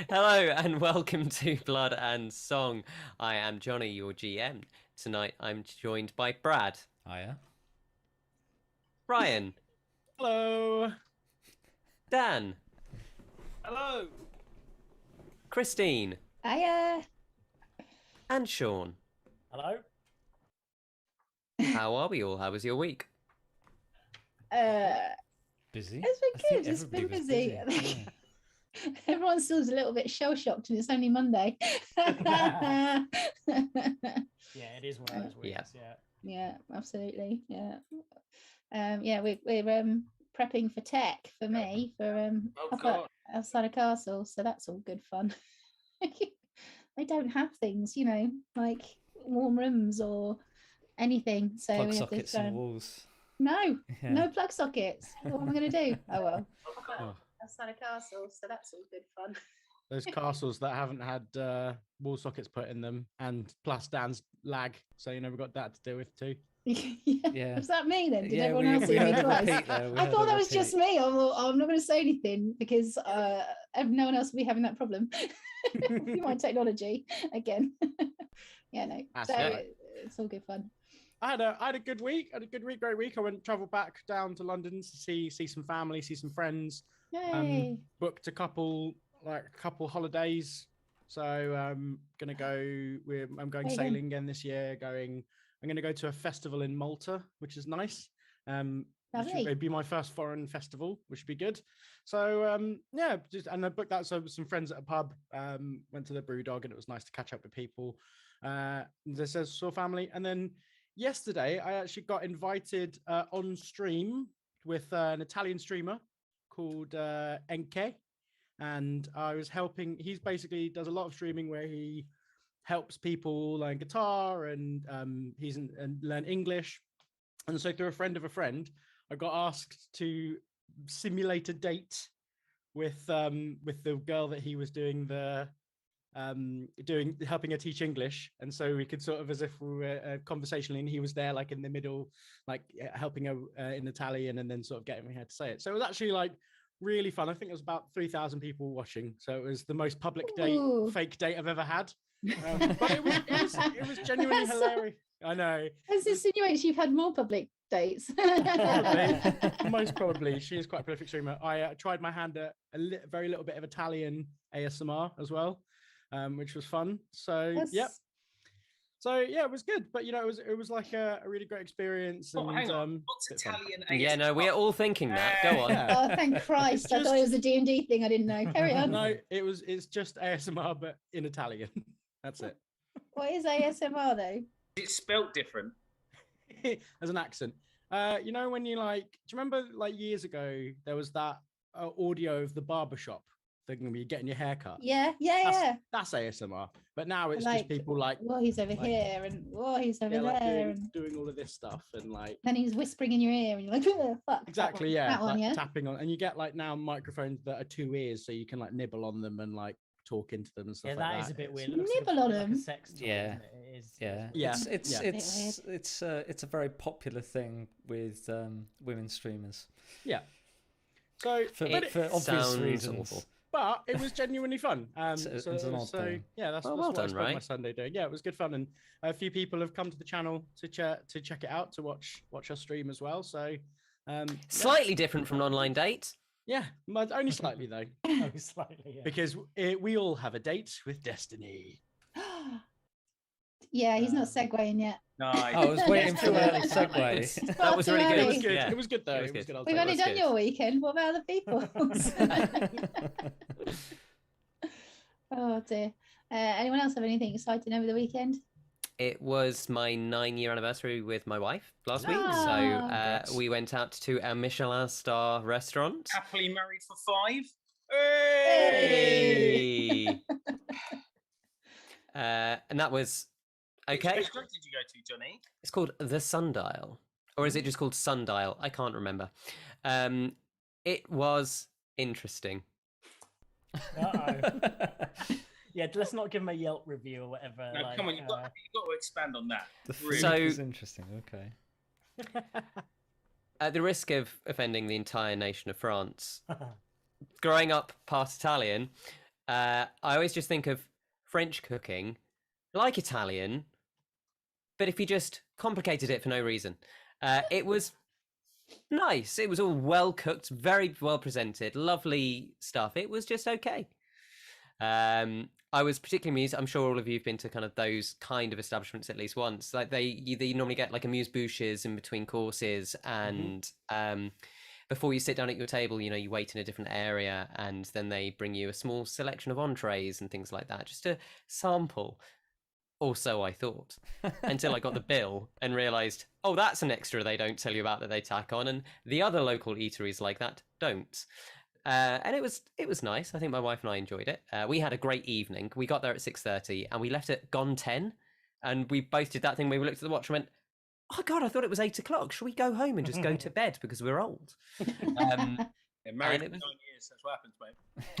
Hello and welcome to Blood and Song. I am Johnny, your GM. Tonight I'm joined by Brad. Hiya. Ryan. Hello. Dan. Hello. Christine. Hiya. And Sean. Hello. How are we all? How was your week? Busy. It's been I think good. It's been everybody was busy. Yeah. Everyone still's a little bit shell shocked, and it's only Monday. Yeah, it is one of those weeks. Yeah, absolutely. Yeah, we're prepping for tech for me for outside of castle, so that's all good fun. They don't have things, like warm rooms or anything. So Plug we have sockets to in the walls. No, Yeah. no plug sockets. What am I going to do? Oh well. Oh. Outside of castle, so that's all good fun. Those castles that haven't had wall sockets put in them, and plus Dan's lag, so we've got that to deal with too. Yeah. Was that me then? Did Yeah, everyone else see me twice? I thought that was repeat. just me. I'm not going to say anything because no one else will be having that problem. My technology again. Yeah, no. That's So right. it's all good fun. I had a good week. Great week. I traveled back down to London to see some family, see some friends. Yay! Booked a couple holidays. So I'm going Where you sailing again this year. I'm going to go to a festival in Malta, which is nice. Lovely. It'd be my first foreign festival, which would be good. So and I booked that. So with some friends at a pub, went to the Brewdog, and it was nice to catch up with people. This is saw family, and then yesterday I actually got invited on stream with an Italian streamer called Enke, and I was helping. He's basically does a lot of streaming where he helps people learn guitar and learn English. And so through a friend of a friend, I got asked to simulate a date with the girl that he was doing helping her teach English. And so we could sort of, as if we were conversationally, and he was there like in the middle, like helping her in Italian, and then sort of getting her to say it. So it was actually like really fun. I think it was about 3,000 people watching. So it was the most public fake date I've ever had. But it was genuinely hilarious. I know. This insinuates you've had more public dates. Probably, most probably. She is quite a prolific streamer. I tried my hand at very little bit of Italian ASMR as well, which was fun. So yep. So yeah, it was good. But it was like a really great experience. And, hang on. What's Italian? Yeah, no, we're all thinking that. Go on. Oh, thank Christ! I thought it was a D&D thing. I didn't know. Carry on. No, it's just ASMR, but in Italian. That's it. What is ASMR though? It's spelt different. As an accent. When you do you remember like years ago there was that audio of the barbershop thing when you're getting your hair cut? Yeah. That's ASMR. But now it's just people like, whoa, he's over here, and whoa, he's over there, doing all of this stuff, and like then he's whispering in your ear, and you're like, oh, fuck. Exactly, that one, yeah. Tapping on, and you get like now microphones that are 2 ears, so you can like nibble on them and like talk into them and stuff like that. Yeah, that is a bit weird. Nibble on them. Like a sex toy, Yeah. isn't it? It's a very popular thing with women streamers. Yeah. So for obvious reasons. Awful. But it was genuinely fun. It's an odd thing. Yeah, that's well what done, I spent right? my Sunday doing. Yeah, it was good fun, and a few people have come to the channel to check it out, to watch us stream as well. So Slightly different from an online date. yeah, but only slightly though, Oh, slightly, yeah. because we all have a date with destiny. Yeah, he's not segueing yet. Nice. I was waiting for the That's segue. That was really Too good. It early. was good. Yeah. It was good though. It was It was good. good. I'll We've take only it. That's done good. your weekend. What about other people's? Oh dear. Anyone else have anything exciting over the weekend? It was my 9-year anniversary with my wife last week, Ah. so Congrats. we went out to a Michelin star restaurant. Happily married for 5. Hey! And that was Which okay. restaurant did you go to, Johnny? It's called the Sundial, or is it just called Sundial? I can't remember. It was interesting. Yeah, let's not give him a Yelp review or whatever. No, come on, you've got to expand on that. The Really. food So- was interesting. Okay. At the risk of offending the entire nation of France, growing up part Italian, I always just think of French cooking like Italian, but if you just complicated it for no reason. It was nice. It was all well cooked, very well presented, lovely stuff. It was just okay. I was particularly amused. I'm sure all of you have been to kind of those kind of establishments at least once. Like they normally get like amuse bouches in between courses, and before you sit down at your table, you wait in a different area, and then they bring you a small selection of entrees and things like that, just to sample. Or so I thought, until I got the bill and realised, oh, that's an extra they don't tell you about that they tack on, and the other local eateries like that don't. And it was nice. I think my wife and I enjoyed it. We had a great evening. We got there at 6:30 and we left at gone 10. And we both did that thing where we looked at the watch and went, oh God, I thought it was 8 o'clock. Should we go home and just go to bed because we're old? Married for 9 years. That's what happens, mate.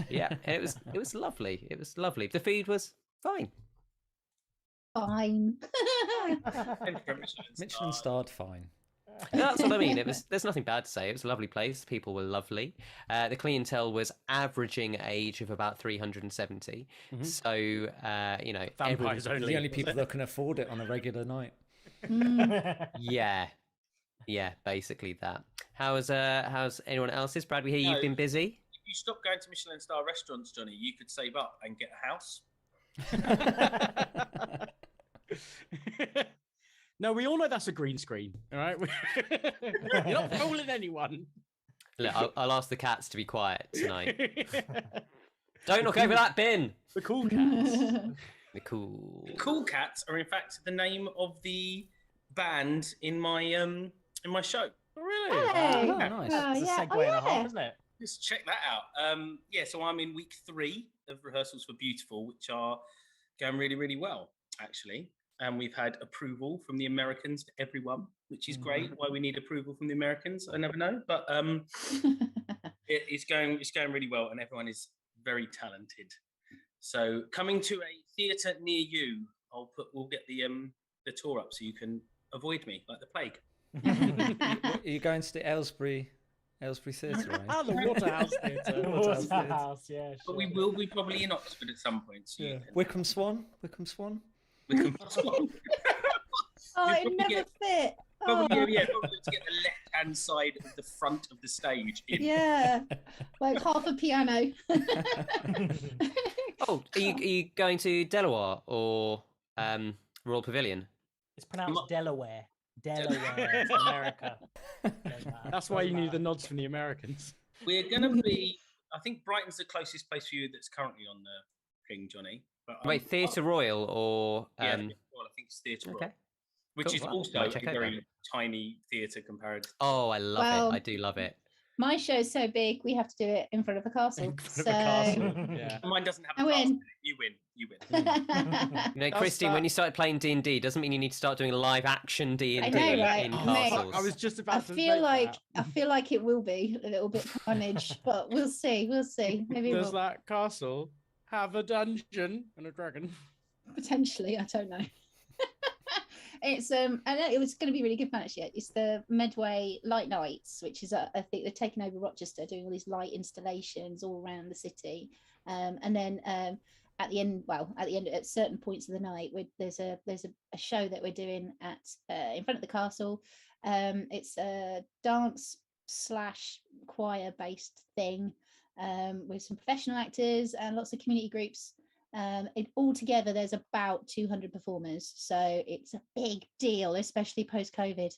Yeah, and it was lovely. It was lovely. The food was fine. Fine. Michelin starred fine. That's what I mean. There's nothing bad to say. It was a lovely place. People were lovely. The clientele was averaging age of about 370. So Vampires only. The only people that can afford it on a regular night. yeah, basically that. How's anyone else's? Brad, we hear you've been busy. If you stop going to Michelin star restaurants, Johnny, you could save up and get a house. No, we all know that's a green screen. All right, you're not fooling anyone. Look, I'll ask the cats to be quiet tonight. Don't knock over that bin. The cool cats. The cool. The Cool Cats are in fact the name of the band in my show. Oh, really? Hey. Oh, nice. That's a segue and a half, isn't it? Just check that out. So I'm in week 3 of rehearsals for Beautiful, which are going really, really well, actually. And we've had approval from the Americans for everyone, which is great. Why we need approval from the Americans, I never know. But it's going really well, and everyone is very talented. So coming to a theatre near you, we'll get the tour up so you can avoid me like the plague. Are you going to the Aylesbury Theatre, right? Ah, the Waterhouse Theatre. Waterhouse, yeah. Sure. But we will be probably in Oxford at some point. So Yeah. Wickham Swan. we can Oh, You'd it probably never get- fit. probably, Oh. probably to get the left-hand side of the front of the stage in. Yeah, like half a piano. Oh, are you going to Delaware or Royal Pavilion? It's pronounced Delaware. Delaware, America. That's why you need the nods from the Americans. We're going to be... I think Brighton's the closest place for you that's currently on the thing, Johnny. But Wait, Theatre Royal or Yeah, well, I think it's Theatre Royal. okay. Which Cool. is Wow. also Might a check out very tiny theatre compared. Oh, I love Well, it. I do love it. My show's so big, we have to do it in front of a castle. In front of a castle. Yeah. Mine doesn't have I a cast win. in it. You win. You win. That's Christine, that- when you started playing D&D, doesn't mean you need to start doing live action D&D I know, right? in Mate. castles. I was just I about to feel make like that. it will be a little bit carnage, but we'll see. We'll see. Maybe Does we'll that castle have a dungeon and a dragon? potentially. I don't know. It's I know it was going to be really good fun actually. It's the Medway Light Nights, which is I think they're taking over Rochester, doing all these light installations all around the city, and then at the end at certain points of the night, there's a show that we're doing at in front of the castle. It's a dance / choir based thing with some professional actors and lots of community groups. Altogether, there's about 200 performers, so it's a big deal, especially post COVID.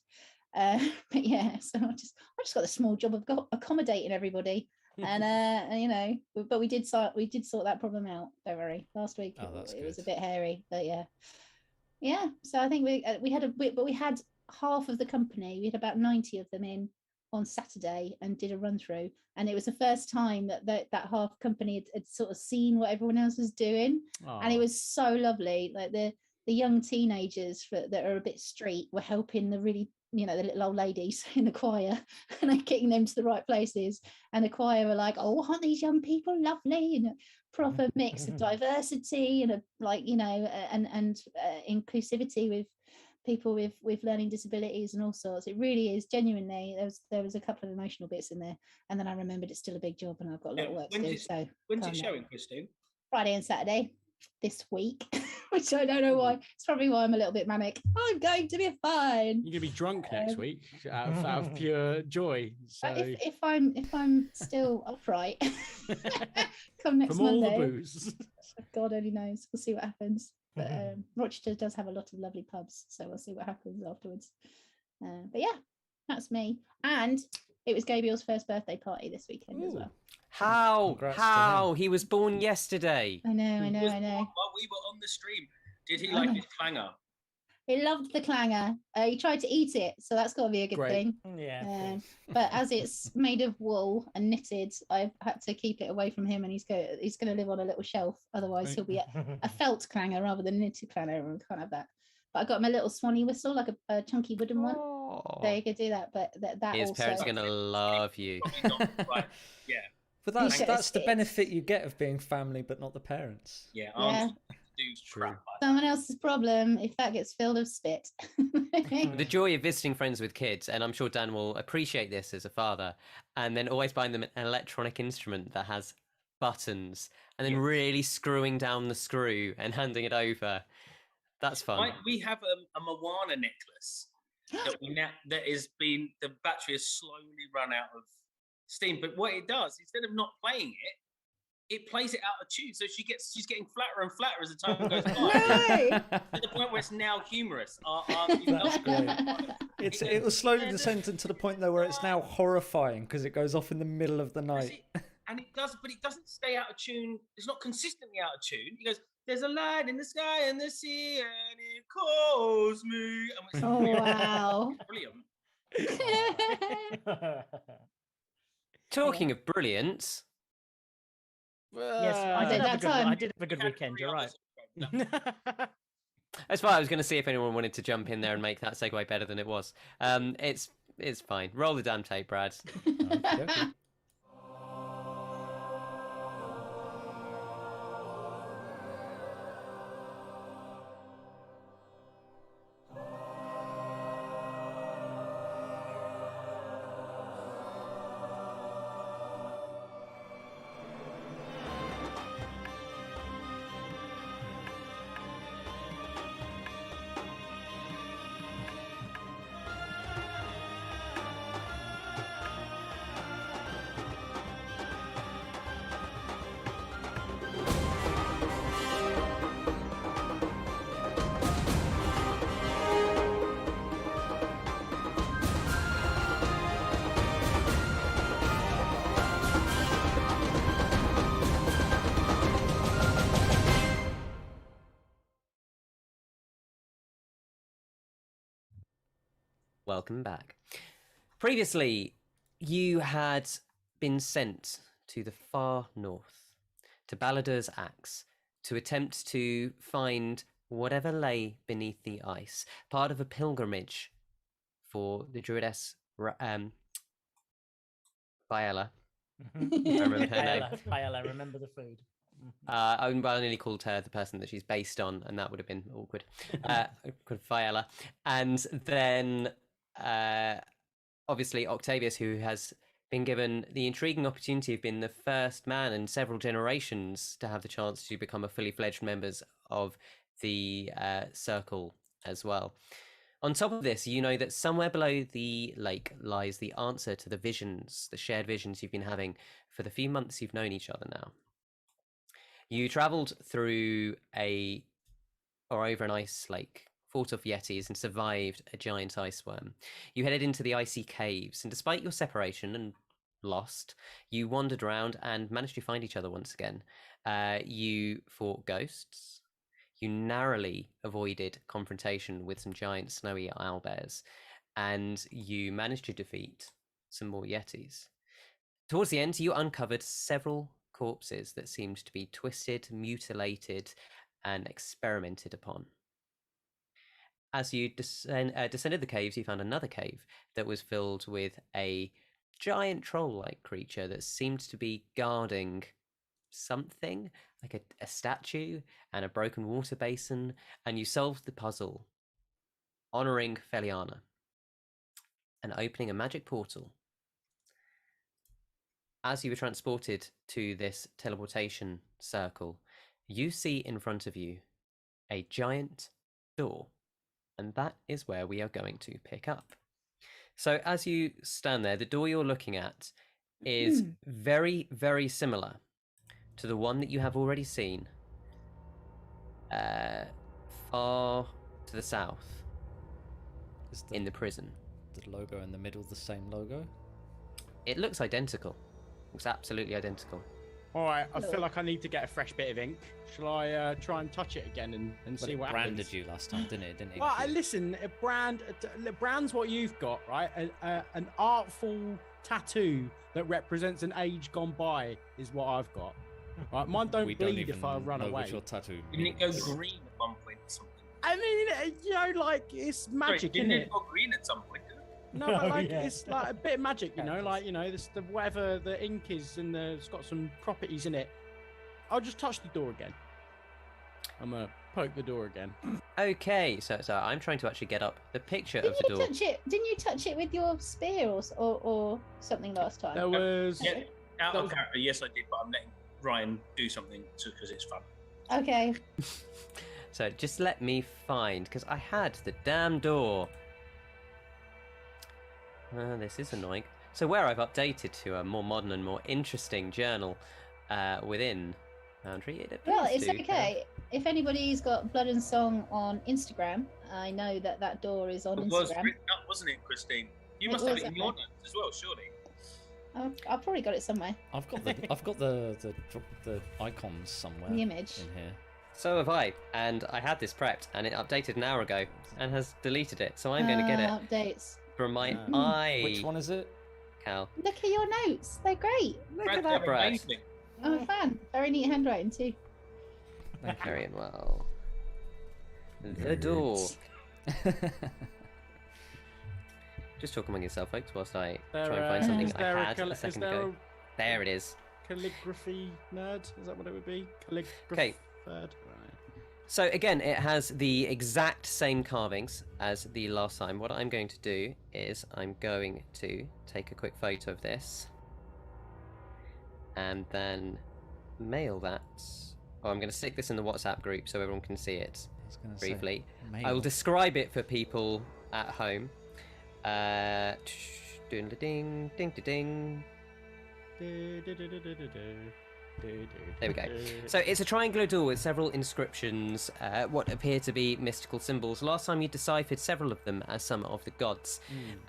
But yeah, so I just got the small job of accommodating everybody, and but we did sort that problem out. Don't worry, last week Oh, that's it was a good. bit hairy, but yeah. So I think we had half of the company. We had about 90 of them in on Saturday and did a run through, and it was the first time that half company had sort of seen what everyone else was doing, and it was so lovely. Like the young teenagers that are a bit street were helping the really the little old ladies in the choir and they're getting them to the right places, and the choir were like, oh, aren't these young people lovely, and a proper mix of diversity and and inclusivity with people with learning disabilities and all sorts. It really is genuinely. There was a couple of emotional bits in there, and then I remembered it's still a big job and I've got a lot of work to do. So When's it calm down. showing, Christine? Friday and Saturday this week, which I don't know why. It's probably why I'm a little bit manic. I'm going to be fine. You're gonna be drunk next week out of pure joy. So If I'm still upright, come next from all Monday. the booze. God only knows. We'll see what happens. But Rochester does have a lot of lovely pubs, so we'll see what happens afterwards. But yeah, that's me. And it was Gabriel's first birthday party this weekend as well. Congrats to He was born yesterday. I know. While we were on the stream, did he like his clanger? He loved the clanger. He tried to eat it, so that's got to be a good Great. thing. Yeah. But as it's made of wool and knitted, I've had to keep it away from him, and he's going to live on a little shelf. Otherwise, he'll be a felt clanger rather than a knitted clanger, and we can't have that. But I got him a little swanny whistle, like a chunky wooden one. So you could do that. But that His also... parents are going to love you. Probably not, right. Yeah. But Yeah, that's the it's- benefit you get of being family, but not the parents. Yeah. Yeah. Do crap. Someone else's problem if that gets filled with spit. The joy of visiting friends with kids, and I'm sure Dan will appreciate this as a father, and then always buying them an electronic instrument that has buttons, and then really screwing down the screw and handing it over. That's fun. We have a Moana necklace that the battery has slowly run out of steam. But what it does, instead of not playing it plays it out of tune. So she's getting flatter and flatter as the time goes by. To the point where it's now humorous. That's great. It will slowly descend to the point though where it's now horrifying because it goes off in the middle of the night. And it doesn't stay out of tune. It's not consistently out of tune. He goes, "There's a light in the sky and the sea, and it calls me." And Oh wow! Brilliant. Talking of brilliance. Yes, I did have a good weekend. You're right. That's why I was going to see if anyone wanted to jump in there and make that segue better than it was. It's fine. Roll the damn tape, Brad. Okay. Welcome back. Previously, you had been sent to the far north, to Baladur's Axe, to attempt to find whatever lay beneath the ice, part of a pilgrimage for the druidess Faeza. I remember her name. Faeza, remember the food. I nearly called her the person that she's based on, and that would have been awkward. Called Faeza. And then, obviously, Octavius, who has been given the intriguing opportunity of being the first man in several generations to have the chance to become a fully fledged members of the circle as well. On top of this, you know that somewhere below the lake lies the answer to the visions, the shared visions you've been having for the few months you've known each other now. You travelled through over an ice lake, fought off yetis, and survived a giant ice worm. You headed into the icy caves, and despite your separation and lost, you wandered around and managed to find each other once again. You fought ghosts. You narrowly avoided confrontation with some giant snowy owlbears, and you managed to defeat some more yetis. Towards the end, you uncovered several corpses that seemed to be twisted, mutilated, and experimented upon. As you descended the caves, you found another cave that was filled with a giant troll-like creature that seemed to be guarding something, like a statue and a broken water basin, and you solved the puzzle, honouring Feliana and opening a magic portal. As you were transported to this teleportation circle, you see in front of you a giant door, and that is where we are going to pick up. So as you stand there, the door you're looking at is very, very similar to the one that you have already seen far to the south in the prison. The logo in the middle the same logo? It looks identical. Looks absolutely identical. All right, I feel like I need to get a fresh bit of ink. Shall I try and touch it again and see what happens? Branded you last time, didn't it? Didn't it? Well, listen, brand's what you've got, right? An artful tattoo that represents an age gone by is what I've got. Right, mine don't bleed if I run away. Your tattoo Didn't it go green at one point or something? I mean, like it's magic, Didn't isn't it it? go green at some point? Didn't it? No, but like it's like a bit of magic, this the whatever the ink is and it's got some properties in it. I'll just touch the door again. I'm gonna poke the door again. Okay, so I'm trying to actually get up the picture Didn't of the you door. touch it? Didn't you touch it with your spear or something last time? There was Out of character, yes, I did, but I'm letting Ryan do something because it's fun. Okay. So just let me find, because I had the damn door. This is annoying. So where I've updated to a more modern and more interesting journal within Foundry, it appears Well, it's to, okay. If anybody's got Blood and Song on Instagram, I know that door is on It was Instagram. written up, wasn't it, Christine? You It must have was, it in your okay. notes as well, surely. I've probably got it somewhere. I've got the icons somewhere. The image. in here. So have I, and I had this prepped, and it updated an hour ago, and has deleted it. So I'm going to get it Updates. from my eye. Which one is it? Cal. Look at your notes. They're great. Look Brad, at that, they're Brad. amazing. I'm a fan. Very neat handwriting too. Erionwel. The door. Just talk among yourself, folks, whilst I try and find something I had a second ago. There it is. Calligraphy nerd? Is that what it would be? Calligraphy Okay. nerd. So again, it has the exact same carvings as the last time. What I'm going to do is I'm going to take a quick photo of this and then mail that. Oh, I'm going to stick this in the WhatsApp group so everyone can see it briefly. I will describe it for people at home. Ding ding ding ding. There we go. So it's a triangular door with several inscriptions, what appear to be mystical symbols. Last time you deciphered several of them as some of the gods,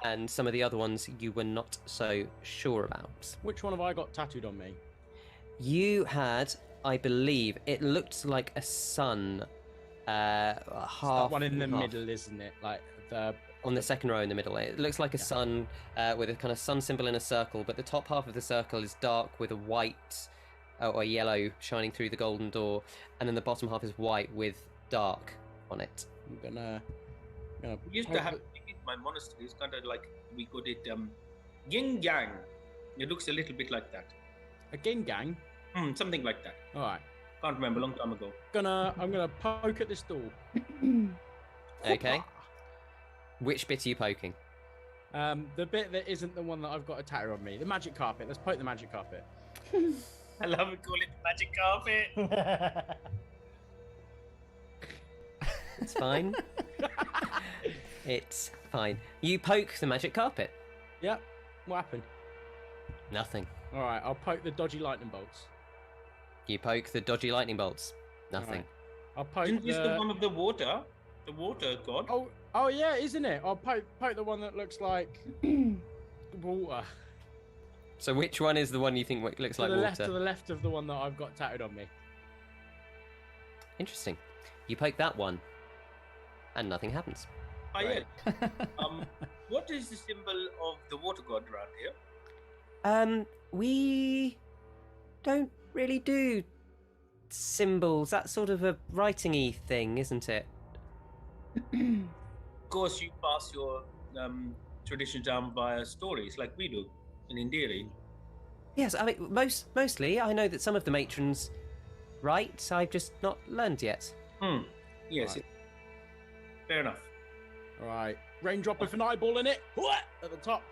and some of the other ones you were not so sure about. Which one have I got tattooed on me? You had, I believe, it looked like a sun, half. That one in the half. middle, isn't it? Like the On the second row in the middle. It looks like a sun with a kind of sun symbol in a circle, but the top half of the circle is dark with a white or yellow shining through the golden door, and then the bottom half is white with dark on it. I'm gonna We used to have in my monastery. It's kind of like we called it yin yang. It looks a little bit like that. a yin gang. Something like that. All right. Can't remember. Long time ago. I'm gonna poke at this door. Okay. Which bit are you poking? The bit that isn't the one that I've got a tattoo on me. The magic carpet. Let's poke the magic carpet. I love it. Call it the magic carpet. It's fine. It's fine. You poke the magic carpet. Yep. What happened? Nothing. All right. I'll poke the dodgy lightning bolts. You poke the dodgy lightning bolts. Nothing. Alright. I'll poke Didn't use the one of the water god. Oh yeah, isn't it? I'll poke the one that looks like water. So which one is the one you think looks like water? To the left of the one that I've got tattooed on me. Interesting. You poke that one, and nothing happens. Oh, Right. yeah. What is the symbol of the water god around here? We don't really do symbols. That's sort of a writing-y thing, isn't it? Of course, you pass your tradition down via stories, like we do in Indiri. Yes, I mean, mostly. I know that some of the matrons write. I've just not learned yet. Yes. Right. Fair enough. All right. Raindrop with an eyeball in it. What? At the top.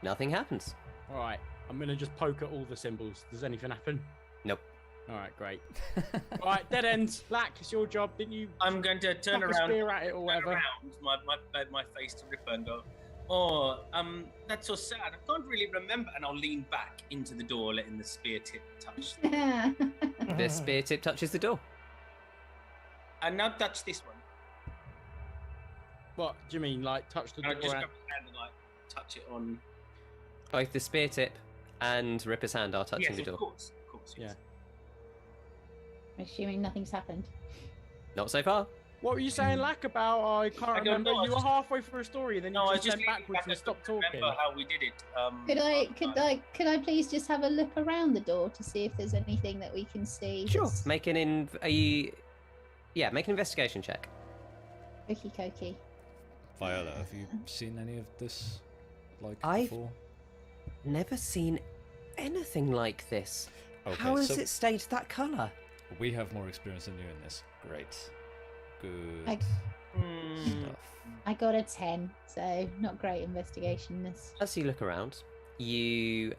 Nothing happens. All right. I'm gonna just poke at all the symbols. Does anything happen? Nope. All right, great. All right, dead end. Lack, it's your job. Didn't you? I'm going to turn chuck a around, spear at it or whatever. my face to Ripper and go, oh, that's so sad. I can't really remember. And I'll lean back into the door, letting the spear tip touch. The spear tip touches the door. And now touch this one. What do you mean, like touch the door? I'll just grab his hand and like touch it on. Both the spear tip and Ripper's hand are touching the door. Of course, yes. Yeah. Assuming nothing's happened. Not so far. What were you saying, Lack, about? I can't I don't remember. know, I You were just- halfway through a story and then you No, I was just just went leaning backwards back and stopped talking. remember how we did it. Could I please just have a look around the door to see if there's anything that we can see? Sure. that's Make an investigation check. Okey cokey. Viola, have you seen any of this I've- before? Never seen anything like this. Okay, How has so it stayed that colour? we have more experience than you in this. Great. Good I- stuff. I got a 10, so not great investigation this. As you look around, you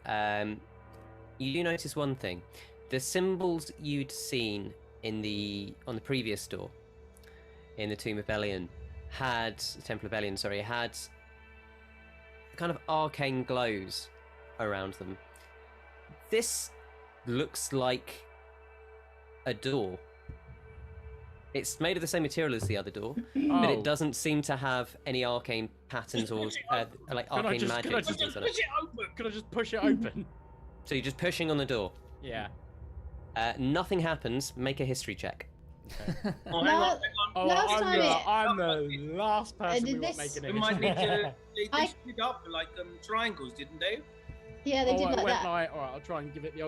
do notice one thing: the symbols you'd seen on the previous door, in the Tomb of Belian, Temple of Belian, had kind of arcane glows around them. This looks like a door. It's made of the same material as the other door, but it doesn't seem to have any arcane patterns or like arcane magic. Can I just push it open? Can I just push it open? So you're just pushing on the door. Yeah. Nothing happens. Make a history check. Oh, hang on. Oh, Last time I'm the last person we want making We it. might need to. They I- split up like triangles, didn't they? Yeah, they did it like went that. like, all right, I'll try and give it the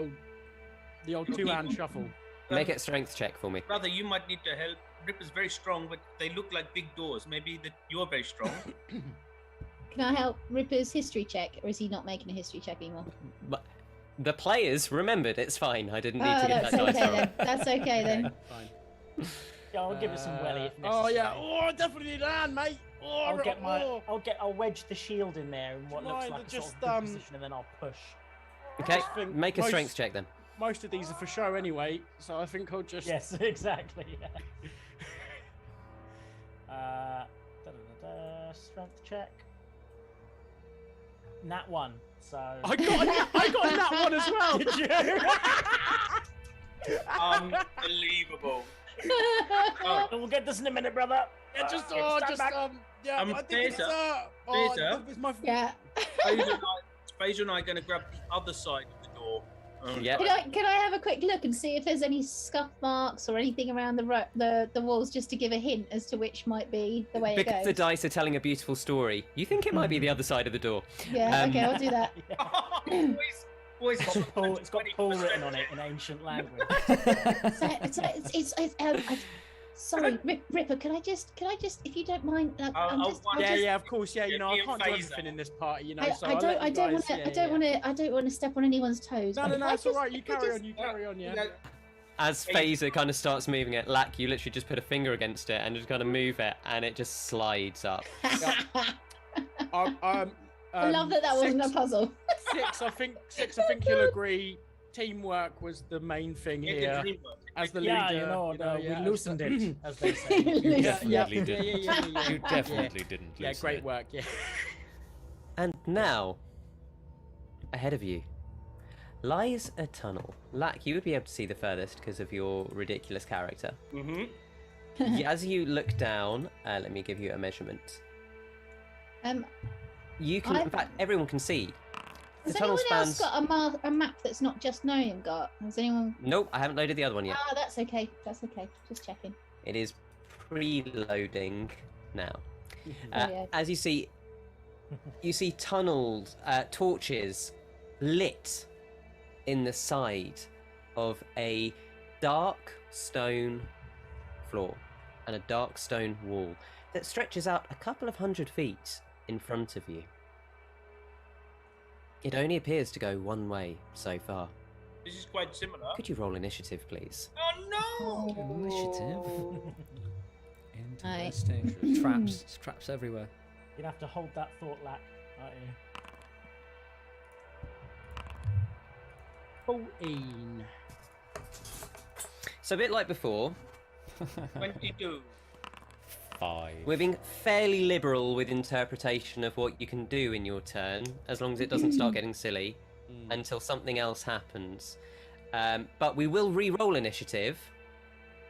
old two-hand shuffle. Make a strength check for me. Brother, you might need to help. Ripper's very strong, but they look like big doors. Maybe that you're very strong. Can I help Ripper's history check, or is he not making a history check anymore? But the players remembered. It's fine. I didn't need Oh, to get that's that dice okay roll. then. That's okay then. Fine. Yeah, I'll give it some welly if necessary. Oh yeah. Oh, I definitely need a hand, mate. Oh, I'll wedge the shield in there in what looks Right, like a just, sort of good position, and then I'll push. Okay, just think make a most- strength check then. Most of these are for show anyway, so I think I'll just. Yes, exactly. Yeah. Strength check. Nat 1. So. I got that one as well. Did you? Unbelievable. We'll get this in a minute, brother. Yeah, just Stand back. yeah. I think it's Faeza, it's my. Yeah. Faeza and I are going to grab the other side of the door. Yeah. Could I have a quick look and see if there's any scuff marks or anything around the walls, just to give a hint as to which might be the way it Because goes? the dice are telling a beautiful story, you think it might be the other side of the door. Yeah. Okay, I'll do that. Boys, It's got Paul written on it in ancient language. Sorry, Ripper. Can I just, if you don't mind, Yeah, of course, yeah. You know, I me and can't do Faeza. everything in this party, you know. I So I'll let you guys- yeah. I don't want to step on anyone's toes. No, but no, if no, I it's all just- right. You if I carry just- on. You carry on. Yeah. As Faeza kind of starts moving it, Lack, you literally just put a finger against it and just kind of move it, and it just slides up. I love that wasn't a puzzle. Six, I think you'll agree. Teamwork was the main thing here. As the leader, Yeah, you know, we loosened it, as they say. You Yeah, definitely didn't. You definitely didn't. Yeah, loosen great it. work. Yeah. And now, ahead of you, lies a tunnel. Lack, you would be able to see the furthest because of your ridiculous character. As you look down, let me give you a measurement. You can, in fact, everyone can see. The Has tunnel anyone else spans. got a map that's not just Noam got? Has anyone? Nope, I haven't loaded the other one yet. Ah, that's okay. That's okay. Just checking. It is preloading now. Yeah. As you see tunnels, torches lit in the side of a dark stone floor and a dark stone wall that stretches out a couple of 100 feet in front of you. It only appears to go one way so far. This is quite similar. Could you roll initiative, please? Oh no! Initiative. Aye. Interesting. Traps everywhere. You'd have to hold that thought, Lack, aren't you? 14. So a bit like before, 22. 5. we're being fairly liberal with interpretation of what you can do in your turn, as long as it doesn't start getting silly until something else happens. But we will re-roll initiative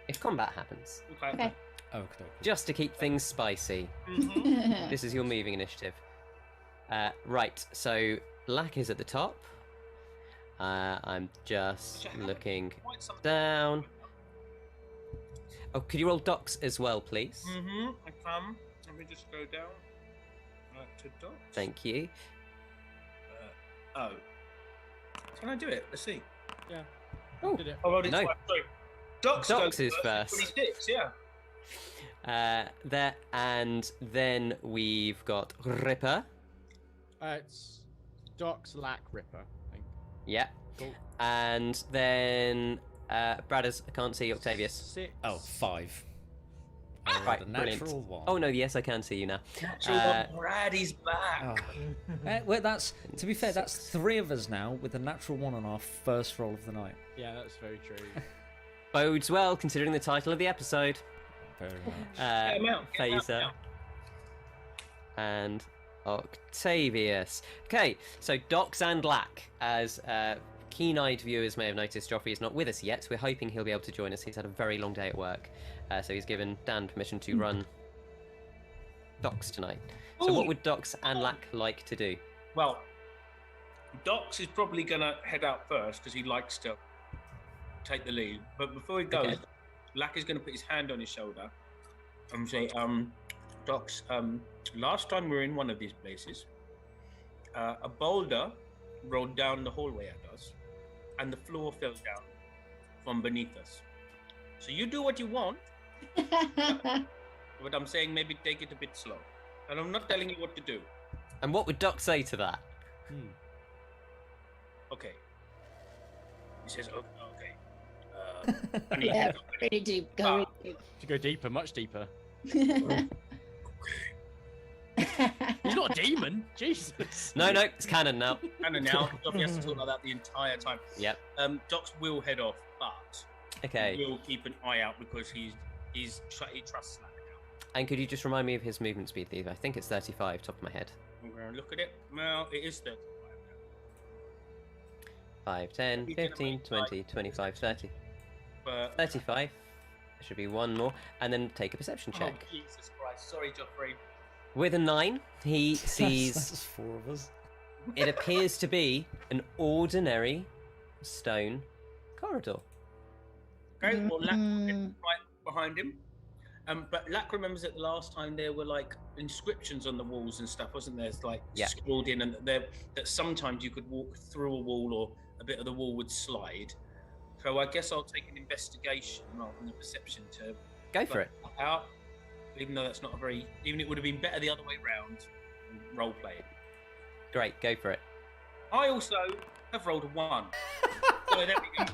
if combat happens, Okay. Okay. just to keep things spicy. This is your moving initiative. Right, so Lack is at the top. I'm just looking down. Oh, could you roll Docs as well, please? I come. Let me just go down to Docs. Thank you. Oh. Can I do it? Let's see. Yeah. Oh, Did it. I rolled it No. twice. Sorry. Docs Docs is first. 26, yeah. There, and then we've got Ripper. It's Doc's Lack Ripper, I think. Yeah. Cool. And then Bradders, I can't see Octavius. 6. Oh, 5. Right, A brilliant. natural 1. Oh no, yes, I can see you now. Brad, he's back. Oh. Well, that's, to be fair, that's 3 of us now with a natural 1 on our first roll of the night. Yeah, that's very true. Bodes well, considering the title of the episode. Very much. Get him out, get him out Faeza now. and Octavius. Okay, so Docs and Lack, as keen-eyed viewers may have noticed, Joffrey is not with us yet. We're hoping he'll be able to join us. He's had a very long day at work, so he's given Dan permission to run Docs tonight. So Ooh. what would Docs and Lack like to do? Well, Docs is probably going to head out first because he likes to take the lead. But before he goes, Okay. Lack is going to put his hand on his shoulder and say, Docs, last time we were in one of these places, a boulder rolled down the hallway at us and the floor fell down from beneath us. So you do what you want, but I'm saying maybe take it a bit slow. And I'm not telling you what to do. And what would Doc say to that? Okay. He says, okay. I need Yeah, to go. really deep. Go really deep. To go deeper, much deeper. He's not a demon. Jesus. No, it's canon now. And now, Doc has to talk like that the entire time. Yep. Docs will head off, but Okay. he will keep an eye out because he trusts Slack now. And could you just remind me of his movement speed, Steve? I think it's 35, top of my head. I'm going to look at it. Well, it is 35 now. 5, 10, He's gonna 15, make 20, 25, 30. But 35. There should be one more. And then take a perception check. Oh, Jesus Christ. Sorry, Joffrey. With a 9, he sees That's 4 of us. it appears to be an ordinary stone corridor. Okay, well, Lack will get right behind him. But Lack remembers that the last time there were like inscriptions on the walls and stuff, wasn't there? It's like scrawled in, and that sometimes you could walk through a wall or a bit of the wall would slide. So I guess I'll take an investigation rather than a perception to Go for it. out. Even though that's not a very, even it would have been better the other way round. Role playing. Great, go for it. I also have rolled a 1. So there we go.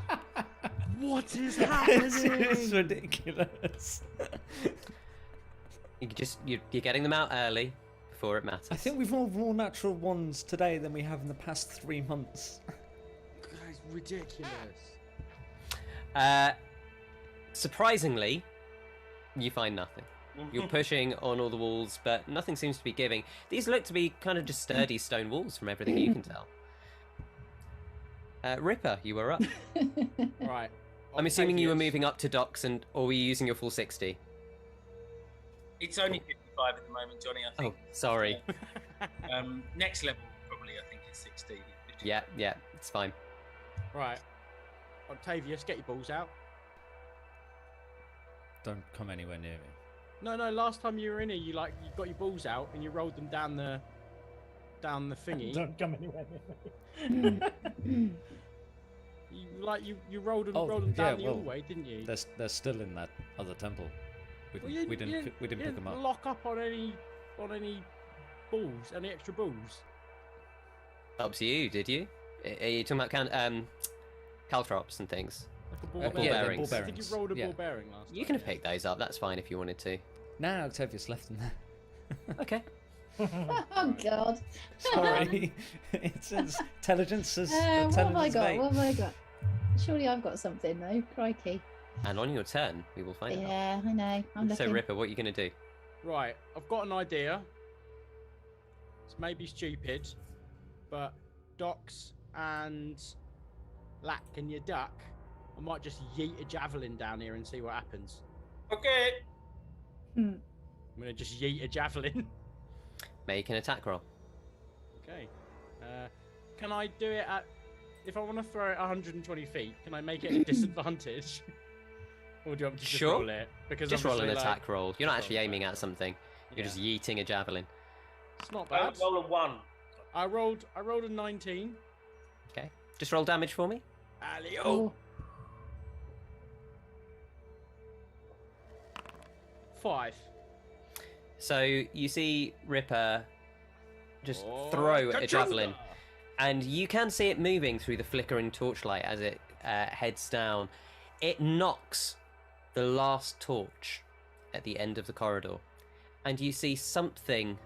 What is It's happening? ridiculous. You're getting them out early before it matters. I think we've rolled more natural 1s today than we have in the past 3 months. That's ridiculous. Surprisingly, you find nothing. You're pushing on all the walls, but nothing seems to be giving. These look to be kind of just sturdy stone walls from everything you can tell. Ripper, you were up. Right. I'm assuming you were Octavius. moving up to docks, or were you using your full 60? It's only 55 at the moment, Johnny, I Oh, think. sorry. Next level, probably, I think it's 60. Yeah, it's fine. Right. Octavius, get your balls out. Don't come anywhere near me. No, last time you were in here, you got your balls out and you rolled them down the thingy. Don't come anywhere near me. You rolled them, Oh, rolled them down yeah, the well, hallway, didn't you? They're still in that other temple. Well, you We didn't you pick them up. Lock up on any balls, any extra balls. Up to you, did you? Are you talking about caltrops and things? Like a ball Yeah, bearing. they're ball I think bearings, you rolled a yeah. ball bearing last time. You can have yeah. picked those up, that's fine if you wanted to. Now Octavius left them there. Okay. Oh God. Sorry. it's intelligence as What have I intelligence got? mate. What have I got? Surely I've got something though. Crikey. And on your turn, we will find out. Yeah, I know. I'm So, looking. Ripper, what are you going to do? Right, I've got an idea. It's maybe stupid, but Docs and Lack and your duck, I might just yeet a javelin down here and see what happens. Okay. I'm gonna just yeet a javelin. Make an attack roll. Okay. Can I do it at? If I want to throw it 120 feet, can I make it a disadvantage? Or do you want me to just Sure. roll it? Because Just roll an obviously, attack roll. You're not actually roll aiming attack at something. You're Yeah. just yeeting a javelin. It's not I bad. roll a 1. I rolled a 19. Okay. Just roll damage for me. Alley Oh, 5. So you see Ripper just Oh, throw a Kachunga! javelin, and you can see it moving through the flickering torchlight as it heads down. It knocks the last torch at the end of the corridor, and you see something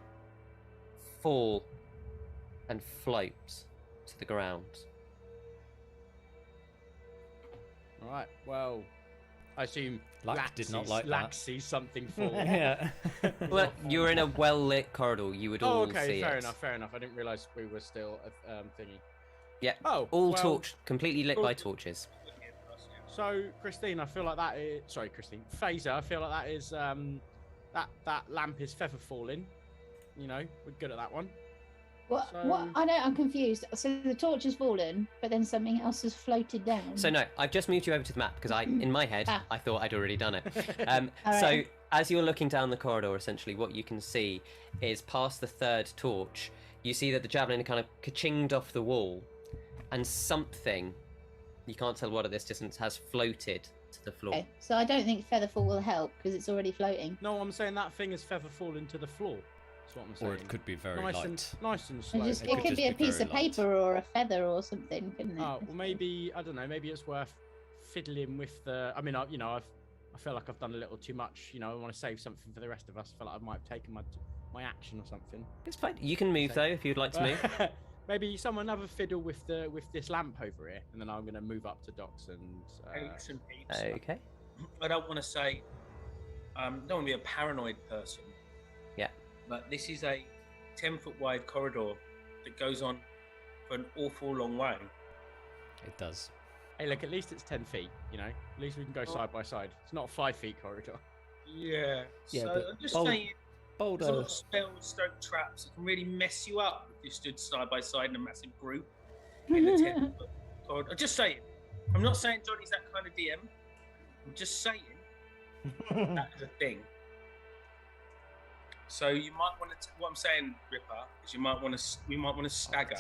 fall and float to the ground. Right. Well, I assume Lack did not like Lack that. sees something fall. Yeah. Well, you're in a well-lit corridor. You would all Oh, okay. see Fair it. enough. Fair enough. I didn't realise we were still thingy. Yeah. Oh, All well, torch, completely lit by well- torches. So, Christine, I feel like that is. Sorry, Christine. Faeza, I feel like that is. That lamp is feather falling. You know, we're good at that one. what? So- What? I know. I'm confused. So the torch has fallen, but then something else has floated down. So no, I've just moved you over to the map because in my head, Ah. I thought I'd already done it. All So right. as you're looking down the corridor, essentially what you can see is past the third torch, you see that the javelin kind of ka-chinged off the wall, and something, you can't tell what at this distance, has floated to the floor. Okay, so I don't think Featherfall will help because it's already floating. No, I'm saying that thing is feather falling to the floor. That's what I'm saying. Or it could be very nice light. nice and It, slow. just, It it could could just be a be piece very of light. paper or a feather or something, couldn't it? Oh, well, maybe I don't know. Maybe it's worth fiddling with the. I mean, I feel like I've done a little too much. You know, I want to save something for the rest of us. I feel like I might have taken my action or something. It's fine. You can move though if you'd like to move. Maybe someone have a fiddle with this lamp over here, and then I'm going to move up to Docs and. Aches and peeps. Okay. I don't want to say. Don't want to be a paranoid person. Yeah. But this is a 10-foot wide corridor that goes on for an awful long way. It does. Hey, look! At least it's 10 feet. You know, at least we can go side by side. It's not a 5 feet corridor. Yeah. Yeah, so but I'm just bold- saying, there's a lot Boulder. of spells, stroke traps that can really mess you up if you stood side by side in a massive group in the 10-foot corridor. Just saying. I'm not saying Johnny's that kind of DM. I'm just saying that's a thing. So you might want to. What I'm saying, Ripper, is we might want to stagger.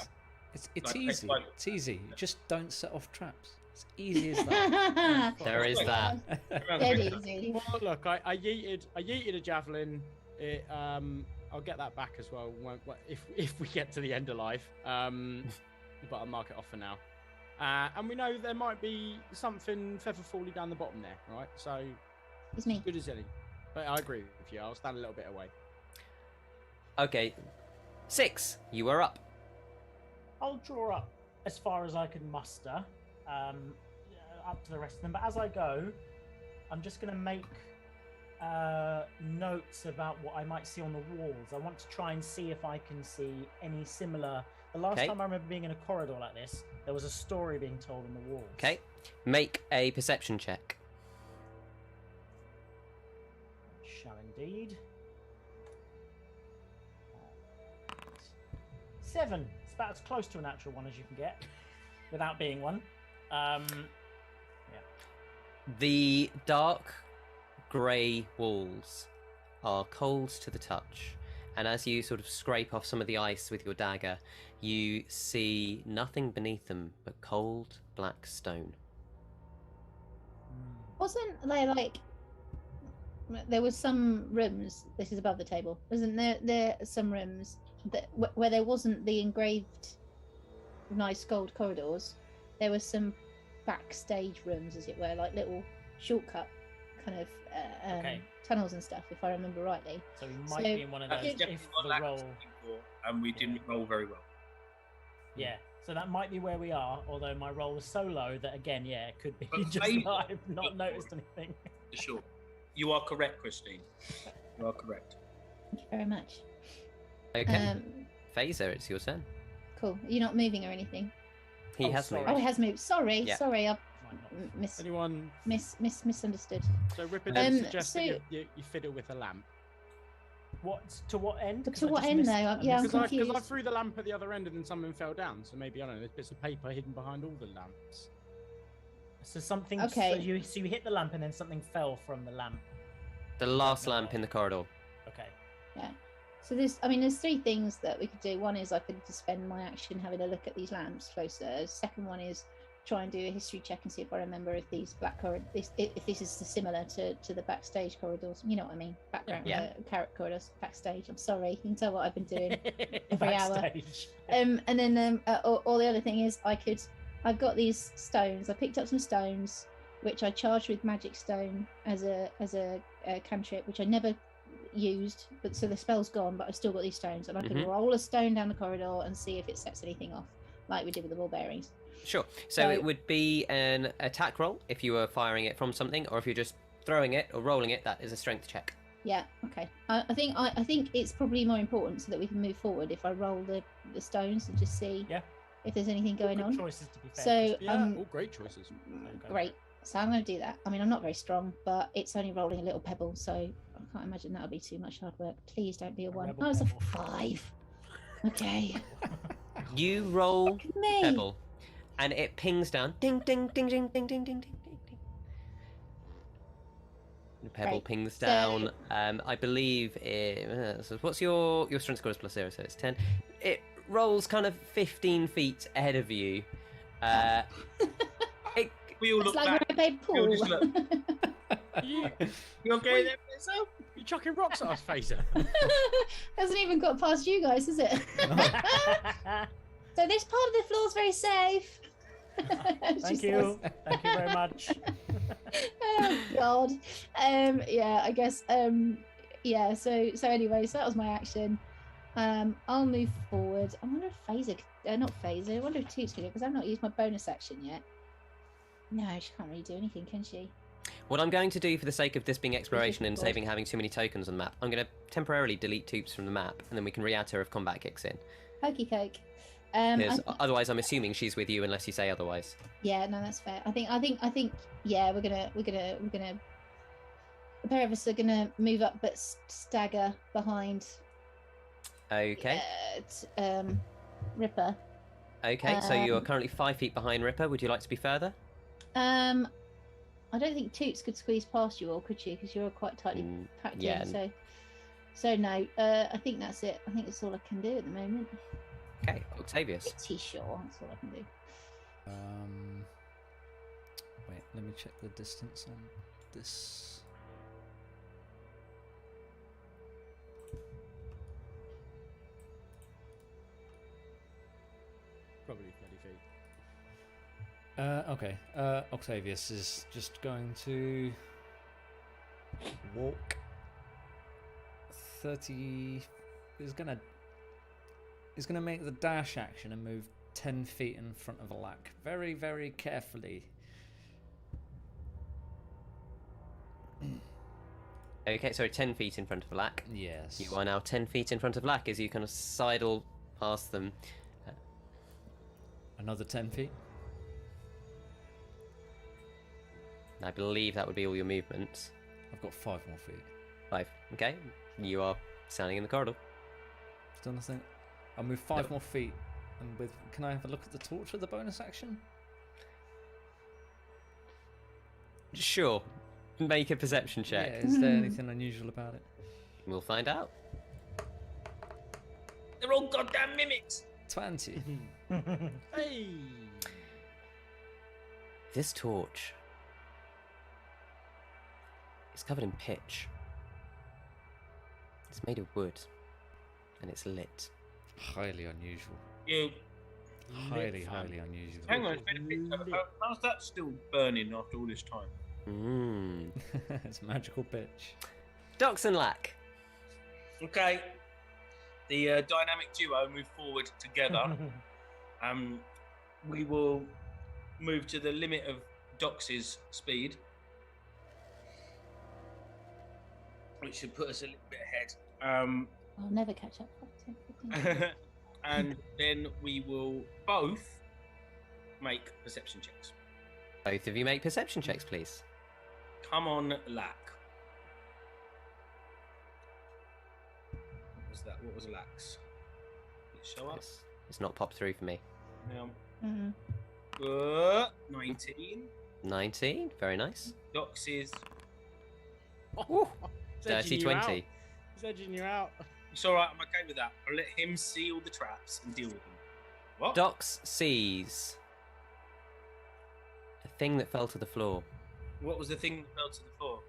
It's Like, easy. like- It's easy. Just don't set off traps. It's easy as that. There is that. Dead easy. Well, look, I yeeted a javelin. I'll get that back as well if we get to the end alive. But I'll mark it off for now. And we know there might be something feather falling down the bottom there, right? So It's me. good as any. But I agree with you. I'll stand a little bit away. Okay. 6, you are up. I'll draw up as far as I can muster, up to the rest of them. But as I go, I'm just going to make notes about what I might see on the walls. I want to try and see if I can see any similar. The last Okay. time I remember being in a corridor like this, there was a story being told on the walls. Okay. Make a perception check. Shall indeed. 7. It's about as close to a natural one as you can get, without being one. The dark grey walls are cold to the touch, and as you sort of scrape off some of the ice with your dagger, you see nothing beneath them but cold black stone. Wasn't there like there was some rooms? This is above the table. Wasn't there some rooms that where there wasn't the engraved nice gold corridors? There was some backstage rooms, as it were, like little shortcut kind of Okay. tunnels and stuff, if I remember rightly. So we might So- be in one of That's those definitely if what the Lack was roll. looking for, and we didn't roll very well. Yeah, So that might be where we are, although my roll is so low that again, yeah, it could be But just maybe- that I've not noticed anything. For sure. You are correct, Christine. You are correct. Thank you very much. Okay. Faeza, it's your turn. Cool. You're not moving or anything. He Oh, has sorry. moved. Oh, it has moved. Sorry, Yeah. sorry. I Might not. Anyone? misunderstood. So Ripper Um, did suggest so- that you fiddle with a lamp. What to what end? 'Cause To I what just end, missed- though? I Yeah, I'm missed Because that. I confused. threw the lamp at the other end and then something fell down. So maybe I don't know. There's bits of paper hidden behind all the lamps. So something. Okay. So you hit the lamp and then something fell from the lamp. The last lamp in the corridor. Okay. So there's three things that we could do. One is I could just spend my action having a look at these lamps closer. Second one is try and do a history check and see if I remember if these black if this is similar to the backstage corridors. You know what I mean? Background, Yeah. carrot corridors, backstage. I'm sorry, you can tell what I've been doing. Every hour. Backstage. And then or the other thing is I've got these stones. I picked up some stones which I charged with magic stone as a cantrip, which I never used, but so the spell's gone, but I've still got these stones, and I can Mhm. roll a stone down the corridor and see if it sets anything off, like we did with the ball bearings. Sure. So So- it would be an attack roll if you were firing it from something, or if you're just throwing it or rolling it. That is a strength check. Yeah, okay. I think it's probably more important so that we can move forward if I roll the stones and just see Yeah. if there's anything going Good on. choices, to be fair. So Christian. Yeah, all great choices. great. So I'm going to do that. I mean, I'm not very strong, but it's only rolling a little pebble, so I can't imagine that'll be too much hard work. Please don't be a 1. rebel Oh, it's a pebble. 5. Okay. You roll Look at me. pebble, and it pings down. Ding, ding, ding, ding, ding, ding, ding, ding, ding. The pebble Right, pings so- down. I believe it. So what's your strength score is +0, so it's 10. It rolls kind of 15 feet ahead of you. It We all It's look like back. when I played You'll pool. just look. You okay there, Faeza? You chucking rocks at us, Faeza? Hasn't even got past you guys, has it? So this part of the floor's very safe. She Thank says. you. Thank you very much. Oh God. Yeah, I guess. Yeah. So anyway, so that was my action. I'll move forward. I wonder if Faeza, not Faeza. I wonder if Toots can do it because I've not used my bonus action yet. No, she can't really do anything, can she? What I'm going to do for the sake of this being exploration and Good. saving having too many tokens on the map, I'm going to temporarily delete Toops from the map, and then we can re-add her if combat kicks in. Hokey coke. Because otherwise, I'm assuming she's with you unless you say otherwise. Yeah, no, that's fair. I think. Yeah, we're gonna. The pair of us are gonna move up, but stagger behind. Okay. Ripper. Okay. So you are currently 5 feet behind Ripper. Would you like to be further? I don't think Toots could squeeze past you all, could she? Because you're all quite tightly packed yeah. in. So no. I think that's it. I think that's all I can do at the moment. Okay, Octavius. Pretty sure that's all I can do. Wait, let me check the distance on this. Probably 30 feet. Okay. Octavius is just going to walk 30. He's gonna make the dash action and move 10 feet in front of Alak, very, very carefully. Okay, so 10 feet in front of Lack. Yes. You are now 10 feet in front of Lack as you kind of sidle past them. Another 10 feet. I believe that would be all your movements. I've got 5 more feet. 5. Okay, you are standing in the corridor. Still nothing. I'll move 5 Nope. more feet. And with, can I have a look at the torch with the bonus action? Sure. Make a perception check. Yeah, is there anything unusual about it? We'll find out. They're all goddamn mimics. 20. Hey! This torch is covered in pitch. It's made of wood, and it's lit. Highly unusual. You. Highly, highly unusual. Hang on, it's been a bit. How's that still burning after all this time? Mmm. It's a magical pitch. Dox and Lack. Okay. The dynamic duo move forward together. we will move to the limit of Dox's speed, which should put us a little bit ahead. I'll never catch up. 10, 15. And then we will both make perception checks. Both of you make perception checks, please. Come on, Lack. What was that? What was Lack's? Did it show up? It's not popped through for me. Yeah. Mhm. 19. 19, very nice. Dox is. Ooh, He's edging dirty you out. 20. He's edging you out. It's all right. I'm okay with that. I'll let him see all the traps and deal with them. What? Dox sees a thing that fell to the floor. What was the thing that fell to the floor?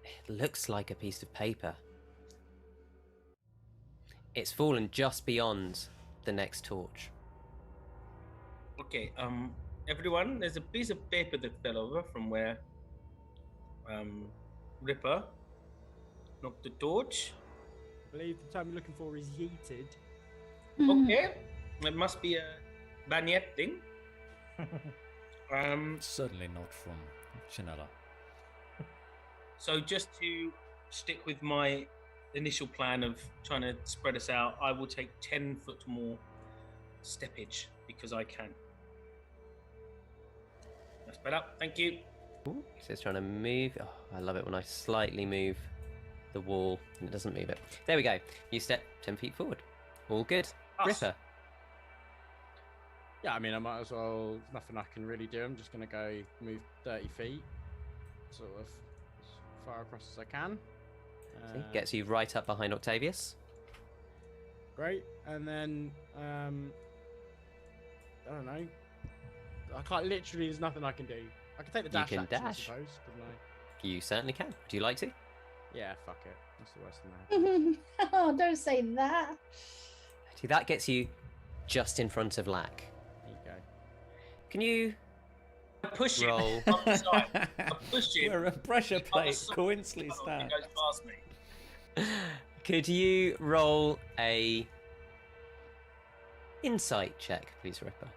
It looks like a piece of paper. It's fallen just beyond the next torch. Okay. Everyone, there's a piece of paper that fell over from where Ripper knocked the torch. I believe the term you're looking for is yeeted. Okay. It must be a bagnette thing. Certainly not from Chinella. So just to stick with my initial plan of trying to spread us out, I will take 10 foot more steppage because I can. That's better. Thank you. Ooh, he says trying to move. Oh, I love it when I slightly move the wall and it doesn't move it. There we go. You step 10 feet forward. All good. Us. Ripper. Yeah, I mean, I might as well. There's nothing I can really do. I'm just going to go move 30 feet, sort of as far across as I can. See, gets you right up behind Octavius. Great. And then, I don't know. I can't, literally, there's nothing I can do. I can take the You dash can action, dash. I suppose. Couldn't I? You certainly can. Would you like to? Yeah, fuck it. That's the worst thing I have. Oh, don't say that. See, that gets you just in front of Lack. There you go. Can you Push him roll? up the side. I push him. We're a pressure Up the plate, side. coincidentally He stacked. goes past me. Could you roll a insight check, please, Ripper?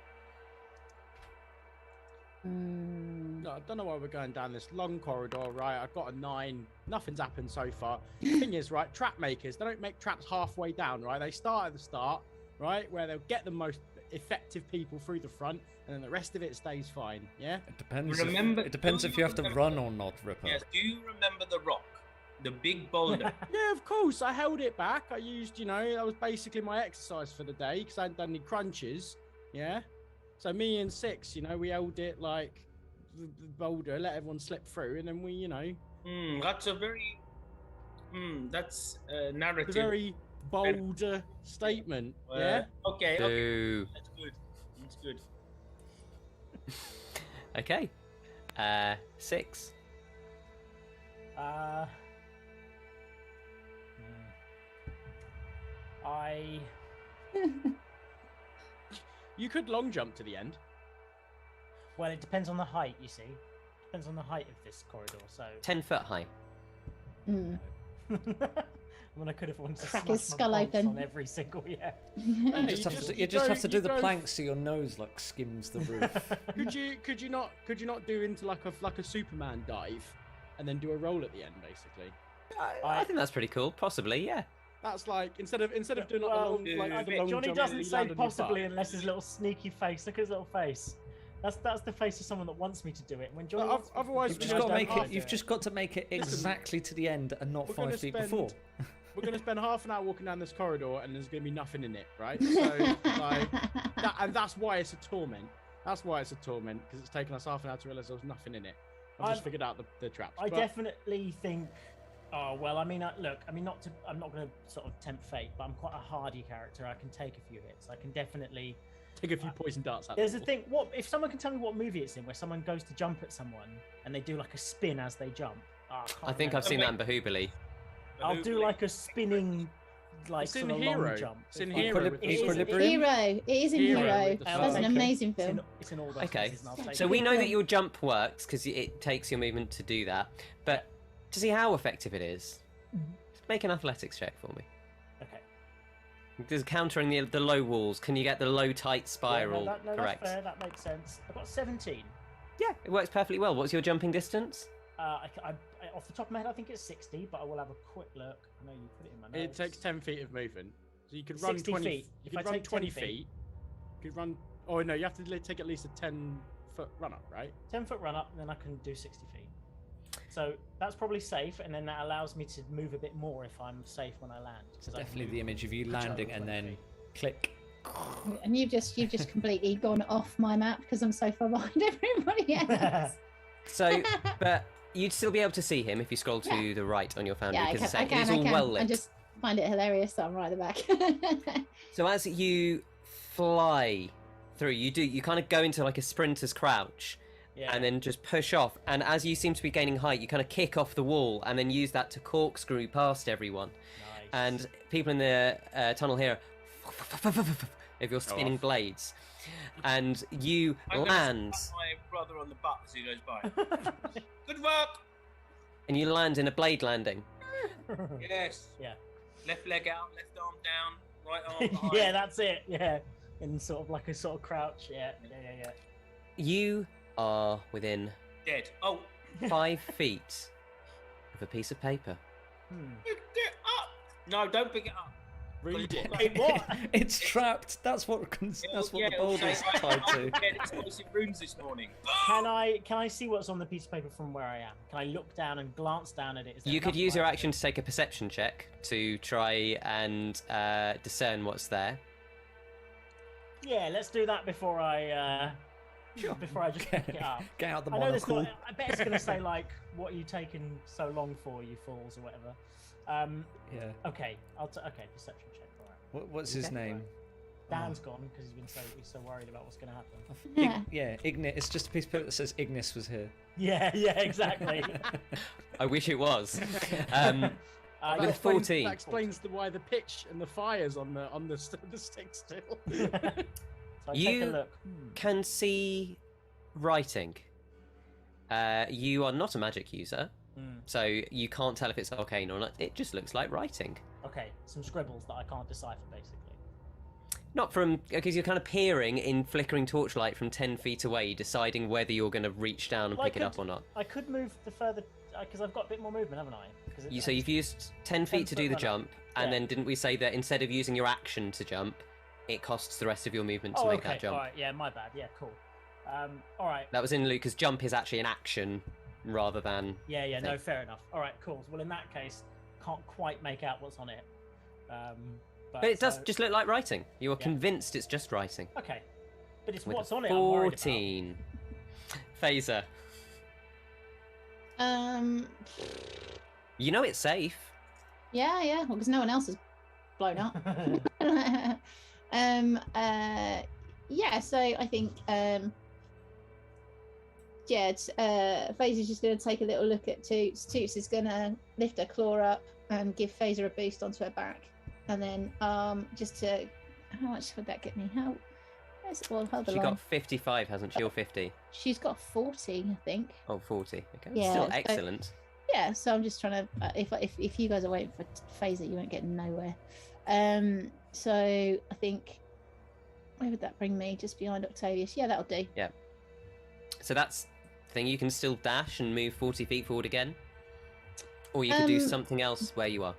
No, I don't know why we're going down this long corridor, right? I've got a 9. Nothing's happened so far. The thing is, right, trap makers, they don't make traps halfway down, right? They start at the start, right, where they'll get the most effective people through the front, and then the rest of it stays fine, yeah? It depends. Remember- It depends do if you you have to remember- run or not, Ripper. Yes. Do you remember the rock? The big boulder? Yeah, of course. I held it back. I used, that was basically my exercise for the day because I hadn't done any crunches, yeah? So me and Six, we held it like the boulder, let everyone slip through, and then we, That's a very... that's a narrative. a very bold statement, yeah? Okay, okay. Boo. That's good. That's good. Okay. 6. I You could long jump to the end. well, it depends on the height. You see, depends on the height of this corridor. So 10 foot high. Mm. I mean, I could have wanted to Crack smash his my skull bolts open. on every single You you just have just- to, you you just go- have to you do the go- planks so your nose like skims the roof. Could you not do into like a Superman dive, and then do a roll at the end, basically? I think that's pretty cool. Possibly, yeah. That's like instead of doing like, Well, the long, like, the long Johnny jump doesn't and you say land on your possibly butt. unless his little sneaky face. Look at his little face. That's the face of someone that wants me to do it. When Johnny But wants me to otherwise do You've we just just got to don't make have it. to You've just got to make it exactly to the end and not We're gonna 5 feet spend- before. We're going to spend half an hour walking down this corridor, and there's going to be nothing in it, right? So, like, and that's why it's a torment. That's why it's a torment, because it's taken us half an hour to realise there was nothing in it. I've just I've- figured out the traps. I but- definitely think. Oh well, I mean, look, I mean, I'm not going to sort of tempt fate, but I'm quite a hardy character. I can take a few hits. I can definitely. take a few poison darts at There's the a thing. What if someone can tell me what movie it's in, where someone goes to jump at someone and they do like a spin as they jump? Oh, I, can't I think I've remember. seen that in Bahubali. I'll do like a spinning, like It's in sort of Hero. long jump. It's in If- Hero. with the It is- sword. Equilibrium? Hero. It is in Hero Hero. with the That's sword. an Okay. amazing It's in, film. it's in all those Okay, places, and I'll take so it. we know that your jump works because it takes your movement to do that. But to see how effective it is, make an athletics check for me. Okay. Just countering the low walls. Can you get the low, tight spiral no, correct? That's fair. That makes sense. I've got 17. Yeah, it works perfectly well. What's your jumping distance? Off the top of my head, I think it's 60, but I will have a quick look. I know you put it in my notes. It takes 10 feet of movement, so you could run 60 20 feet. You If I could run take 20 10 feet. feet. You could run. Oh no, you have to take at least a 10-foot run up, right? 10-foot run up, and then I can do 60 feet. So that's probably safe, and then that allows me to move a bit more if I'm safe when I land. It's definitely the image of you landing and then click. And you've just completely gone off my map because I'm so far behind everybody else. So, but you'd still be able to see him if you scroll to the right on your foundry, Yeah, because I it's all well lit. I just find it hilarious that I'm right at the back. So as you fly through, you kind of go into like a sprinter's crouch, and then just push off. And as you seem to be gaining height, you kind of kick off the wall and then use that to corkscrew past everyone. Nice. And people in the tunnel here, if you're spinning blades, and you land. My brother on the butt as he goes by. Good work. And you land in a blade landing. Yes. Yeah. Left leg out, left arm down, right arm behind. Yeah, that's it. Yeah, in sort of like a sort of crouch. Yeah. You are within Dead. Oh. 5 feet of a piece of paper. You get up. No, don't pick it up. Read it. Wait, what? It's trapped. That's what the boulder's tied to. Get explosive runes this morning. Can I see what's on the piece of paper from where I am? Can I look down and glance down at it? Is there You could enough use your light? action to take a perception check to try and discern what's there. Yeah, let's do that before I before I just pick it up. Get out the I know there's monocle. not. I bet it's gonna say like, "What are you taking so long for, you fools," or whatever. Yeah. Okay, okay, perception check. All right. What's his name? Dan's gone because he's so worried about what's gonna happen. Yeah. Ignis. It's just a piece of paper that says Ignis was here. Yeah, exactly. I wish it was. With That a 14. That explains why the pitch and the fires on the stick still. So I take a You look. can see writing. You are not a magic user, so you can't tell if it's arcane or not. It just looks like writing. Okay, some scribbles that I can't decipher, basically. Not from, because you're kind of peering in flickering torchlight from 10 feet away, deciding whether you're going to reach down and Well, pick it up or not. I could move the further because I've got a bit more movement, haven't I? So you've used 10 feet to do the 10-foot jump, and Yeah. then didn't we say that instead of using your action to jump, it costs the rest of your movement to Oh, make okay. that jump? All right. Yeah, my bad. Yeah, cool. All right. That was in Luca's jump is actually an action rather than... Yeah. thing. No, fair enough. All right, cool. Well, in that case, can't quite make out what's on it. But it does just look like writing. You are Yeah. convinced it's just writing. Okay, but it's With what's a on it. I'm worried about. 14. Faeza. You know it's safe. Yeah, well, because no one else has blown up. Yeah, so I think Faeza's just going to take a little look at Toots. Toots is going to lift her claw up and give Faeza a boost onto her back, and then just to how much would that get me? How? Well, hold the She line. got 55, hasn't she? Or 50? She's got 40, I think. Oh, 40. Okay. Yeah, Still so- excellent. Yeah, so I'm just trying to. If you guys are waiting for Faeza, you won't get nowhere. So I think where would that bring me? Just behind Octavius. Yeah, that'll do. Yeah. So that's the thing. You can still dash and move 40 feet forward again, or you could do something else where you are.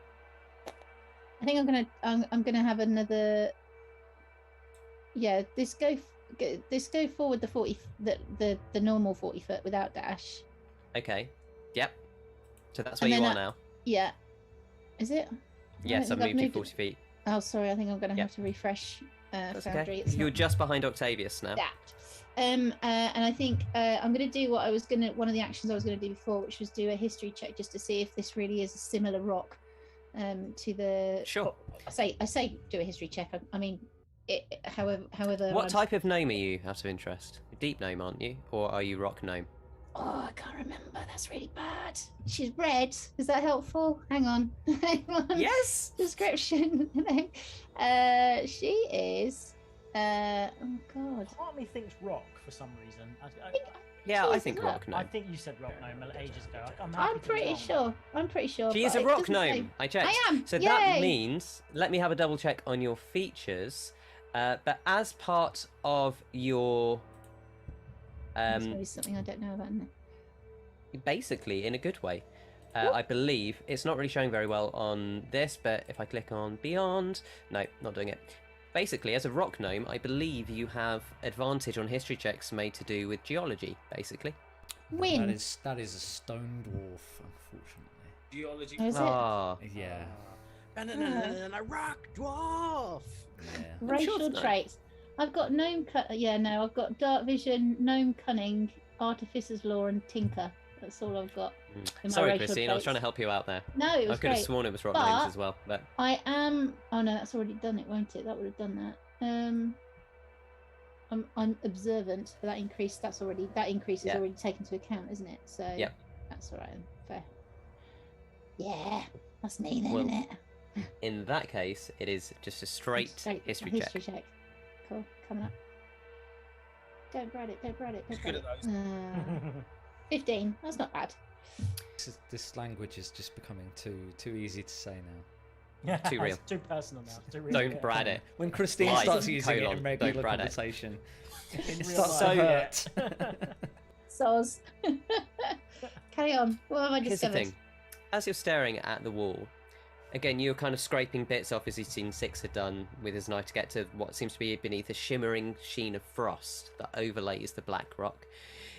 I think I'm gonna have another. Yeah, this go forward the 40 the normal 40 foot without dash. Okay. Yep. So that's And where you then are now. Yeah, is it? Yes, I've think I've moved you moved it- 40 feet. Oh, sorry. I think I'm gonna Yep. have to refresh That's Foundry. okay. It's You're not just behind Octavius now. that. And I think I'm going to do what I was going to, one of the actions I was going to do before, which was do a history check just to see if this really is a similar rock to the. Sure. I say do a history check. I mean, however. What type of gnome are you, out of interest? Deep gnome, aren't you? Or are you rock gnome? Oh, I can't remember. That's really bad. She's red. Is that helpful? Hang on. Hang on. Yes! Description. She is. Oh God. Part of me thinks rock for some reason. Yeah, She I is think as well. rock I gnome. think you said rock gnome ages ago. I'm happy I'm to be pretty wrong. sure. I'm pretty sure. She is but a it rock doesn't say- gnome. I checked. I am. So Yay! that means, let me have a double check on your features. But as part of your, There's always something I don't know about. Isn't it? basically in a good way, I believe it's not really showing very well on this. But if I click on Beyond, no, not doing it. Basically, as a rock gnome, I believe you have advantage on history checks made to do with geology. Basically. Win. That is a stone dwarf, unfortunately. Geology. Oh, is it? Ah, Yeah. A rock dwarf. Yeah. Racial it's not. traits. I've got gnome Yeah, no, I've got dark vision, gnome cunning, artificer's law, and tinker. That's all I've got. in my sorry, racial Christine. I was traits. trying to help you out there. No, it I was could have great. sworn it was rock But- names as well, but I am. Oh no, that's already done it, won't it? That would have done that. I'm observant, but that increase is Yeah. already taken into account, isn't it? So Yep. that's all right. Then. Fair. Yeah, that's me then, Well, isn't it? in that case, it is just a straight history check. Cool, coming up. Don't brad it. Don't brad it. He's Don't good brad at it. those. 15. That's not bad. This language is just becoming too easy to say now. Too real. It's too personal now. It's too real. Don't brad it. When Christine Lies, starts using it colon, in don't regular brad it. conversation, it In real starts life. to hurt. Soz. Carry on. What have I Here's the discovered? thing. As you're staring at the wall, again, you're kind of scraping bits off as you've seen Six had done with his knife to get to what seems to be beneath a shimmering sheen of frost that overlays the black rock.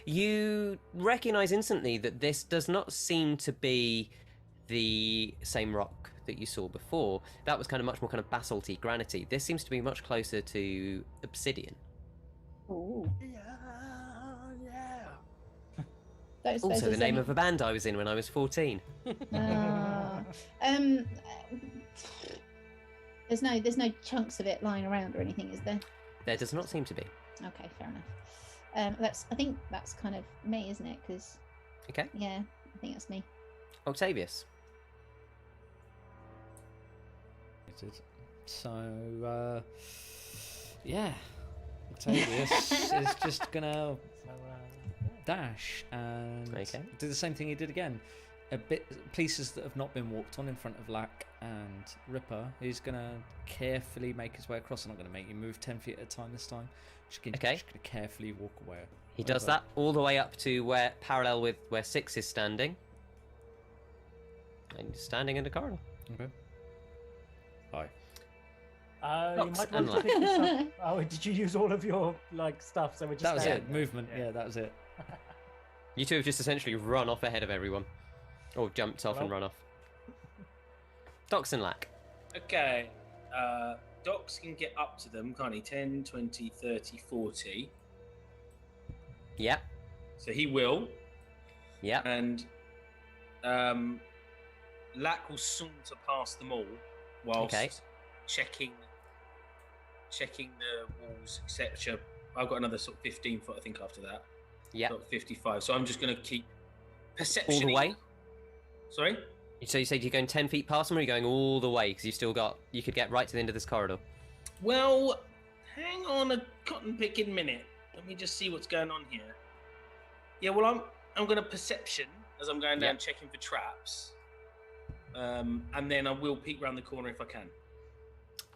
You recognise instantly that this does not seem to be the same rock that you saw before. That was kind of much more kind of basalty, granity. This seems to be much closer to obsidian. Ooh. Yeah. Don't suppose Also, the there's name any- of a band I was in when I was 14. Ah. There's no chunks of it lying around or anything, is there? There does not seem to be. Okay, fair enough. I think that's kind of me, isn't it? Because Okay. yeah, I think that's me. Octavius. So, yeah, Octavius is just gonna So, dash and Okay. do the same thing he did again. Pieces that have not been walked on in front of Lack and Ripper. He's gonna carefully make his way across. I'm not gonna make you move 10 feet at a time this time. Okay. Just gonna carefully walk away. He does that all the way up to where parallel with where Six is standing. And he's standing in the corridor. Okay. Hi. you Rocks might and want to pick this up. Oh, did you use all of your stuff? So we're just That was staying it. there? Movement. Yeah, that was it. You two have just essentially run off ahead of everyone. Or jumped off and Well. run off. Docs and Lack. Okay. Docs can get up to them, can't he? 10, 20, 30, 40. Yep. So he will. Yep. And Lack will saunter past them all whilst Okay. checking the walls, etc. I've got another sort of 15 foot, I think, after that. Yep. Got 55. So I'm just going to keep All perception. the way? Sorry? So you said you're going 10 feet past them, or you're going all the way? Because you could get right to the end of this corridor. Well, hang on a cotton picking minute. Let me just see what's going on here. Yeah, well, I'm going to perception as I'm going down, Yep. checking for traps. And then I will peek round the corner if I can.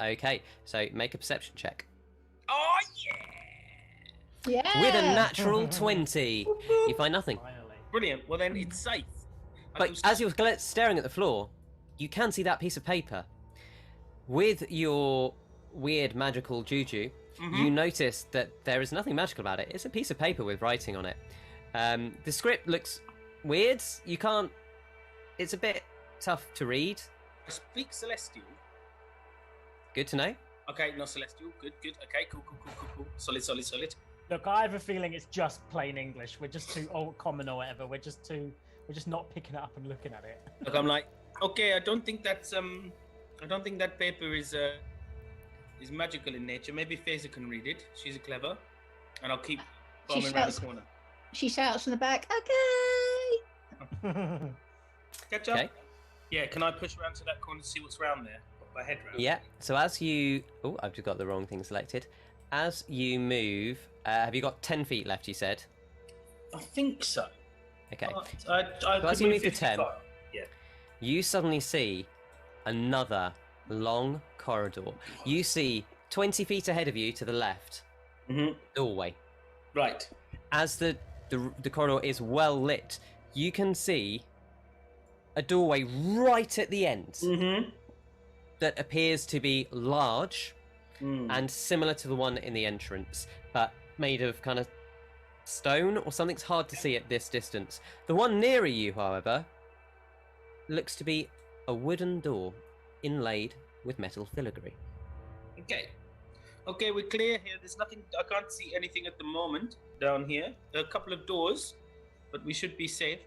Okay, so make a perception check. Oh, yeah! Yeah. With a natural 20, you find nothing. Finally. Brilliant. Well, then it's safe. I But feel as you're staring at the floor, you can see that piece of paper. With your weird magical juju, you notice that there is nothing magical about it. It's a piece of paper with writing on it. The script looks weird. You can't... It's a bit tough to read. I speak Celestial. Good to know. Okay, not Celestial. Good. Okay, cool. Solid. Look, I have a feeling it's just plain English. We're just too old common or whatever. We're just not picking it up and looking at it. Look, I'm like, okay, I don't think that paper is magical in nature. Maybe Faeza can read it. She's clever, and I'll keep She bombing around shouts- the corner. She shouts from the back. Okay. Catch up. Okay. Yeah, can I push around to that corner to see what's around there? Put my head round. Yeah, so as you... Oh, I've just got the wrong thing selected. As you move... have you got 10 feet left, you said? I think so. Okay. I So could as you move to 55. 10, Yeah. you suddenly see another long corridor. You see 20 feet ahead of you to the left, doorway. Right. As the corridor is well lit, you can see a doorway right at the end that appears to be large and similar to the one in the entrance, but made of kind of stone or something's hard to see at this distance. The one nearer you, however, looks to be a wooden door inlaid with metal filigree. Okay. Okay, we're clear here. There's nothing. I can't see anything at the moment down here. There are a couple of doors, but we should be safe.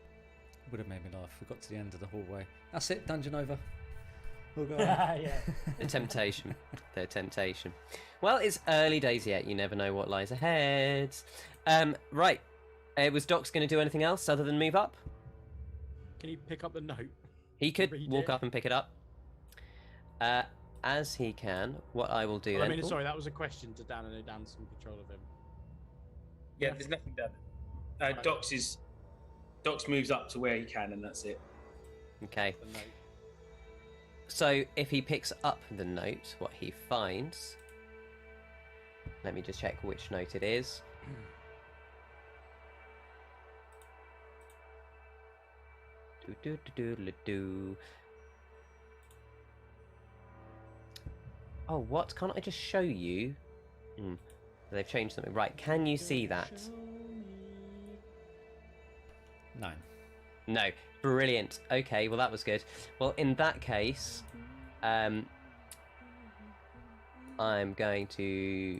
Would have made me laugh. We got to the end of the hallway. That's it. Dungeon over. We'll go on. Yeah. The temptation. The temptation. Well, it's early days yet. You never know what lies ahead. Right. Was Doc's going to do anything else other than move up? Can you pick up the note? He could Read walk it? up and pick it up. As he can, what I will do Well, I then... mean, sorry, that was a question to Dan, and Dan's in control of him. Yeah, there's nothing down there. Docs moves up to where he can, and that's it. Okay. The note. So if he picks up the note, what he finds... Let me just check which note it is. Do. Oh, what? Can't I just show you? They've changed something. Right, can you see that? No. No. Brilliant. Okay, well that was good. Well, in that case, I'm going to...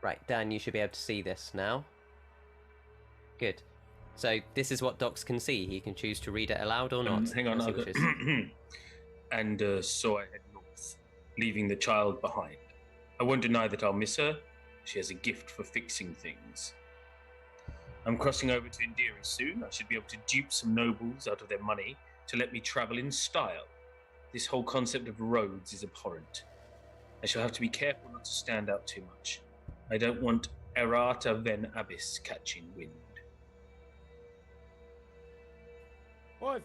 Right, Dan, you should be able to see this now. Good. So this is what Docs can see. He can choose to read it aloud or not. Hang on. as he I've got- wishes. And so I head north, leaving the child behind. I won't deny that I'll miss her. She has a gift for fixing things. I'm crossing over to Indiri soon. I should be able to dupe some nobles out of their money to let me travel in style. This whole concept of roads is abhorrent. I shall have to be careful not to stand out too much. I don't want errata ven abyss catching wind. Well,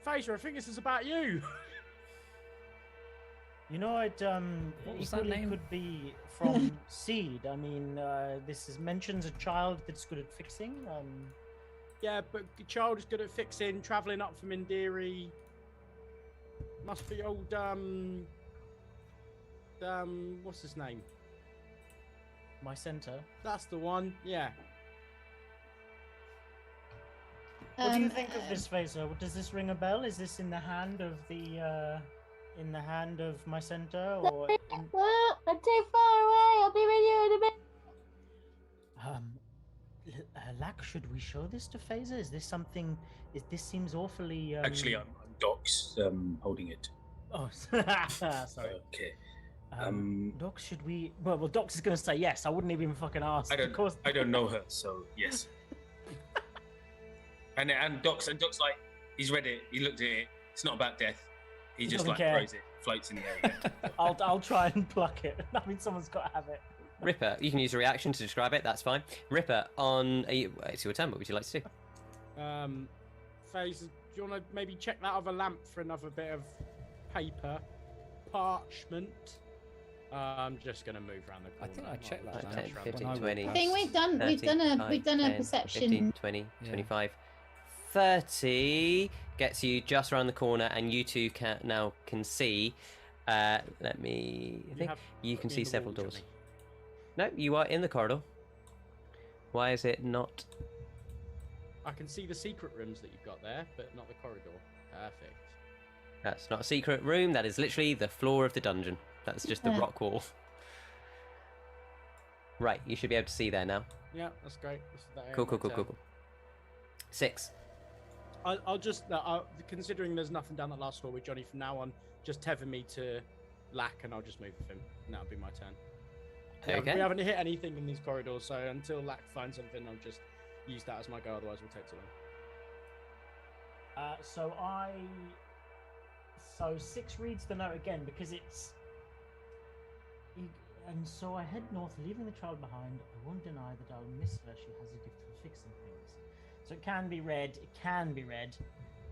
Faeza, I think this is about you. You know, it What was that equally name? could be from Seed. I mean, mentions a child that's good at fixing. Yeah, but the child is good at fixing, travelling up from Indiri. Must be old, what's his name? Mysentor. That's the one, yeah. What do you think of this, Faeza? Does this ring a bell? Is this in the hand of the Mysentor, or? Well, I'm too far away. I'll be with you in a bit. Lack, should we show this to Faeza? Is this something? This seems awfully. Actually, I'm Docs holding it. Oh, sorry. Okay. Doc, should we? Well, Doc is going to say yes. I wouldn't even fucking ask. I Of course. don't know her, so yes. and Doc's like, he's read it. He looked at it. It's not about death. He just doesn't like care. throws it, floats in the air again. I'll try and pluck it. I mean, someone's got to have it. Ripper, you can use a reaction to describe it, that's fine. Ripper, it's your turn, what would you like to do? Faeza, do you want to maybe check that other lamp for another bit of paper, parchment? I'm just gonna move around the I corner. think I checked that. Just lamp. bounce around 15, the corner. 20. I think we've done 30, a perception. 15, 20, Yeah. 25, 30 gets you just around the corner, and you two now can see. Let me think. You can in see the several wall, doors. Johnny. No, you are in the corridor. Why is it not? I can see the secret rooms that you've got there, but not the corridor. Perfect. That's not a secret room. That is literally the floor of the dungeon. That's just the Yeah. rock wall. Right, you should be able to see there now. Yeah, that's great. This is that Cool. area of my 6. town. I'll just, considering there's nothing down that last floor with Johnny from now on, just tether me to Lack and I'll just move with him. And that'll be my turn. Okay. We haven't hit anything in these corridors, so until Lack finds something, I'll just use that as my go, otherwise we'll take too long. So 6 reads the note again because it's. And so I head north, leaving the child behind. I won't deny that I'll miss her. She has a gift for fixing things. So it can be read. It can be read.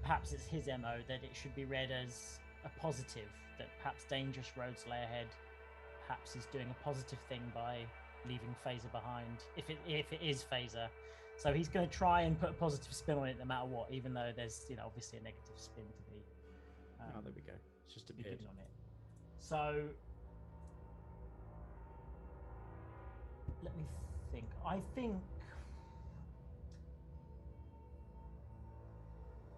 Perhaps it's his MO that it should be read as a positive. That perhaps dangerous roads lay ahead. Perhaps he's doing a positive thing by leaving Faeza behind. If it is Faeza, so he's going to try and put a positive spin on it no matter what, even though there's obviously a negative spin to be. Oh, there we go. It's just to be appeared. given on it. So let me think. I think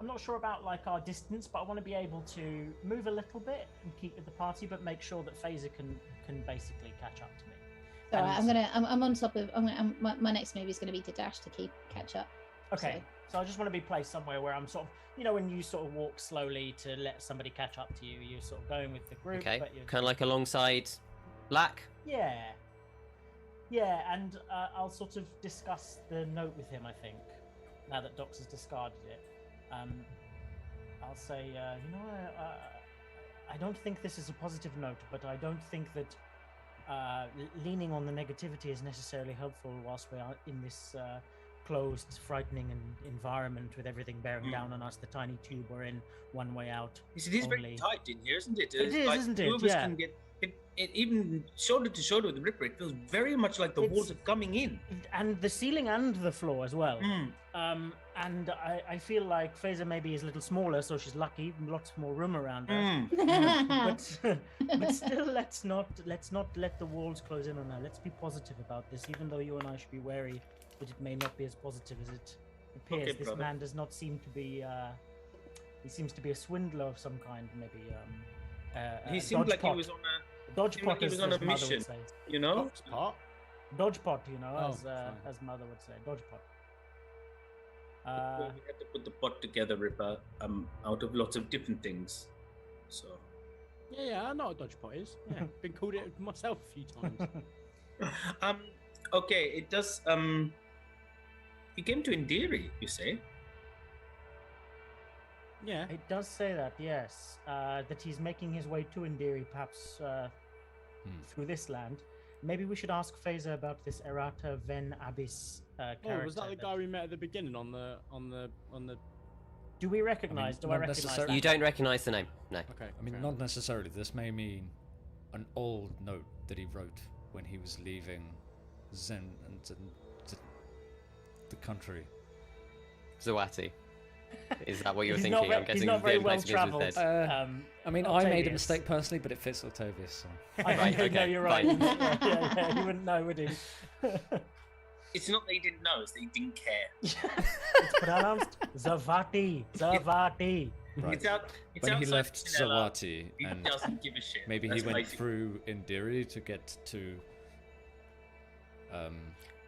I'm not sure about like our distance, but I want to be able to move a little bit and keep with the party, but make sure that Faeza can basically catch up to me. So I'm on top of. My next move is going to be to dash to catch up. Okay. So I just want to be placed somewhere where I'm sort of, when you sort of walk slowly to let somebody catch up to you, you're sort of going with the group. Okay, But you're... kind of like alongside Lack. Yeah, and I'll sort of discuss the note with him, I think, now that Dox has discarded it. I'll say, I don't think this is a positive note, but I don't think that leaning on the negativity is necessarily helpful whilst we are in this closed, frightening environment with everything bearing down on us. The tiny tube we're in, one way out. It is very tight in here, isn't it? It is, like isn't it? Two of us can get it even shoulder to shoulder with the Ripper. It feels very much like the walls are coming in, and the ceiling and the floor as well. And I feel like Faeza maybe is a little smaller, so she's lucky. Lots more room around her. But still, let's not let the walls close in on her. Let's be positive about this, even though you and I should be wary that it may not be as positive as it appears. Okay, this brother. man does not seem to be. He seems to be a swindler of some kind. Maybe. He seemed like he was on Dodgepot, he was on a mission. Pot? Dodgepot, Oh, as mother would say, Dodgepot. Well, we had to put the pot together, Ripper, out of lots of different things. So. Yeah, I know what Dodgepot is. Yeah, been called it myself a few times. Okay, it does. He came to Indiri, you say? Yeah. It does say that, yes. That he's making his way to Indiri, perhaps through this land. Maybe we should ask Faeza about this Errata Ven Abyss character. Oh, was that the guy we met at the beginning on the? Do we recognize? Do I not recognize necessarily. that? You don't recognise the name, no. Okay. I mean, not necessarily. This may mean an old note that he wrote when he was leaving Zen and the country. Zawati. Is that what you're He's thinking? not I'm guessing he's not the very only well place he goes with travelled. Ted. I mean, I made a mistake personally, but it fits Octavius. So. Right, No, okay, you're right. fine. yeah, he wouldn't know, would he? It's not that he didn't know; it's that he didn't care. It's pronounced Zavati. Zavati. Right. It's When he outside left Sinella. Zawati, He and doesn't give a shit. maybe That's he went basically- through Indiri to get to.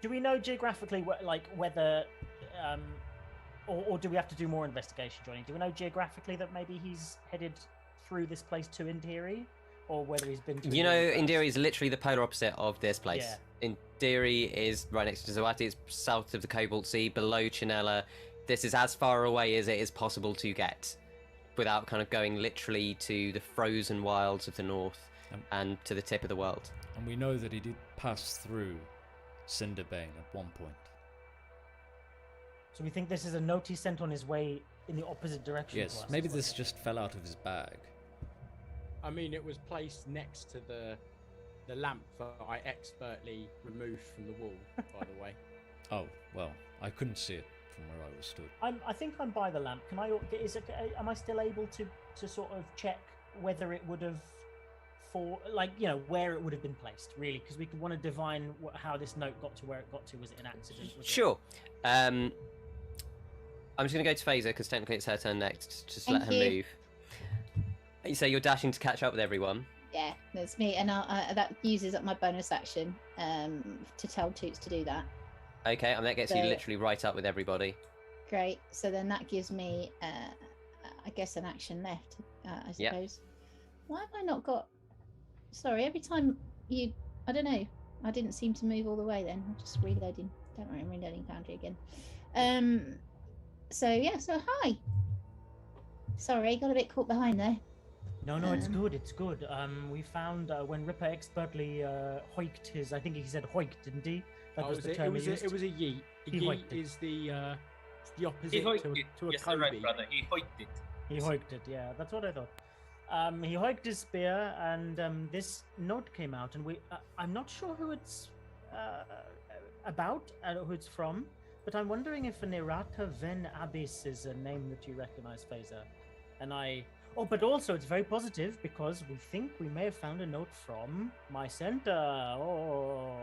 Do we know geographically, whether, or do we have to do more investigation, Johnny? Do we know geographically that maybe he's headed through this place to Indiri, or whether he's been to? You know, first? Indiri is literally the polar opposite of this place. Indiri is right next to Zawati. It's south of the Cobalt Sea, below Chinella. This is as far away as it is possible to get without kind of going literally to the frozen wilds of the north and to the tip of the world. And we know that he did pass through Cinderbane at one point. So we think this is a note he sent on his way in the opposite direction. Yes, to us, maybe is what this it just fell out of his bag. I mean, it was placed next to the lamp that I expertly removed from the wall. By the way. Oh, well, I couldn't see it from where I was stood. I think I'm by the lamp. Can I? Am I still able to sort of check whether it would have, where it would have been placed? Really, because we want to divine how this note got to where it got to. Was it an accident? Sure. I'm just going to go to Faeza because technically it's her turn next. Just let her Thank you. move. You say you're dashing to catch up with everyone. Yeah, that's me, and that uses up my bonus action to tell Toots to do that. Okay, and that gets you So- literally right up with everybody. Great. So then that gives me, I guess, an action left. I Yep. suppose. Why have I not got? Sorry, every time I don't know. I didn't seem to move all the way. Then I'm just reloading. Don't worry, I'm reloading Foundry again. So yeah. So hi. Sorry, got a bit caught behind there. No, it's good. It's good. We found when Ripper expertly hoiked I think he said hoiked, didn't he? That was the term he used. It was a yeet. A He yeet wiped it. is the It's the opposite He hoiked to it. a Yes, Kobe. right, brother. He hoiked it. He hoiked it, yeah, that's what I thought. He hoiked his spear, and this note came out, and I'm not sure who it's about, who it's from, but I'm wondering if an errata ven abyss is a name that you recognize, Faeza. And but also it's very positive because we think we may have found a note from Mysentor. Oh,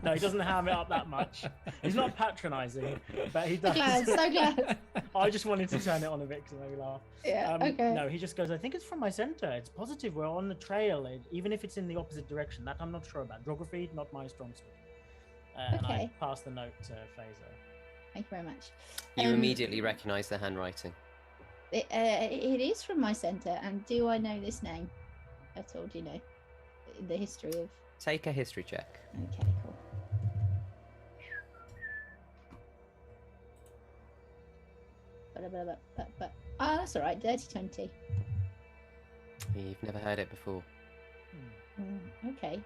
no, he doesn't ham it up that much. He's not patronizing, but he does. Glad, so glad. I just wanted to turn it on a bit because it made me laugh. Yeah, okay. No, he just goes, I think it's from Mysentor. It's positive. We're on the trail, even if it's in the opposite direction. That I'm not sure about. Geography, not my strong suit. And I Okay. pass the note to Faeza. Thank you very much. You Um, immediately recognise the handwriting. It is from Mysentor, and do I know this name at all? Do you know the history of? Take a history check. Okay, cool. That's all right. Dirty 20. You've never heard it before. Okay.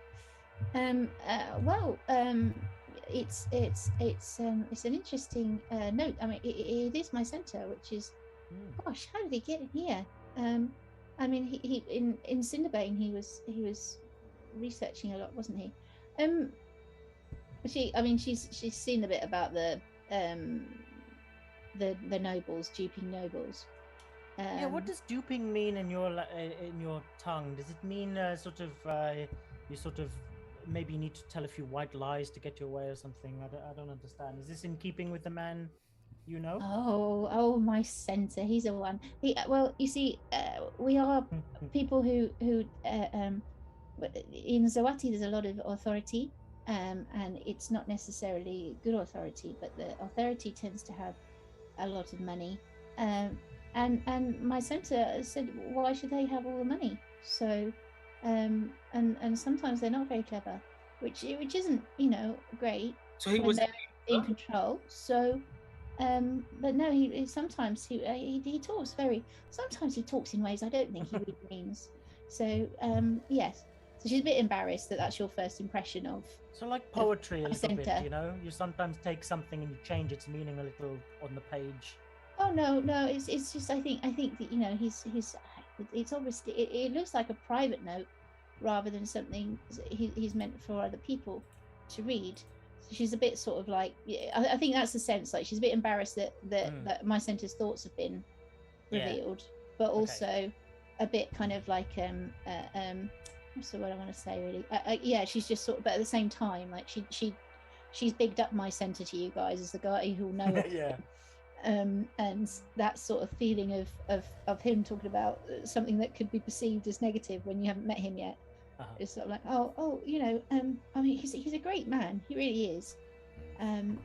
It's an interesting note. I mean, it is Mysentor, which is. Gosh, how did he get in here? I mean, he in Cinderbane, he was researching a lot, wasn't he? She's seen a bit about the nobles, duping nobles. Yeah, what does duping mean in your tongue? Does it mean you sort of maybe need to tell a few white lies to get your way or something? I don't understand. Is this in keeping with the man? You know? Oh, Mysentor. He's a one. Well, you see, we are people who in Zawati there's a lot of authority, and it's not necessarily good authority, but the authority tends to have a lot of money. And Mysentor said, why should they have all the money? So, and sometimes they're not very clever, which isn't great. So he when was they're in control. So. But no, he sometimes he talks sometimes he talks in ways I don't think he really means. So yes, so she's a bit embarrassed that that's your first impression of. So like poetry a little bit, Centre. you sometimes take something and you change its meaning a little on the page. Oh no, it's just I think that he's it's obviously it looks like a private note rather than something he's meant for other people to read. She's a bit sort of like, I think that's the sense, like she's a bit embarrassed that Mysentor's thoughts have been revealed, but also a bit kind of like what's the word I want to say really? Yeah, she's just sort of, but at the same time, like she's bigged up Mysentor to you guys as the guy who'll know it. Yeah. And that sort of feeling of him talking about something that could be perceived as negative when you haven't met him yet. It's sort of like, I mean, he's a great man. He really is.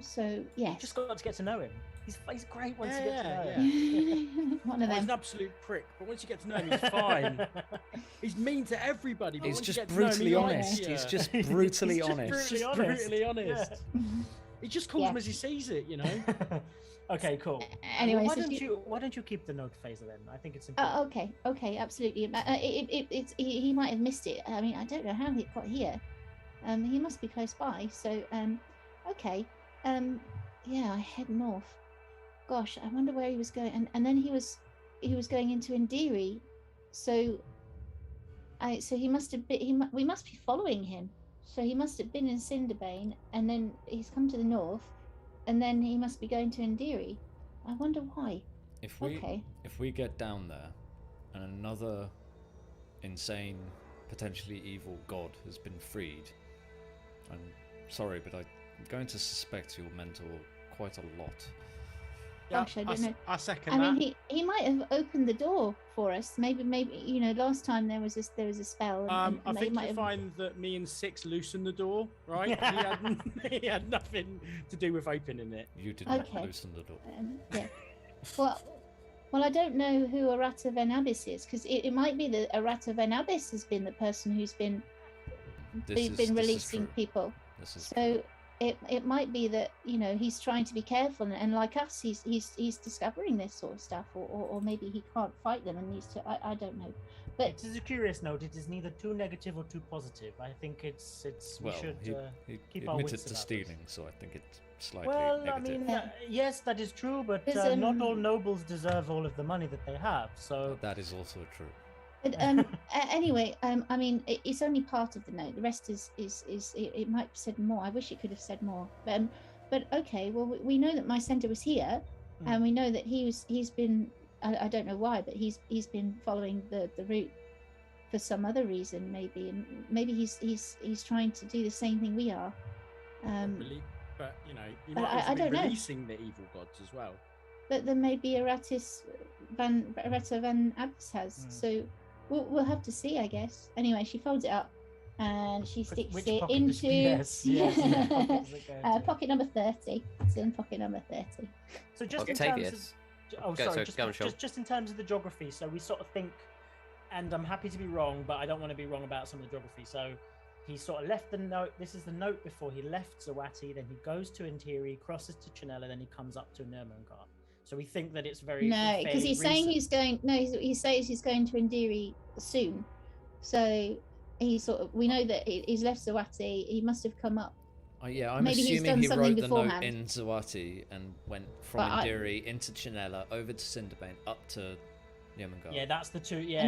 So yes. You just got to get to know him. He's great once you get to know Yeah. him. One of He's them. an absolute prick, but once you get to know him, he's fine. He's mean to everybody. But He's once you just get to know him, brutally he likes honest. you. He's just brutally He's just honest. Just Brutally honest. brutally honest. He just calls him as he sees it, Okay, cool. Anyway, why so don't you keep the note, Faeza, then? I think it's important. okay, absolutely. He might have missed it. I mean, I don't know how he got here. He must be close by. So, okay. Yeah, I head north. Gosh, I wonder where he was going. And then he was going into Indiri. So he must have been. We must be following him. So he must have been in Cinderbane, and then he's come to the north, and then he must be going to Indiri. I wonder why. If we get down there, and another insane, potentially evil god has been freed, I'm sorry, but I'm going to suspect your mentor quite a lot. Gosh, I don't know. I second I that. mean, he might have opened the door for us. Maybe last time there was a spell. And I they think might you'll have... find that me and Six loosened the door, right? he had nothing to do with opening it. You did not Okay. loosen the door. Yeah. Well, I don't know who Errata Ven Abyss is, because it might be that Errata Ven Abyss has been the person who's been releasing true. people. This is So it might be that he's trying to be careful, and like us, he's discovering this sort of stuff, or maybe he can't fight them and needs to. I don't know, but It is a curious note. It is neither too negative or too positive. I think it's we well, should he keep our admitted wits to about stealing, so I think it slightly Well, I negative. mean, yes, that is true, but There's, not all nobles deserve all of the money that they have. So That is also true. But anyway, I mean, it's only part of the note. The rest is it might have said more. I wish it could have said more. But okay, well, we know that Mysentor was here, and we know that he's been. I don't know why, but he's been following the route for some other reason, maybe, and maybe he's trying to do the same thing we are. Probably, but you know, you but might also I be don't know. releasing the evil gods as well. But then maybe Errata van Abbas has. So we'll have to see, I guess. Anyway, she folds it up and she sticks which it pocket into yes, pocket does it go into? pocket number 30. It's in pocket number 30. So just in terms of, Octavius. just in terms of the geography, so we sort of think, and I'm happy to be wrong, but I don't want to be wrong about some of the geography. So he sort of left the note. This is the note before he left Zawati. Then he goes to Intiri, crosses to Chinella, then he comes up to Nurmungard. So we think that it's very No, because he's saying recent. he's going. No, he says he's going to Indiri soon. So he we know that he's left Zawati. He must have come up. Yeah, I'm Maybe he's assuming done he something wrote the beforehand. note in Zawati and went from But Indiri into Chinella, over to Cinderbane, up to Yemengar. Yeah, that's the two. Yeah,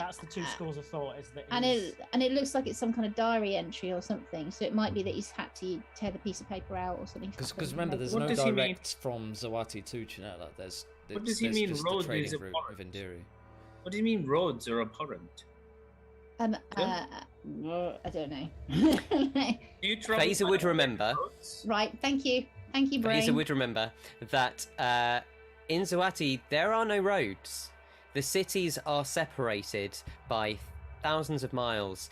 that's the two schools of thought. Is that and it looks like it's some kind of diary entry or something. So it might be that he's had to tear the piece of paper out or something. Because remember, there's What no does he mean? direct from Zawati to Chinella. What does he mean, just roads the is trading route of abhorrent? Indiri. What do you mean roads are abhorrent? I don't know. Do you travel Faeza would remember. roads? Right, thank you, Brain. Faeza would remember that in Zawati there are no roads. The cities are separated by thousands of miles,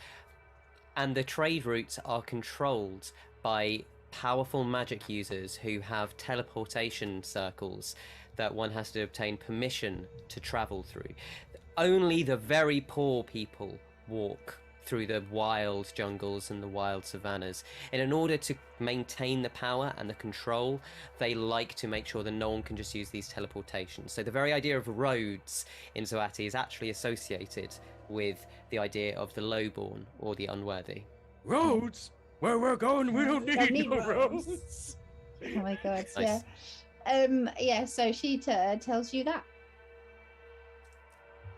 and the trade routes are controlled by powerful magic users who have teleportation circles that one has to obtain permission to travel through. Only the very poor people walk through the wild jungles and the wild savannas. And in order to maintain the power and the control, they like to make sure that no one can just use these teleportations. So the very idea of roads in Zawati is actually associated with the idea of the lowborn or the unworthy. Roads? Where we're going, we don't need no roads. Oh my god, Nice. yeah. So she tells you that.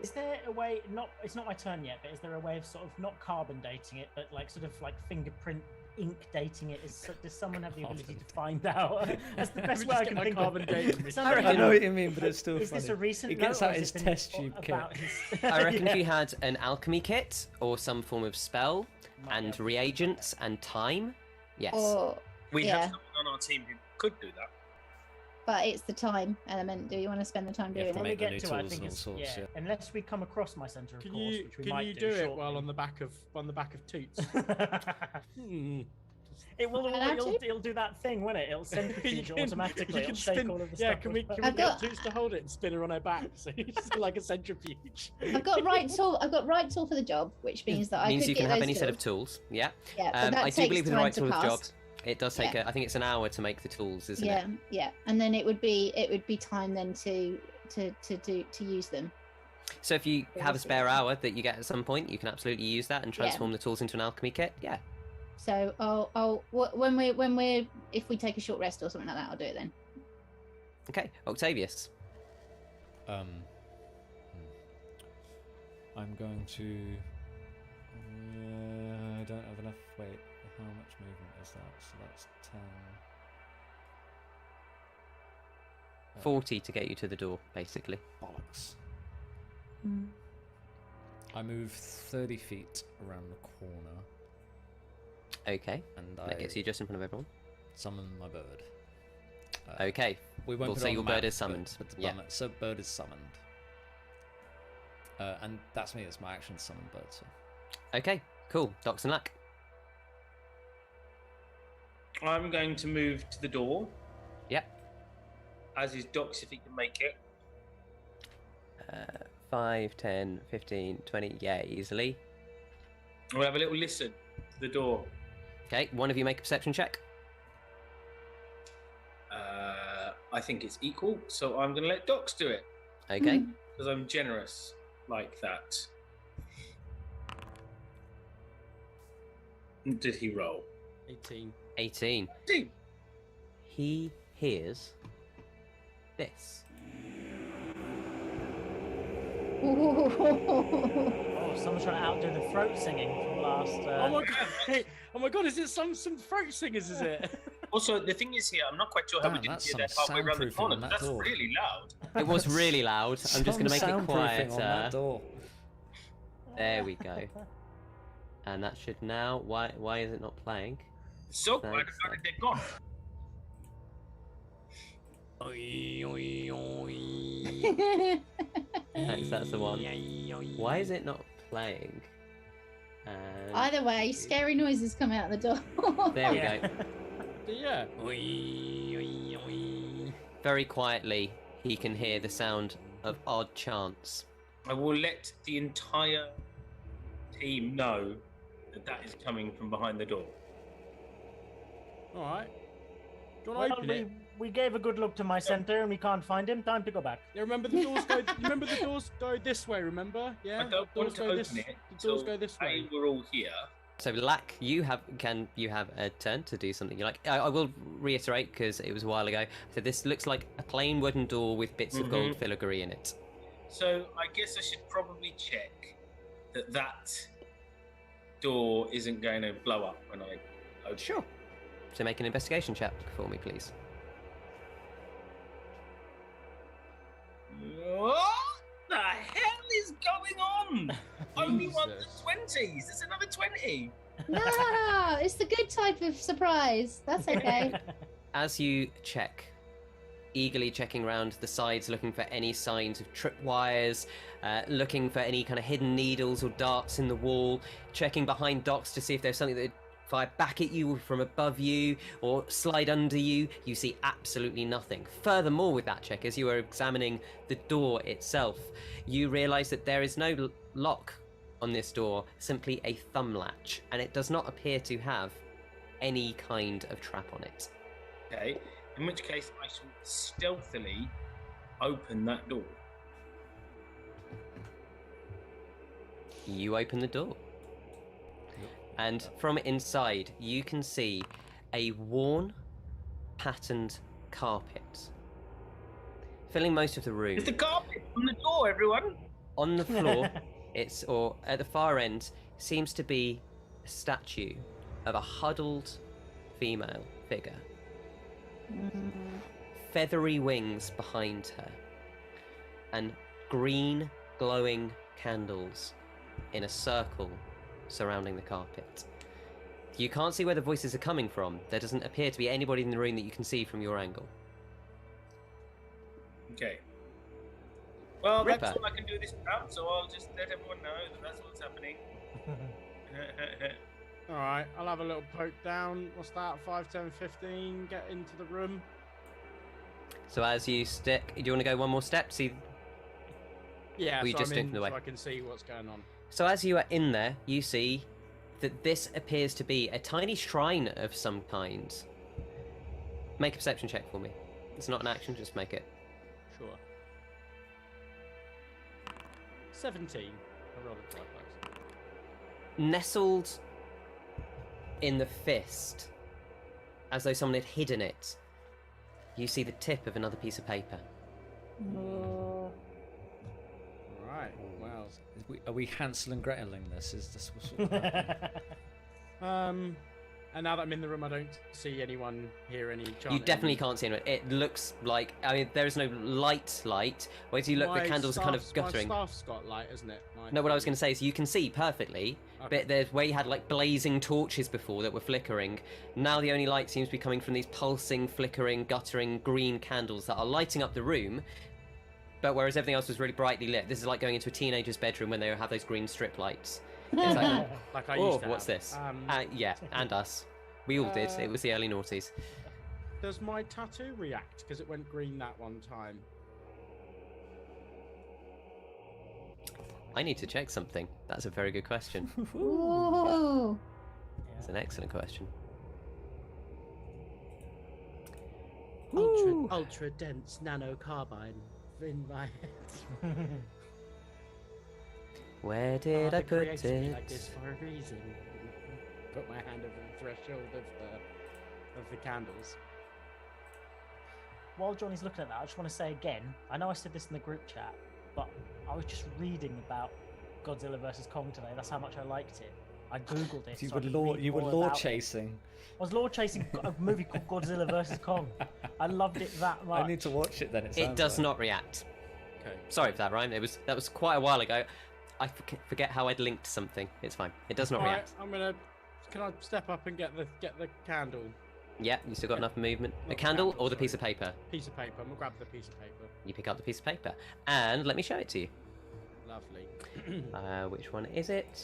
Is there a way? It's not my turn yet, but is there a way of sort of not carbon dating it, but like sort of like fingerprint ink dating it? Does someone have the ability to find out? That's the best way I can think of. I know what you mean, but it's still Is funny. this a recent? He gets note, or out has his it been test tube kit. about his- I reckon if Yeah. you had an alchemy kit or some form of spell Might be and able to- reagents and time, yes. Or We Yeah. have someone on our team who could do that. but it's the time element. Do you want to spend the time You have doing to When it? we make the get new to it, I tools think and all it's sorts, yeah. unless we come across my center, of Can course, you which we can might you do it shortly. while on the back of Toots? It will. Can I It'll do that thing, won't it? It'll centrifuge You can- automatically. you It'll can shake spin- all of the yeah, stuff. can we I've get got- Toots to hold it and spin her on her back? So it's like a centrifuge. I've got right tool for the job, which means that I Means could you get can have those any set of tools. tools. Yeah. Yeah, but that I takes do believe with the time right to tool of cast. jobs, it does take Yeah. I think it's an hour to make the tools, isn't Yeah, it? yeah, and then it would be time then to use them. So if you have a Obviously. spare hour that you get at some point, you can absolutely use that and transform the tools into an alchemy kit. Yeah. So if we take a short rest or something like that, I'll do it then. Okay, Octavius. I'm going to. I don't have enough. Wait, how much movement is that? So that's 10. 40 to get you to the door, basically. Bollocks. I move 30 feet around the corner, Okay, and that gets you just in front of everyone. summon my bird. Okay, We won't we'll put say it on your the bird map, is summoned. But the Yeah. so bird is summoned. And that's me. It's my action to summon bird. So. Okay, cool. Dox and Lack. I'm going to move to the door, Yep. as is Docs if he can make it. 5, 10, 15, 20. Yeah, easily. We'll have a little listen to the door. Okay, one of you make a perception check. I think it's equal, so I'm going to let Docs do it, Okay. because I'm generous like that. Did he roll? 18. 18. Dude, he hears this. Oh, someone's trying to outdo the throat singing from last. Oh my god! Hey, oh my god! Is it some throat singers? Is it? Also, the thing is here, I'm not quite sure how we Damn, didn't that's hear that some halfway around the soundproofing corner, on but that that's door. really loud. It was really loud. I'm just going to make it Some soundproofing on that quieter. door. There we go. And that should now. Why is it not playing? So quiet Thanks, about it, they're gone. Thanks, that's the one. Why is it not playing? And Either way, scary noises come out the door. there we Yeah. go. Yeah. Very quietly, he can hear the sound of odd chants. I will let the entire team know that that is coming from behind the door. All right. Do you want to Well, open it? we gave a good look to Mysentor and we can't find him. Time to go back. Yeah, remember the doors go. Remember the doors go this way. Remember? Yeah. I don't doors want to go open this. it The doors until go this way. we're all here. So, Lack, you have a turn to do something you like. I will reiterate because it was a while ago. So this looks like a plain wooden door with bits of gold filigree in it. So I guess I should probably check that that door isn't going to blow up when I open. Sure. So make an investigation check for me, please. What the hell is going on? Only one to Jesus. 20s. There's another 20. No, it's the good type of surprise. That's okay. As you check, eagerly checking around the sides, looking for any signs of tripwires, looking for any kind of hidden needles or darts in the wall, checking behind docks to see if there's something that would fire back at you from above you or slide under you, you see absolutely nothing. Furthermore, with that check, as you are examining the door itself, you realise that there is no lock on this door, simply a thumb latch, and it does not appear to have any kind of trap on it. Okay. In which case, I shall stealthily open that door. You open the door. And from inside, you can see a worn, patterned carpet filling most of the room. It's the carpet from the door, everyone. On the floor, or at the far end, seems to be a statue of a huddled female figure. Feathery wings behind her, and green glowing candles in a circle surrounding the carpet. You can't see where the voices are coming from. There doesn't appear to be anybody in the room that you can see from your angle. Okay. Well, Ripper. that's all I can do this round, so I'll just let everyone know that that's what's happening. All right. I'll have a little poke down. What's that? 5, 10, 15. Get into the room. So as you stick, do you want to go one more step? See. Yeah. Or you so just I'm in, open the way? so I can see what's going on. So as you are in there, you see that this appears to be a tiny shrine of some kind. Make a perception check for me. It's not an action, just make it. Sure. 17. I rolled it quite close. Nestled in the fist, as though someone had hidden it, you see the tip of another piece of paper. Right. Well. Are we Hansel and Greteling this? Is this what's sort of And now that I'm in the room, I don't see anyone, hear any chanting. You definitely can't see anyone. It looks like, I mean, there is no light. Where do you look? My The candles are kind of staff's- guttering. My staff's got light, isn't it? No, what I was going to say is you can see perfectly, Okay. but there's where you had like blazing torches before that were flickering. Now the only light seems to be coming from these pulsing, flickering, guttering green candles that are lighting up the room. But whereas everything else was really brightly lit, this is like going into a teenager's bedroom when they have those green strip lights. It's like, Like I oh, used to what's have. this? Yeah, and us. We all did. It was the early noughties. Does my tattoo react? Because it went green that one time. I need to check something. That's a very good question. Ooh. It's an excellent question. Ultra dense nano carbine in my head. Where did I Father put created me it? like this for a reason. Put my hand over the threshold of the candles. while Johnny's looking at that, I just want to say again, I know I said this in the group chat, but I was just reading about Godzilla vs Kong today. That's how much I liked it. I googled it. You so I were could lore, read you were more lore about it. chasing. I was lore chasing a movie called Godzilla vs Kong. I loved it that much. I need to watch it then. It does not react. Okay. Sorry for that, Ryan. That was quite a while ago. I forget how I'd linked something. It's fine. It does not All right, react. Can I step up and get the candle? Yeah, you still got enough movement. Not A the candle candle, or the sorry. piece of paper? Piece of paper. I'm gonna grab the piece of paper. You pick up the piece of paper, and let me show it to you. Lovely. Which one is it?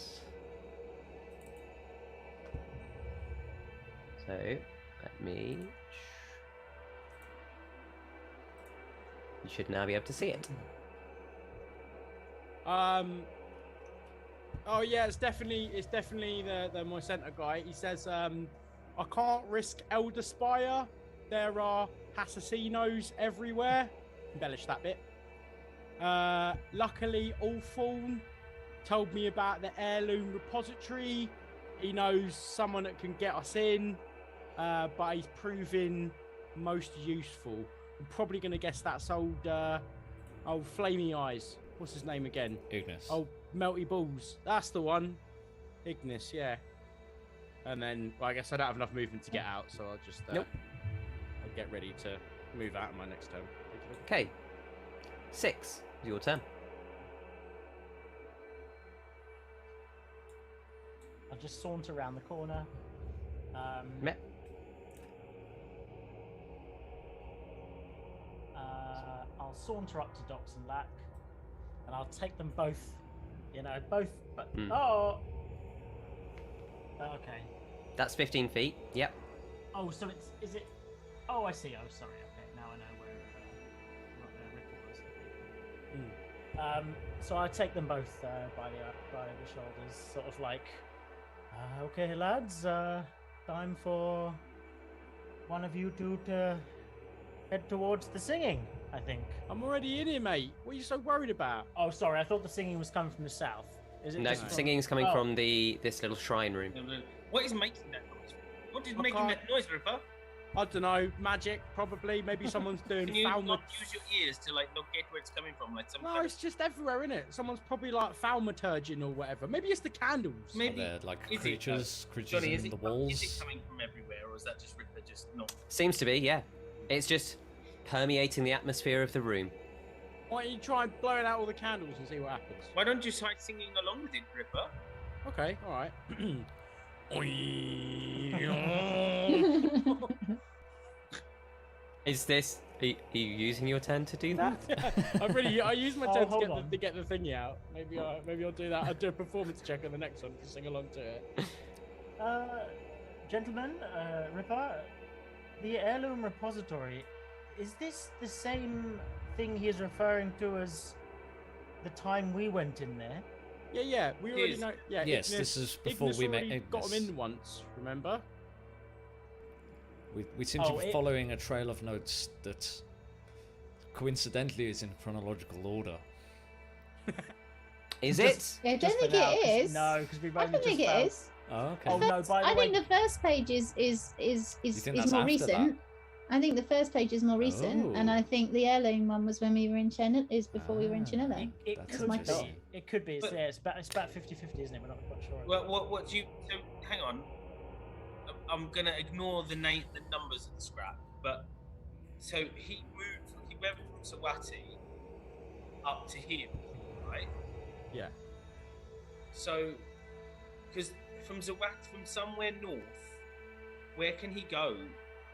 So, let me... You should now be able to see it. Oh yeah, it's definitely the Mysentor guy. He says, I can't risk Elder Spire. There are assassinos everywhere. Embellish that bit. Luckily, Allthorn told me about the heirloom repository. He knows someone that can get us in, but he's proving most useful. I'm probably going to guess that's old Flamey Eyes. What's his name again? Ignis. Oh, Melty Balls. That's the one. Ignis, yeah. And then, well, I guess I don't have enough movement to get out, so I'll just Nope. I'll get ready to move out in my next turn. Okay. 6, your turn. I'll just saunter around the corner. Meh. I'll saunter up to Dox and Lack, and I'll take them both. Both. But oh, okay. That's 15 feet. Yep. Oh, so is it? Oh, I see. Oh, sorry. Okay, now I know where Rick was. So I take them both by the shoulders, sort of like, okay, lads, time for one of you two to head towards the singing, I think. I'm already in here, mate. What are you so worried about? Oh, sorry. I thought the singing was coming from the south. Is it? No, just from- singing's coming Oh. from this little shrine room. What is making that noise? What is I making can't- that noise, Ripper? I don't know. Magic, probably. Maybe someone's doing Can you foul. not use your ears to like locate where it's coming from? Like some No, kind it's just everywhere, innit? Someone's probably like thaumaturging or whatever. Maybe it's the candles. Are maybe there like is it, creatures Johnny, in the is walls? it coming from everywhere, or is that just Ripper just not? Seems to be, yeah. It's just permeating the atmosphere of the room. Why don't you try and blow out all the candles and see what happens? Why don't you start singing along with it, Ripper? Okay, all right. Is this... Are you using your turn to do that? I use my Oh, turn hold to on. get the thingy out. Maybe I'll do that. I'll do a performance check on the next one to sing along to it. Gentlemen, Ripper, the heirloom repository, is this the same thing he's referring to as the time we went in there? Yeah. We already Is- know. Yeah. Yes, Ignis, this is before Ignis we met already got him Ignis. in once. Remember? We seem to Oh, be following a trail of notes that coincidentally is in chronological order. Is Just- it? I don't Just for think now, it 'cause- is. No, because we've I only don't just think found... it is. Oh, okay. Oh, no, First- by the I think way- the first page is think that's more after recent. I think the first page is more recent, and Oh. I think the heirloom one was when we were in Chenille. Is before we were in Ah. Chenille. It That's could my be. thought. It could be. It's, But- yeah, it's about 50-50, isn't it? We're not quite sure. What do you? So hang on. I'm gonna ignore the numbers of the scrap, but so he went from Zawati up to here, right? Yeah. So, because from Zawati, from somewhere north, where can he go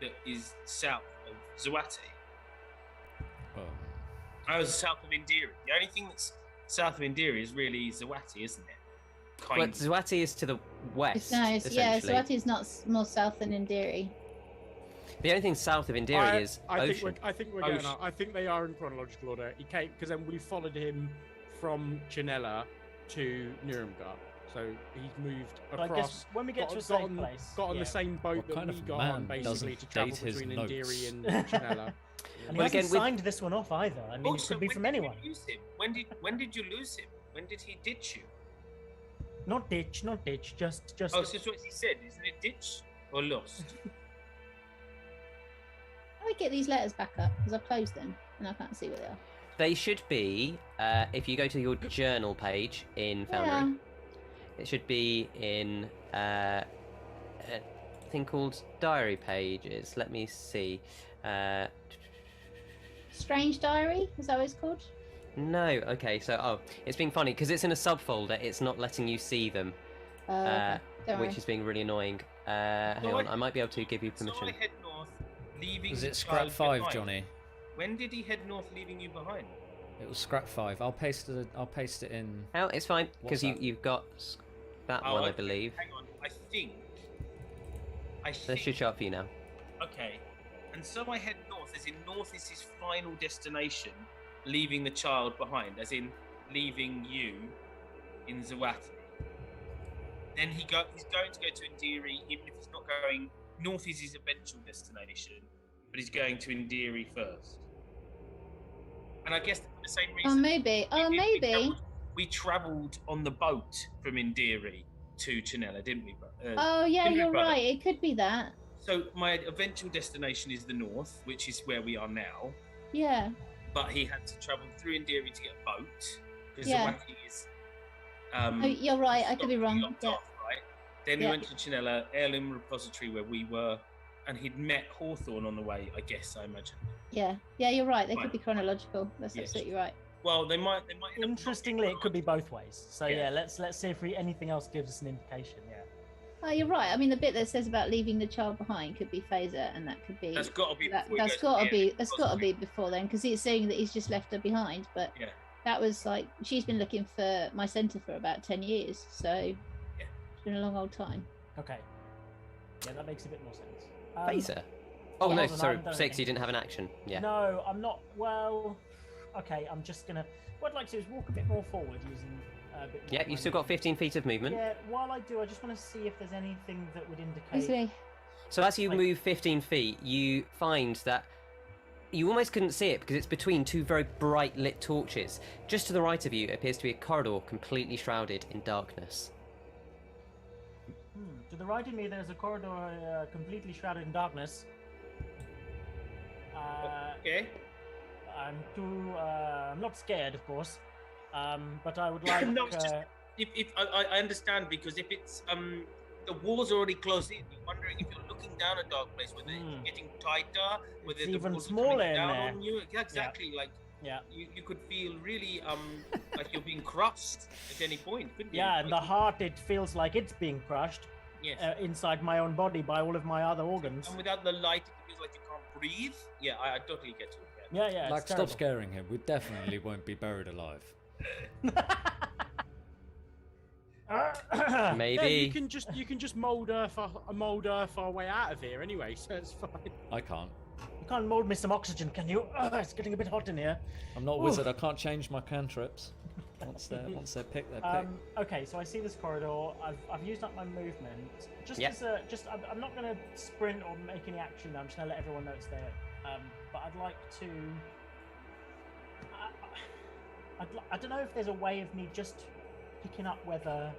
that is south of Zawati? I was south of Indiri. The only thing that's south of Indiri is really Zawati, isn't it? Kind Well, of. Zawati is to the west, It's yeah. essentially. Swati's not more south than Indiri. The only thing south of Indiri is I ocean. think we're going Ocean. out. I think they are in chronological order. He came because then we followed him from Chinella to Nuremberg. So he's moved But I across. guess when we get to a safe place, got on yeah. the same boat What that kind we of got man on, basically, doesn't to travel date his between notes? Indiri and Chinella. And he Well, hasn't again, with- signed this one off either. I mean, Also, it could be when from did anyone. You lose him? When did you lose him? When did he ditch you? Not ditch. Just. Oh, so that's what he said. Isn't it ditch or lost? How do I get these letters back up? Because I've closed them and I can't see where they are. They should be, if you go to your journal page in Foundry, it should be in a thing called diary pages. Let me see. Strange Diary? Is that what it's called? No, okay, so, it's being funny, because it's in a subfolder, it's not letting you see them, Okay. Don't worry. which is being really annoying. Hang on, I might be able to give you So permission. I head north, leaving. Was the it scrap child 5, behind. Johnny? When did he head north, leaving you behind? It was scrap 5. I'll paste it in. Oh, it's fine, because What's that? you've got that Oh, one, I okay. believe. Hang on, I think. That should show up for you now. Okay, and so I head north, as in north is his final destination, leaving the child behind, as in leaving you in Zawati. Then he's going to go to Indiri, even if he's not going. North is his eventual destination, but he's going to Indiri first. And I guess for the same reason. Oh, maybe. Oh, maybe. We travelled on the boat from Indiri to Chinella, didn't we? Oh, yeah, Didn't we, you're brother? right. It could be that. So my eventual destination is the north, which is where we are now. Yeah. But he had to travel through Indiri to get a boat because Yeah. Zawati is. Oh, you're right. I could be wrong. locked Yeah. off, right? Then we Yeah. went to Chinella, heirloom repository, where we were, and he'd met Hawthorne on the way. I guess, I imagine. Yeah. Yeah, you're right. They Right. could be chronological. That's Yes. absolutely right. Well, they might. end up not being Interestingly, it could be both ways. So Yeah. yeah, let's see if anything else gives us an indication. Yeah. Oh, you're right. I mean, the bit that says about leaving the child behind could be Faeza, and that could be. That's got to be. That's before he goes got to the be. heirloom That's got to repository. be before then, because he's saying that he's just left her behind. But Yeah. that was like she's been looking for Mysentor for about 10 years, so it's been a long old time. Okay. Yeah, that makes a bit more sense. Phaser? Oh, yeah, no, hold on, I sorry, haven't done 6, you anything. didn't have an action. Yeah. No, I'm not. Well, okay. I'm just gonna. What I'd like to do is walk a bit more forward using a bit. More Yep, of you've my still got movement. 15 feet of movement. Yeah. While I do, I just want to see if there's anything that would indicate. Excuse me. So as you Like- move 15 feet, you find that you almost couldn't see it because it's between two very bright lit torches. Just to the right of you appears to be a corridor completely shrouded in darkness. To the right of me, there's a corridor completely shrouded in darkness. Okay. I'm not scared, of course. But I would like. No, it's just- If I understand, because if it's the walls are already closed in, you're wondering if you're looking down a dark place, whether it's getting tighter, whether It's the even walls are smaller coming in down there. on you. Yeah, exactly. Like Yeah. you could feel really like you're being crushed at any point, couldn't you? Yeah, and the Like, heart, it feels like it's being crushed yes. inside my own body by all of my other organs. And without the light, it feels like you can't breathe. Yeah, I totally get you. Yeah, yeah. Like, it's stop terrible. scaring him. We definitely won't be buried alive. Maybe. Yeah, you can just mold Earth our way out of here anyway, so it's fine. I can't. You can't mold me some oxygen, can you? It's getting a bit hot in here. I'm not a Oof. wizard. I can't change my cantrips. Once they're picked, they're picked. Okay, so I see this corridor. I've used up my movement. Yep. I'm not going to sprint or make any action. I'm just going to let everyone know it's there. But I'd like to. I don't know if there's a way of me just picking up whether,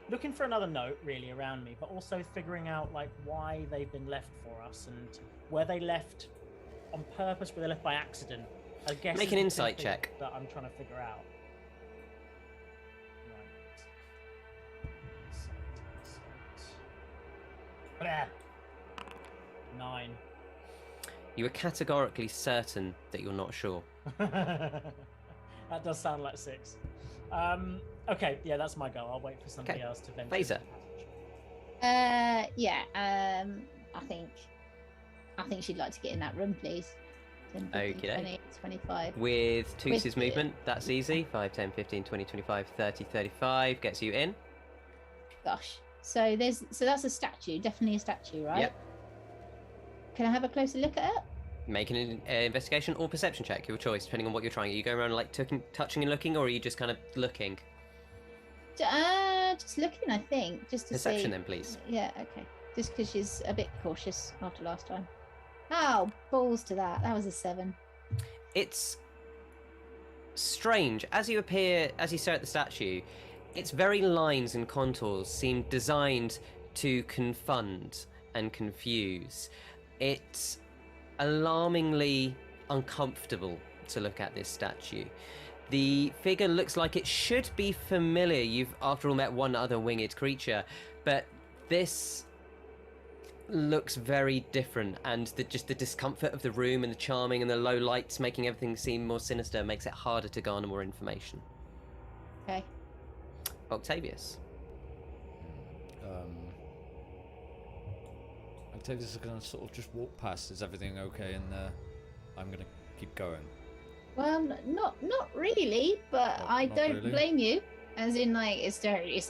looking for another note really around me, but also figuring out like why they've been left for us and where they left on purpose, where they left by accident. I guess Make is an the insight thing check. that I'm trying to figure out. Right. Blah. 9. You are categorically certain that you're not sure. That does sound like 6. Okay, yeah, that's my go. I'll wait for somebody Okay. else to venture. Faeza. into the passage. Yeah. I think she'd like to get in that room, please. 10, 15, Okey-doke. 20, 25. With Toose's With- movement, that's easy. 5, 10, 15, 20, 25, 30, 35 gets you in. Gosh. So that's a statue, definitely a statue, right? Yep. Can I have a closer look at it? Make an investigation or perception check, your choice, depending on what you're trying. Are you going around like touching and looking, or are you just kind of looking? Just looking, I think, just to Perception see. then, please. Yeah, okay. Just because she's a bit cautious after last time. Oh, balls to that. That was a 7. It's strange. As you stare at the statue, its very lines and contours seem designed to confound and confuse. It alarmingly uncomfortable to look at this statue. The figure looks like it should be familiar. You've, after all, met one other winged creature, but this looks very different, and just the discomfort of the room and the charming and the low lights making everything seem more sinister makes it harder to garner more information. Okay. Octavius. Octavius is going to sort of just walk past. Is everything okay in there? I'm going to keep going. Well, not really, but I not don't really? blame you. As in, like,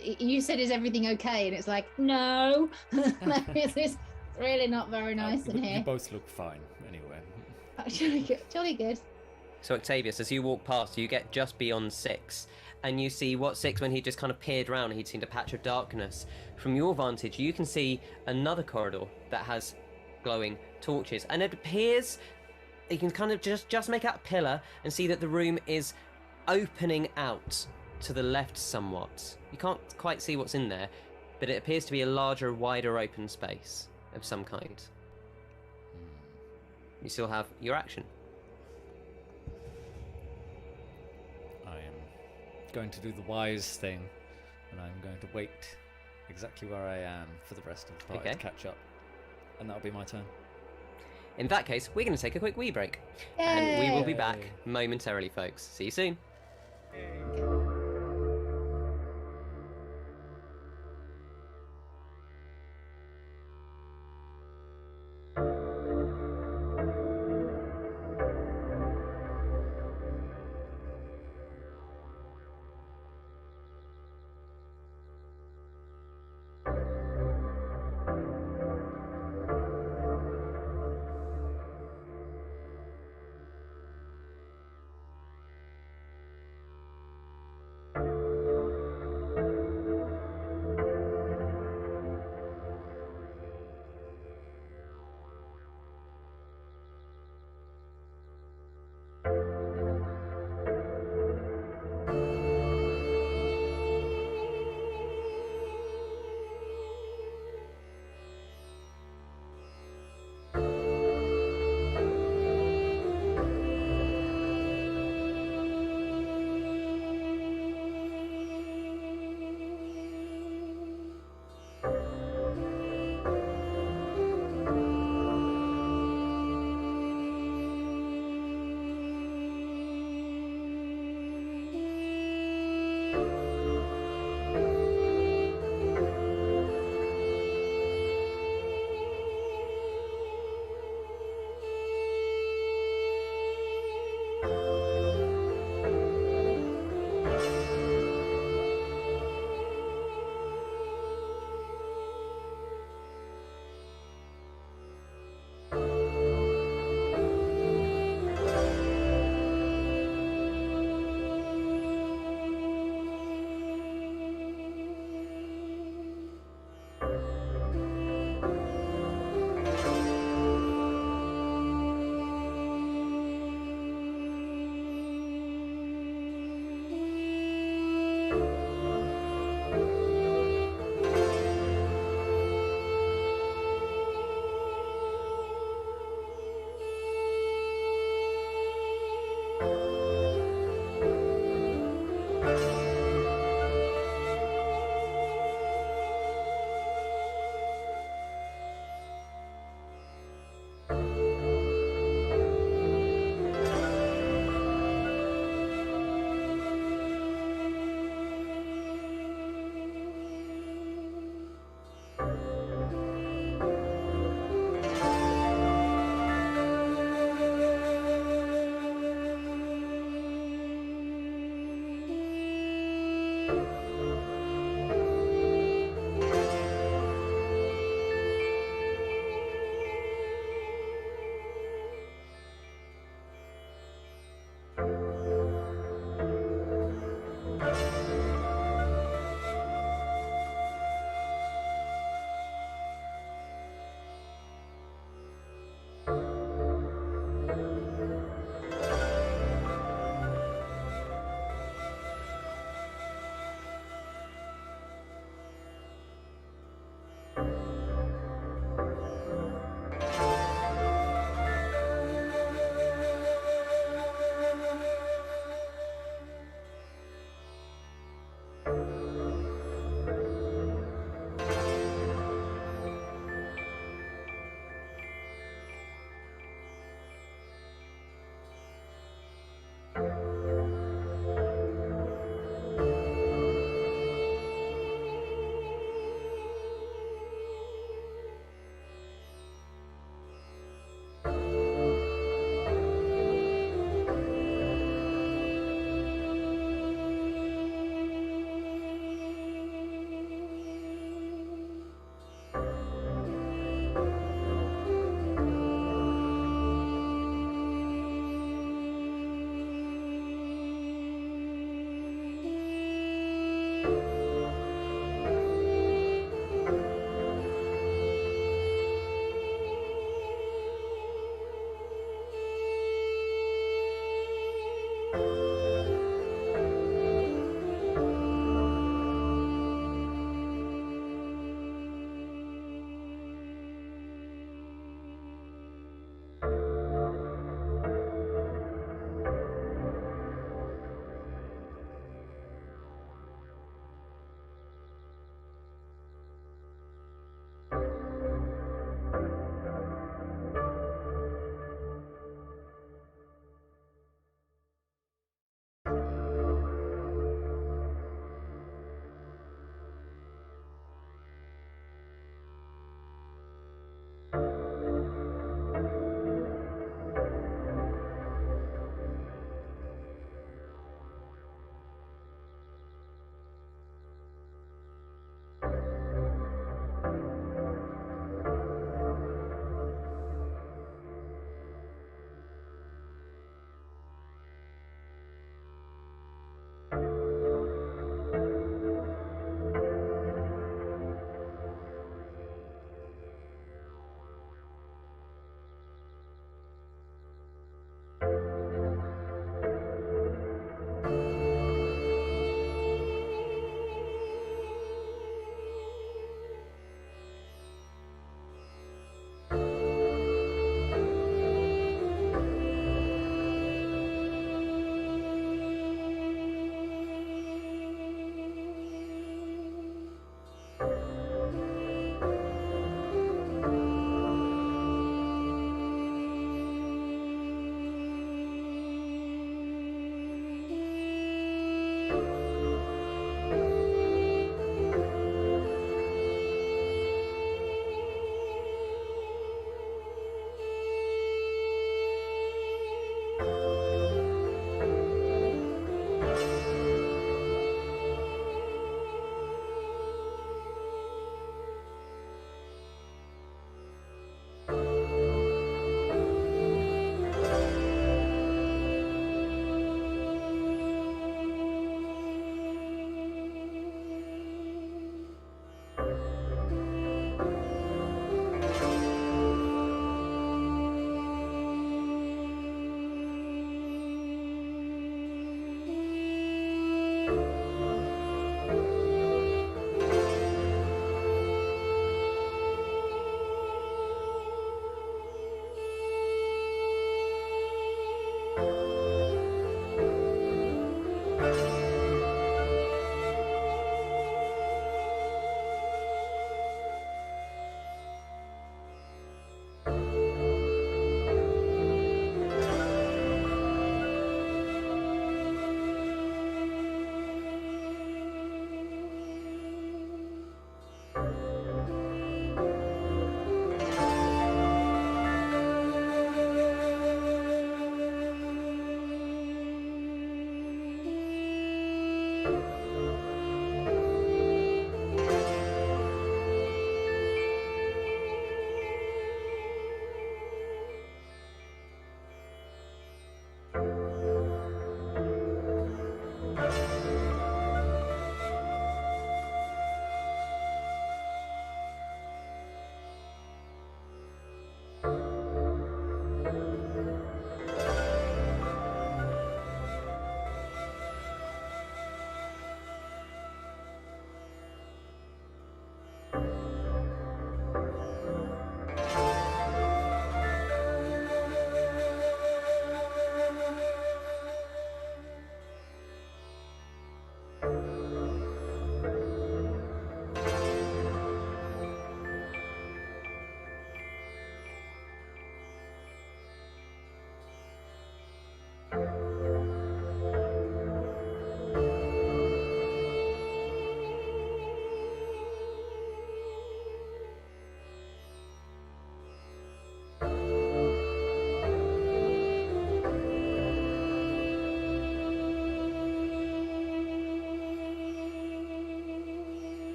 you said, is everything okay? And it's like, no. Like, it's really not very nice in You here. both look fine, anyway. Jolly good. So Octavius, as you walk past, you get just beyond Six, and you see what Six, when he just kind of peered around, he'd seen a patch of darkness. From your vantage, you can see another corridor that has glowing torches, and it appears you can kind of just make out a pillar and see that the room is opening out to the left somewhat. You can't quite see what's in there, but it appears to be a larger, wider open space of some kind. You still have your action. I am going to do the wise thing, and I'm going to wait exactly where I am for the rest of the party to catch up. And that'll be my turn. In that case, we're going to take a quick wee break. And we will be back momentarily, folks. See you soon.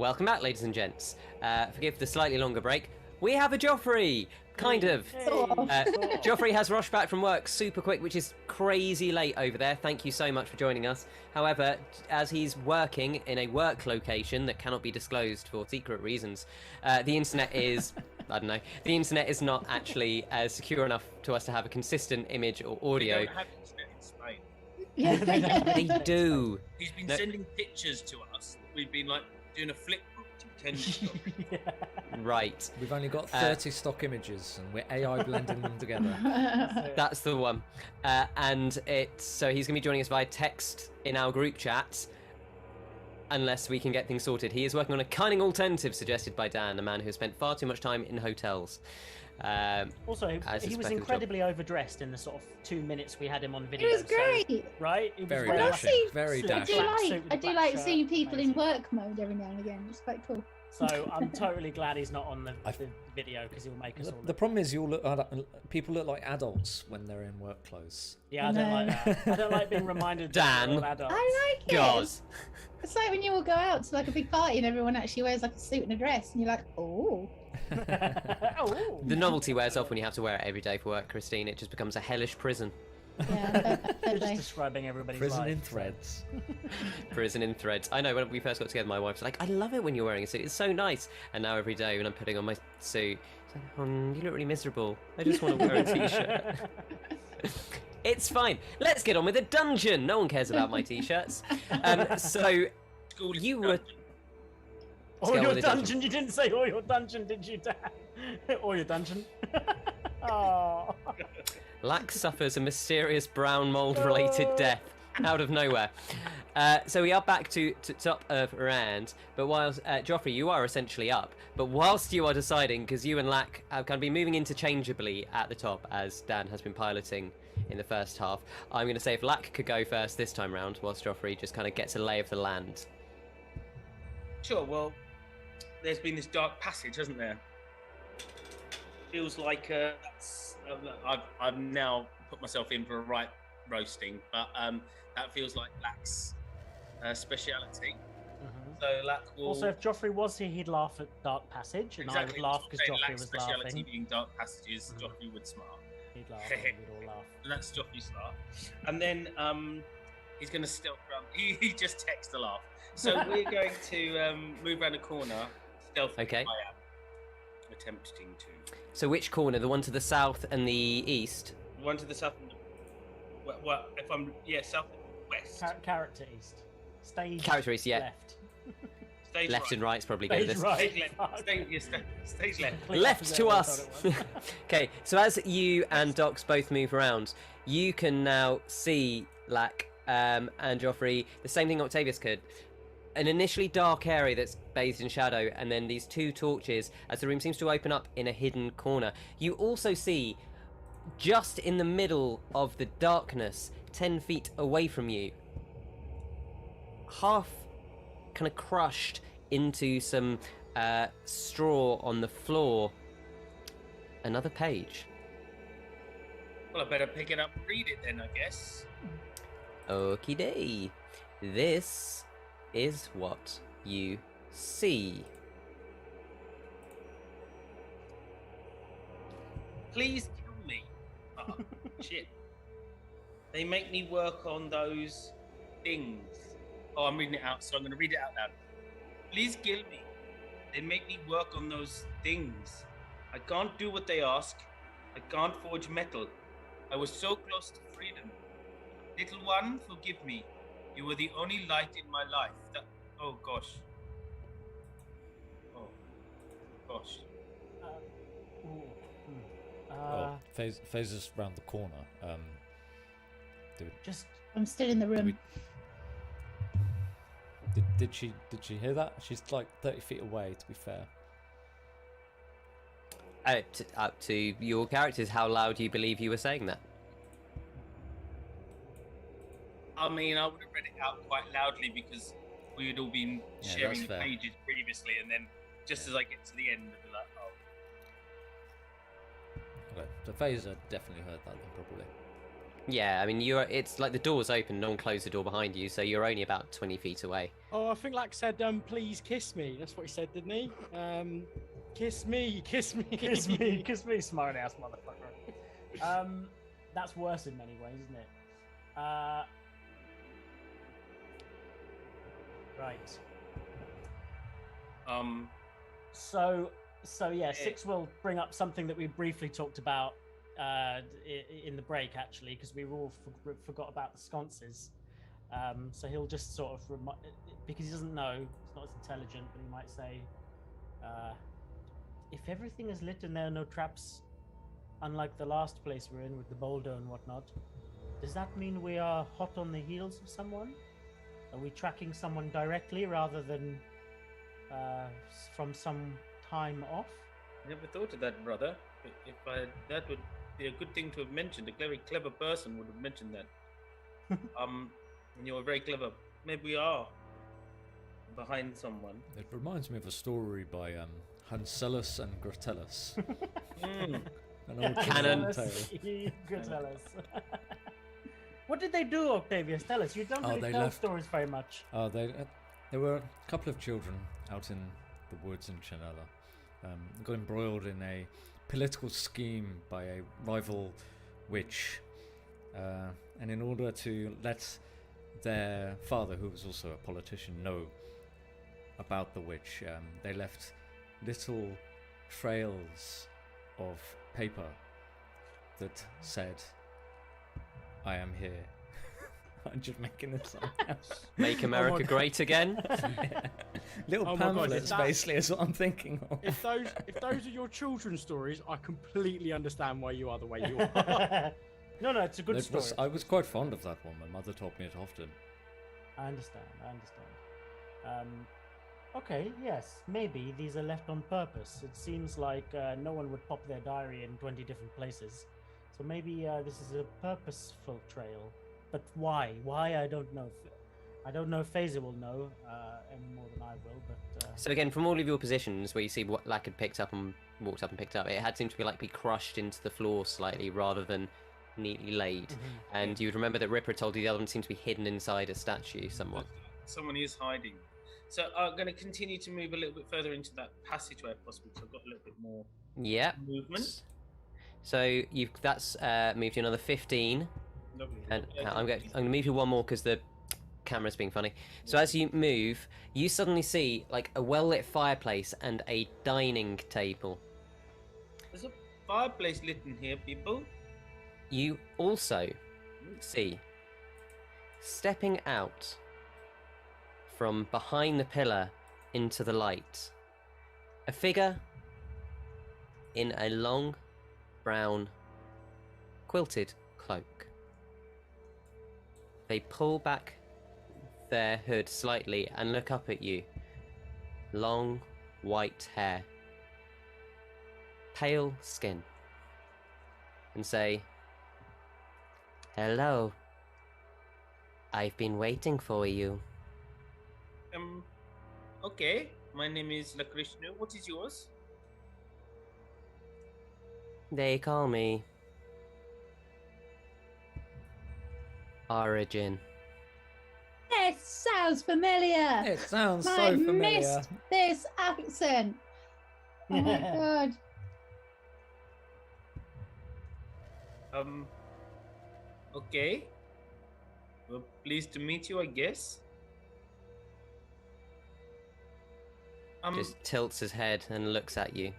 Welcome back, ladies and gents. Forgive the slightly longer break. We have a Joffrey! Kind of. Joffrey has rushed back from work super quick, which is crazy late over there. Thank you so much for joining us. However, as he's working in a work location that cannot be disclosed for secret reasons, the internet is... I don't know. The internet is not actually secure enough to us to have a consistent image or audio. They don't have internet in Spain. Yeah. They do. He's been No. sending pictures to us. We've been like doing a flip book to pretend it's not. Right. We've only got 30 stock images, and we're AI blending them together. That's the one. And so he's going to be joining us via text in our group chat, unless we can get things sorted. He is working on a cunning alternative suggested by Dan, a man who has spent far too much time in hotels. Also, as he a was spec of the job. incredibly overdressed in the sort of 2 minutes we had him on It video. was so- great. right? He was Very wearing dashing. see- Very suit. I dashing. do Black suit like with I a do black like seeing shirt. people in Amazing. work mode every now and again. It's quite cool. So I'm totally glad he's not on the video because he'll make us all. The problem is, people look like adults when they're in work clothes. Yeah, I don't like that. I don't like being reminded that we're all Dan. adults. I like it. God. It's like when you all go out to like a big party and everyone actually wears like a suit and a dress, and you're like, oh. Oh. The novelty wears off when you have to wear it every day for work, Christine. It just becomes a hellish prison. Yeah, fair You're play. just describing everybody's Prison life. in threads. Prison in threads. I know, when we first got together, my wife's like, I love it when you're wearing a suit. It's so nice. And now every day when I'm putting on my suit, it's like, you look really miserable. I just want to wear a t-shirt. It's fine. Let's get on with the dungeon. No one cares about my t-shirts. So School is you a were... dungeon. Or go your with the dungeon. dungeon. You didn't say or your dungeon, did you, Dan? Or your dungeon. Oh. Lax suffers a mysterious brown mold-related death out of nowhere. So we are back to top of round, but whilst Joffrey, you are essentially up. But whilst you are deciding, because you and Lack have kind of been moving interchangeably at the top, as Dan has been piloting in the first half, I'm going to say if Lack could go first this time round, whilst Joffrey just kind of gets a lay of the land. Sure, well, there's been this dark passage, hasn't there? Feels like I've now put myself in for a right roasting, but that feels like Lack's speciality. So Lack will... Also, if Joffrey was here, he'd laugh at Dark Passage, and I would laugh because Joffrey Lack's was speciality laughing. being dark passages, Joffrey would smart. He'd laugh, and we'd all laugh. And that's Joffrey's laugh. And then he's going to stealth around. He just texted a laugh. So we're going to move around the corner stealthily. Okay. I am attempting to. So which corner? The one to the south and the east? One to the south and the... Well, if I'm... Yeah, south and west. Character east. Stage Character east, yeah. left. Stage Left right. and right's probably good at Stage this. right. Stage left. Stage left. Complete Left opposite to of what I us. thought it was. Okay, so as you and Docs both move around, you can now see Lack and Joffrey, the same thing Octavius could. An initially dark area that's bathed in shadow, and then these two torches as the room seems to open up in a hidden corner. You also see, just in the middle of the darkness, 10 feet away from you, half kind of crushed into some straw on the floor, another page. Well, I better pick it up and read it then, I guess. Okie day. This is what you see. Please kill me. Oh, shit. They make me work on those things. Oh, I'm reading it out, so I'm going to read it out loud. Please kill me. They make me work on those things. I can't do what they ask. I can't forge metal. I was so close to freedom. Little one, forgive me. You were the only light in my life. Oh, gosh. Oh, gosh. Oh, Faeza's round the corner. Just I'm still in the room. Did she hear that? She's like 30 feet away, to be fair. Up to your characters, how loud do you believe you were saying that? I mean, I would have read it out quite loudly because we had all been Yeah, sharing that's the fair. pages previously, and then just as I get to the end, I'll be like, oh. Okay, so Faeza definitely heard that then, probably. Yeah, I mean, it's like the door's open, no one closed the door behind you, so you're only about 20 feet away. Oh, I think Lack said, please kiss me. That's what he said, didn't he? Kiss me, kiss me. Kiss me, smart ass motherfucker. That's worse in many ways, isn't it? Right. So yeah, Six will bring up something that we briefly talked about in the break, actually, because we all forgot about the sconces. So he'll just sort of because he doesn't know, he's not as intelligent, but he might say, if everything is lit and there are no traps, unlike the last place we're in with the boulder and whatnot, does that mean we are hot on the heels of someone? Are we tracking someone directly rather than from some time off? Never thought of that, brother. That would be a good thing to have mentioned. A very clever person would have mentioned that. And you're very clever. Maybe we are behind someone. It reminds me of a story by Hansellus and Gratellus. Mm. An old Canon. tale. Gratellus. What did they do, Octavius? Tell us. You don't really tell stories very much. Oh, there were a couple of children out in the woods in Chanella. Got embroiled in a political scheme by a rival witch. And in order to let their father, who was also a politician, know about the witch, they left little trails of paper that said, "I am here." I'm just making this up. Make America great again. Yeah. Little Oh my God, pamphlets, basically, is what I'm thinking of. If those are your children's stories, I completely understand why you are the way you are. No, it's a good story. I was quite fond of that one. My mother told me it often. I understand. Okay, yes, maybe these are left on purpose. It seems like no one would pop their diary in 20 different places. So maybe this is a purposeful trail. But why? Why, I don't know. I don't know if Faeza will know any more than I will, but... So again, from all of your positions where you see what Lack had picked up and walked up and picked up, it had seemed to be crushed into the floor slightly rather than neatly laid. Mm-hmm. And you would remember that Ripper told you the other one seemed to be hidden inside a statue somewhat. Someone is hiding. So I'm going to continue to move a little bit further into that passageway if possible, so I've got a little bit more movement. So that's moved you another 15. Lovely. And I'm going to move you one more because the camera's being funny. So as you move, you suddenly see a well-lit fireplace and a dining table. There's a fireplace lit in here, people. You also see, stepping out from behind the pillar into the light, a figure in a long, brown, quilted cloak. They pull back their hood slightly and look up at you. Long, white hair, pale skin, and say, "Hello. I've been waiting for you." Okay. My name is Lakrishnu. What is yours? They call me Origin. It sounds familiar. It sounds I so familiar. missed this accent. Oh my God. Okay. Well, pleased to meet you, I guess. Just tilts his head and looks at you.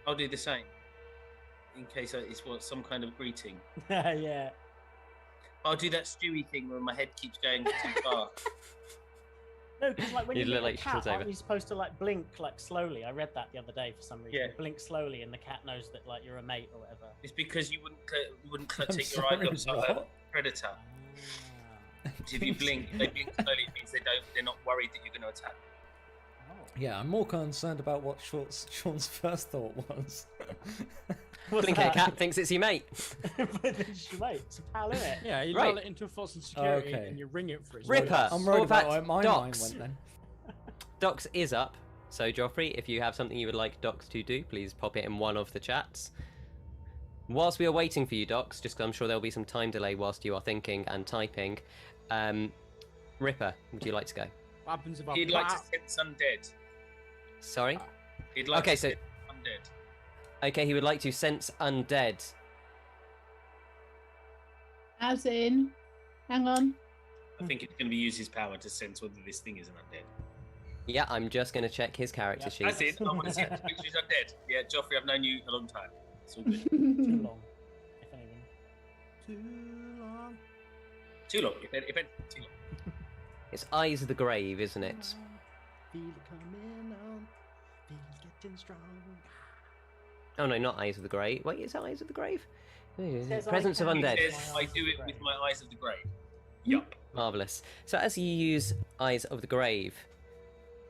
I'll do the same. In case it's some kind of greeting. Yeah. I'll do that Stewie thing where my head keeps going too far. No, because when You you look meet a like cat, Shazova. aren't you supposed to blink slowly? I read that the other day for some reason. Yeah. Blink slowly, and the cat knows that you're a mate or whatever. It's because you wouldn't I'm take your sorry, eyes off a what? predator. Ah. If you blink, they blink slowly. It means they're not worried that you're going to attack. Oh. Yeah, I'm more concerned about what Sean's first thought was. What's Blinking at that? a cat thinks it's your mate. But it's your mate. It's a pal, isn't it? Yeah, you Right. roll it into a false security Okay. and you ring it for his Ripper. voice. I'm Or worried in fact, about where my Docs. mind went then. Docs is up. So Joffrey, if you have something you would like Docs to do, please pop it in one of the chats. Whilst we are waiting for you, Docs, just 'cause I'm sure there'll be some time delay whilst you are thinking and typing, Ripper, would you like to go? What happens if I He'd put like to out- sense undead. Sorry? He'd like Okay, to so- sense undead. Okay, he would like to sense undead. As in, hang on. I think it's going to be use his power to sense whether this thing is an undead. Yeah, I'm just going to check his character sheet. That's it. I want to sense which is undead. Yeah, Joffrey, I've known you a long time. It's all good. Too long, if anything. Too long. Too long. If anything, too long. It's Eyes of the Grave, isn't it? Feel it coming on. Feel it getting strong. Oh no, not Eyes of the Grave. Wait, is it Eyes of the Grave? says I Presence of can- Undead. He says, I do it with my eyes of the grave. Yup. Marvellous. So as you use Eyes of the Grave,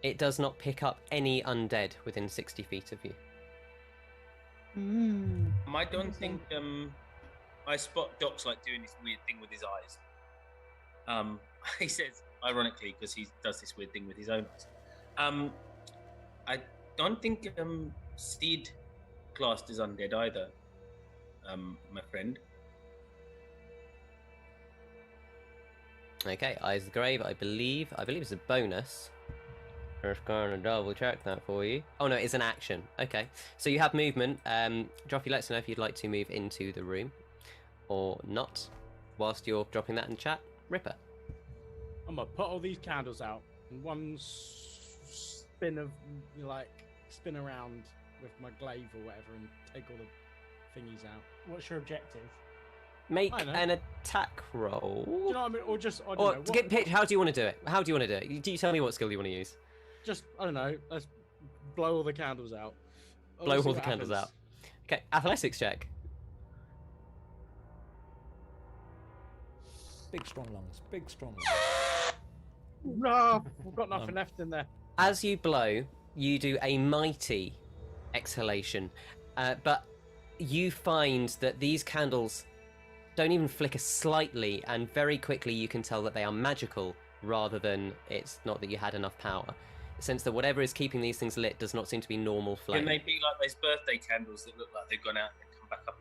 it does not pick up any undead within 60 feet of you. I don't think I spot Doc's like doing this weird thing with his eyes. He says, ironically, because he does this weird thing with his own eyes. I don't think Steed classed as undead either, my friend. Okay, Eyes of the Grave, I believe it's a bonus. Just going to double check that for you. Oh no, it's an action. Okay, so you have movement. Joffrey, let us know if you'd like to move into the room or not. Whilst you're dropping that in chat, Ripper. I'm gonna put all these candles out and one spin of spin around with my glaive or whatever and take all the thingies out. What's your objective? Make I know. an attack roll. Do you know what I mean? Or just I don't Or know. to get pitch, how do you want to do it? How do you want to do it? Do you tell me what skill you want to use? Just I don't know. Let's blow all the candles out. Oh, Blow let's see all the what candles happens. out. Okay, athletics check. Big strong lungs. Big strong lungs. No, we've got nothing left in there. As you blow, you do a mighty exhalation, but you find that these candles don't even flicker slightly, and very quickly you can tell that they are magical rather than it's not that you had enough power. Since that whatever is keeping these things lit does not seem to be normal flame. Can they be like those birthday candles that look like they've gone out and come back up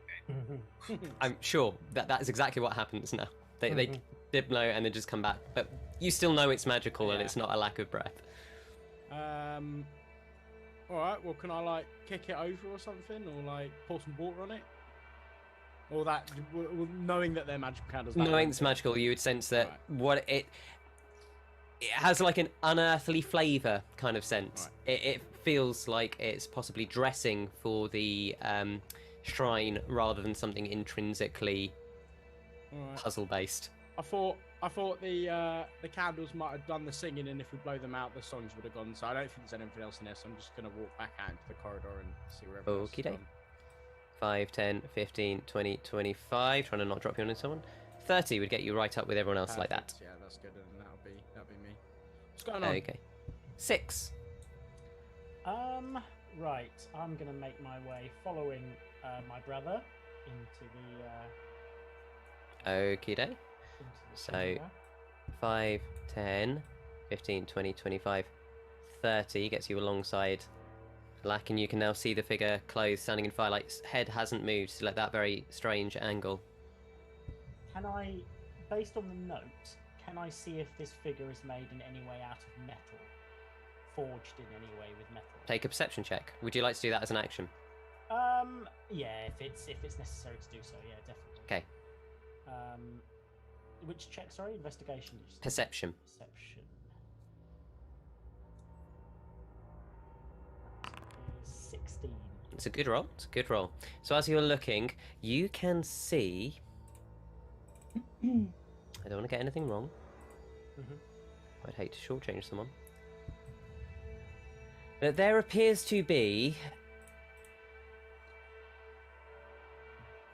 again? I'm sure that is exactly what happens now. They dip low and then just come back, but you still know it's magical and Yeah. it's not a lack of breath. All right. Well, can I kick it over or something, or pour some water on it, or that knowing that they're magical candles? that Knowing won't it's do it. magical, you would sense that Right. what it has like an unearthly flavour kind of sense. It feels like it's possibly dressing for the shrine rather than something intrinsically All right. puzzle based. I thought the candles might have done the singing, and if we blow them out, the songs would have gone. So I don't think there's anything else in there. So I'm just gonna walk back out into the corridor and see where everyone else Okie is doke. gone. 5, 10, 15, 20, 25. Trying to not drop you on someone. 30 would get you right up with everyone else like that. Perfect, Yeah, that's good, and that'll be me. What's going on? Okay. 6. Right. I'm gonna make my way following my brother into the Okie doke. into the So- chamber. 5, 10, 15, 20, 25, 30 gets you alongside Lack, and you can now see the figure clothed standing in firelight. Its head hasn't moved, still at that very strange angle. Can I, based on the note, can I see if this figure is made in any way out of metal, forged in any way with metal? Take a perception check. Would you like to do that as an action? Yeah, if it's necessary to do so, yeah, definitely. Okay. Which check? Sorry, investigation. Did you say? Perception. Perception. That is 16. It's a good roll. It's a good roll. So as you're looking, you can see... I don't want to get anything wrong. Mhm. I'd hate to shortchange someone. But there appears to be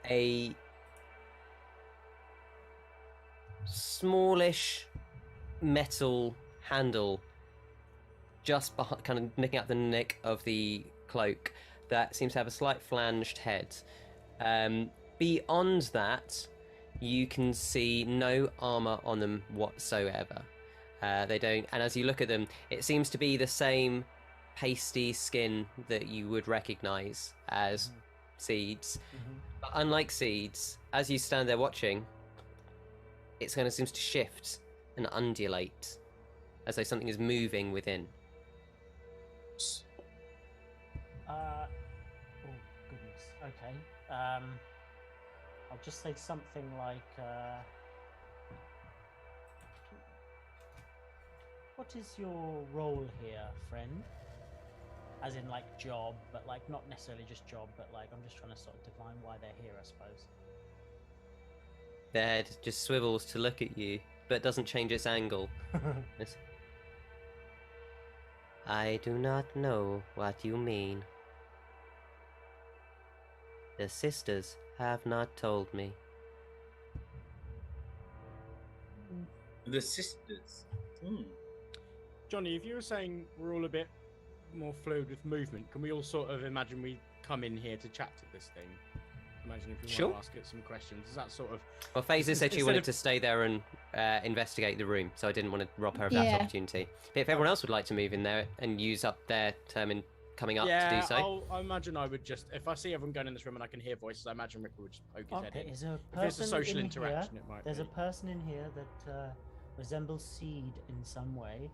a smallish metal handle just behind, kind of nicking out the neck of the cloak that seems to have a slight flanged head. Beyond that, you can see no armor on them whatsoever. They don't, and as you look at them, it seems to be the same pasty skin that you would recognize as seeds. But unlike seeds, as you stand there watching, it's kind of seems to shift and undulate, as though something is moving within. Oh goodness. Okay. I'll just say something like, "What is your role here, friend?" As in, like, job, but like not necessarily just job, but like I'm just trying to sort of define why they're here, I suppose. Their head just swivels to look at you, but doesn't change its angle. It's, I do not know what you mean. The sisters have not told me. The sisters. Johnny, if you were saying we're all a bit more fluid with movement, can we all sort of imagine we come in here to chat to this thing? Imagine if we Sure. want to ask it some questions. Is that sort of... Well, Faeza said she Instead wanted of- to stay there and investigate the room, so I didn't want to rob her of that Yeah. opportunity. But if everyone else would like to move in there and use up their term in coming up yeah, to do so, I imagine I would just... If I see everyone going in this room and I can hear voices, I imagine Rick would just poke his Oh, head there in. is a If it's person a social in interaction, here. it might There's be. a person in here that resembles Seed in some way.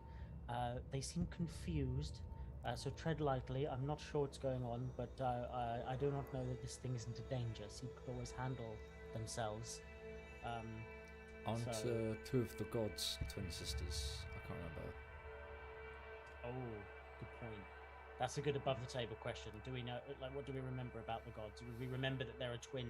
They seem confused, so tread lightly. I'm not sure what's going on, but I do not know that this thing isn't a danger. Seed could always handle themselves. Aren't So- two of the gods twin sisters? I can't remember. Oh, good point. That's a good above the table question. Do we know, like, what do we remember about the gods? Do we remember that they're a twin?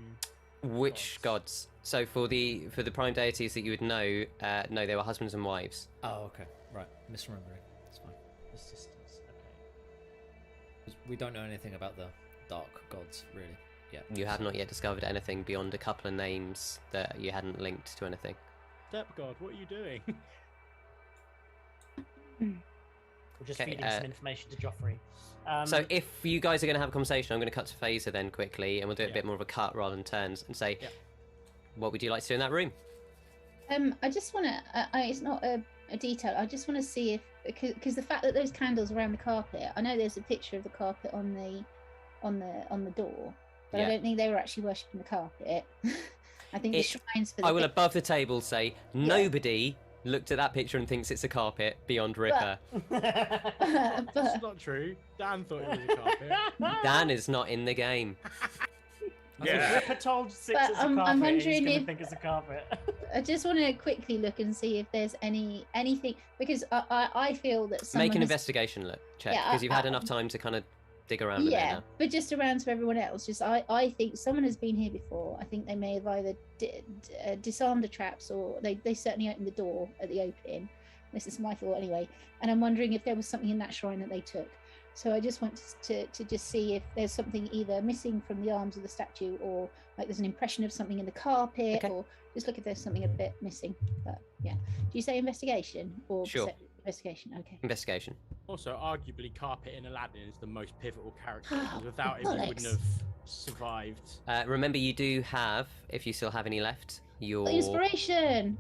which gods? So for the prime deities that you would know, no, they were husbands and wives. Oh, okay. Right. Misremembering. It's fine. The sisters. Okay. 'Cause we don't know anything about the dark gods, really. Yeah. You have not yet discovered anything beyond a couple of names that you hadn't linked to anything. Step God, what are you doing? We're just Okay, feeding some information to Joffrey. So if you guys are going to have a conversation, I'm going to cut to Faeza then quickly, and we'll do it a Yeah. bit more of a cut rather than turns, and say, Yeah. what would you like to do in that room? I just want to. It's not a detail. I just want to see if because the fact that those candles around the carpet. I know there's a picture of the carpet on the door, but Yeah. I don't think they were actually worshipping the carpet. I think It- the shrines for the I will pic- above the table say, nobody looked at that picture and thinks it's a carpet beyond Ripper. That's but not true. Dan thought it was a carpet. Dan is not in the game. Yeah. Ripper told Six But it's a I'm carpet. wondering he's gonna if- think it's a carpet. I just want to quickly look and see if there's anything because I feel that someone Make an has- investigation check, Yeah, because you've had I- enough time to kind of dig around a bit Yeah, now. but just around to everyone else. Just I think someone has been here before. I think they may have either disarmed the traps or they certainly opened the door at the opening. This is my thought anyway. And I'm wondering if there was something in that shrine that they took. So I just want to just see if there's something either missing from the arms of the statue or like there's an impression of something in the carpet Okay. or just look if there's something a bit missing. But yeah, do you say investigation or Sure. investigation? Okay. Investigation. Also, arguably, Carpet in Aladdin is the most pivotal character because without him, you Bollocks. wouldn't have survived. Remember, you do have, if you still have any left, your... Inspiration.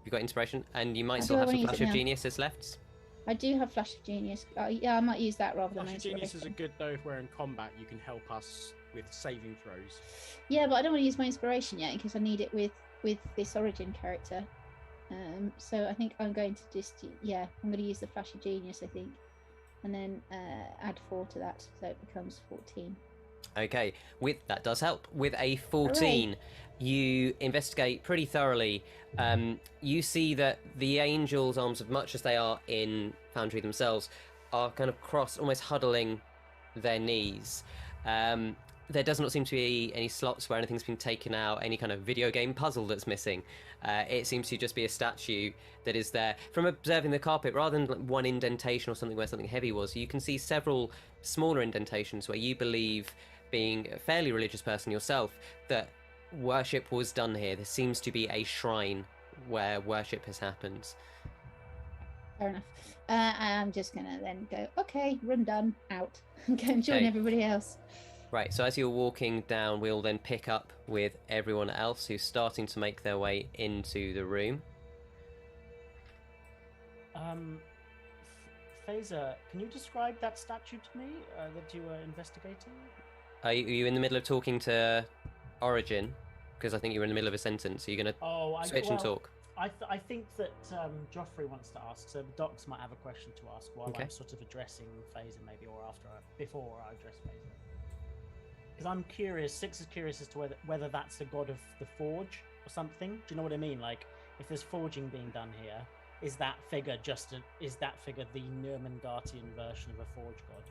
You've got inspiration, and you might I still do have wanna some use Flash it of now. Geniuses left. I do have Flash of Genius. Yeah, I might use that rather than Flash my of Geniuses are inspiration. good though if we're in combat. You can help us with saving throws. Yeah, but I don't want to use my inspiration yet because I need it with this origin character. So I think I'm going to just I'm going to use the Flash of Genius, I think, and then add 4 to that, so it becomes 14. Okay, that does help. With a 14, you investigate pretty thoroughly. You see that the angels' arms, as much as they are in Foundry themselves, are kind of crossed, almost huddling their knees. There does not seem to be any slots where anything's been taken out, any kind of video game puzzle that's missing. It seems to just be a statue that is there. From observing the carpet, rather than like one indentation or something where something heavy was, you can see several smaller indentations where you believe, being a fairly religious person yourself, that worship was done here. There seems to be a shrine where worship has happened. Fair enough. I'm just going to then go, okay, run done, out, and go and join Okay. everybody else. Right, so as you're walking down, we'll then pick up with everyone else who's starting to make their way into the room. Faeza, can you describe that statue to me that you were investigating? Are you in the middle of talking to Origin? Because I think you were in the middle of a sentence. Are you going to switch and talk? I think that Joffrey wants to ask, so the docs might have a question to ask while I'm sort of addressing Faeza, maybe, or before I address Faeza. Because I'm curious, Six is curious as to whether that's the god of the forge or something. Do you know what I mean? Like, if there's forging being done here, is that figure the Nurmengartian version of a forge god?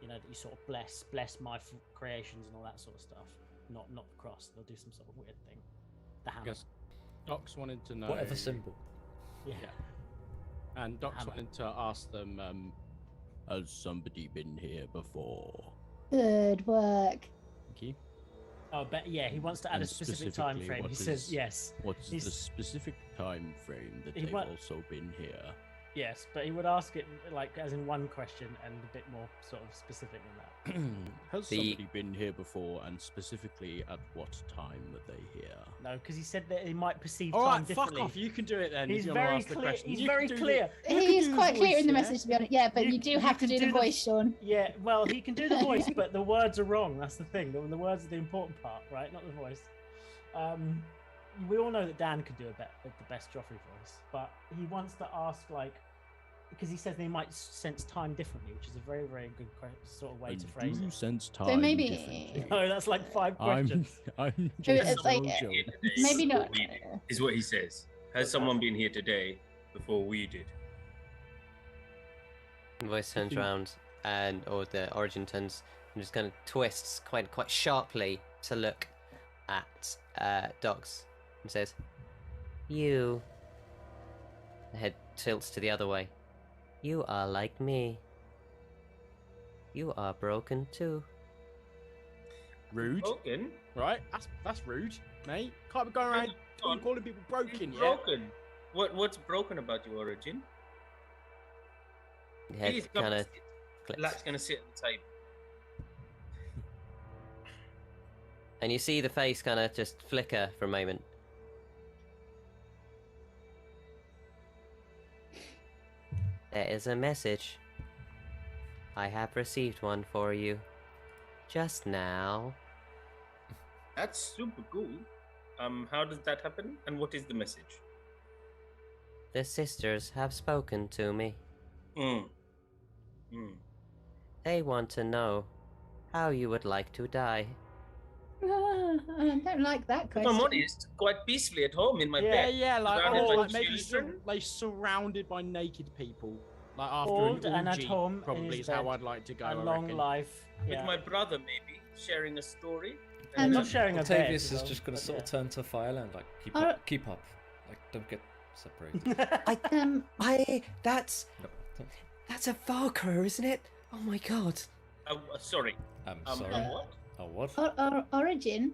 You know, that you sort of bless my creations and all that sort of stuff. Not the cross. They'll do some sort of weird thing. The hammer. Yes. Docs wanted to know Whatever symbol. Yeah. And Docs wanted to ask them, has somebody been here before? Good work. Thank you. Oh, but yeah, he wants to add a specific time frame. He says yes. What's the specific time frame that they've also been here? Yes, but he would ask it like as in one question and a bit more sort of specific than that. Has somebody been here before, and specifically at what time were they here? No, because he said that he might perceive All time right, differently. fuck off. You can do it then. He's very clear. He's very clear. He is quite clear in the message, to be honest. Yeah, but you do have to do the voice, Sean. Yeah, well, he can do the voice, but the words are wrong. That's the thing. The words are the important part, right? Not the voice. We all know that Dan could do the best Joffrey voice, but he wants to ask, like, because he says they might sense time differently, which is a very, very good sort of way to phrase it. Sense time So maybe differently? No, that's like 5 questions. I'm It's like, maybe not. Is what he says. Has someone been here today before we did? The voice turns around, or the Origin turns and just kind of twists quite sharply to look at Docs and says, "You." The head tilts to the other way. "You are like me. You are broken too." Rude. Broken? Right? That's rude, mate. Can't be going around calling people broken, yeah? Broken? What's broken about your Origin? The head kind of Lat's gonna sit at the table. and you see the face kind of just flicker for a moment. There is a message. I have received one for you. Just now. That's super cool. How does that happen? And what is the message? The sisters have spoken to me. They want to know how you would like to die. I don't like that If question. I'm honest, quite peacefully at home in my bed. Yeah, like, surrounded by like maybe children. like surrounded by naked people. Like after Old an and at orgy, home in probably his is how bed. I'd like to go. A I long reckon. life. With Yeah. my brother, maybe, sharing a story. I'm not sharing a bed. Octavius is though, just going but to sort of yeah. turn to Faeza and like keep up, like don't get separated. That's a Valkyrie, isn't it? Oh my god. Sorry. Sorry. What? Oh, what? Origin,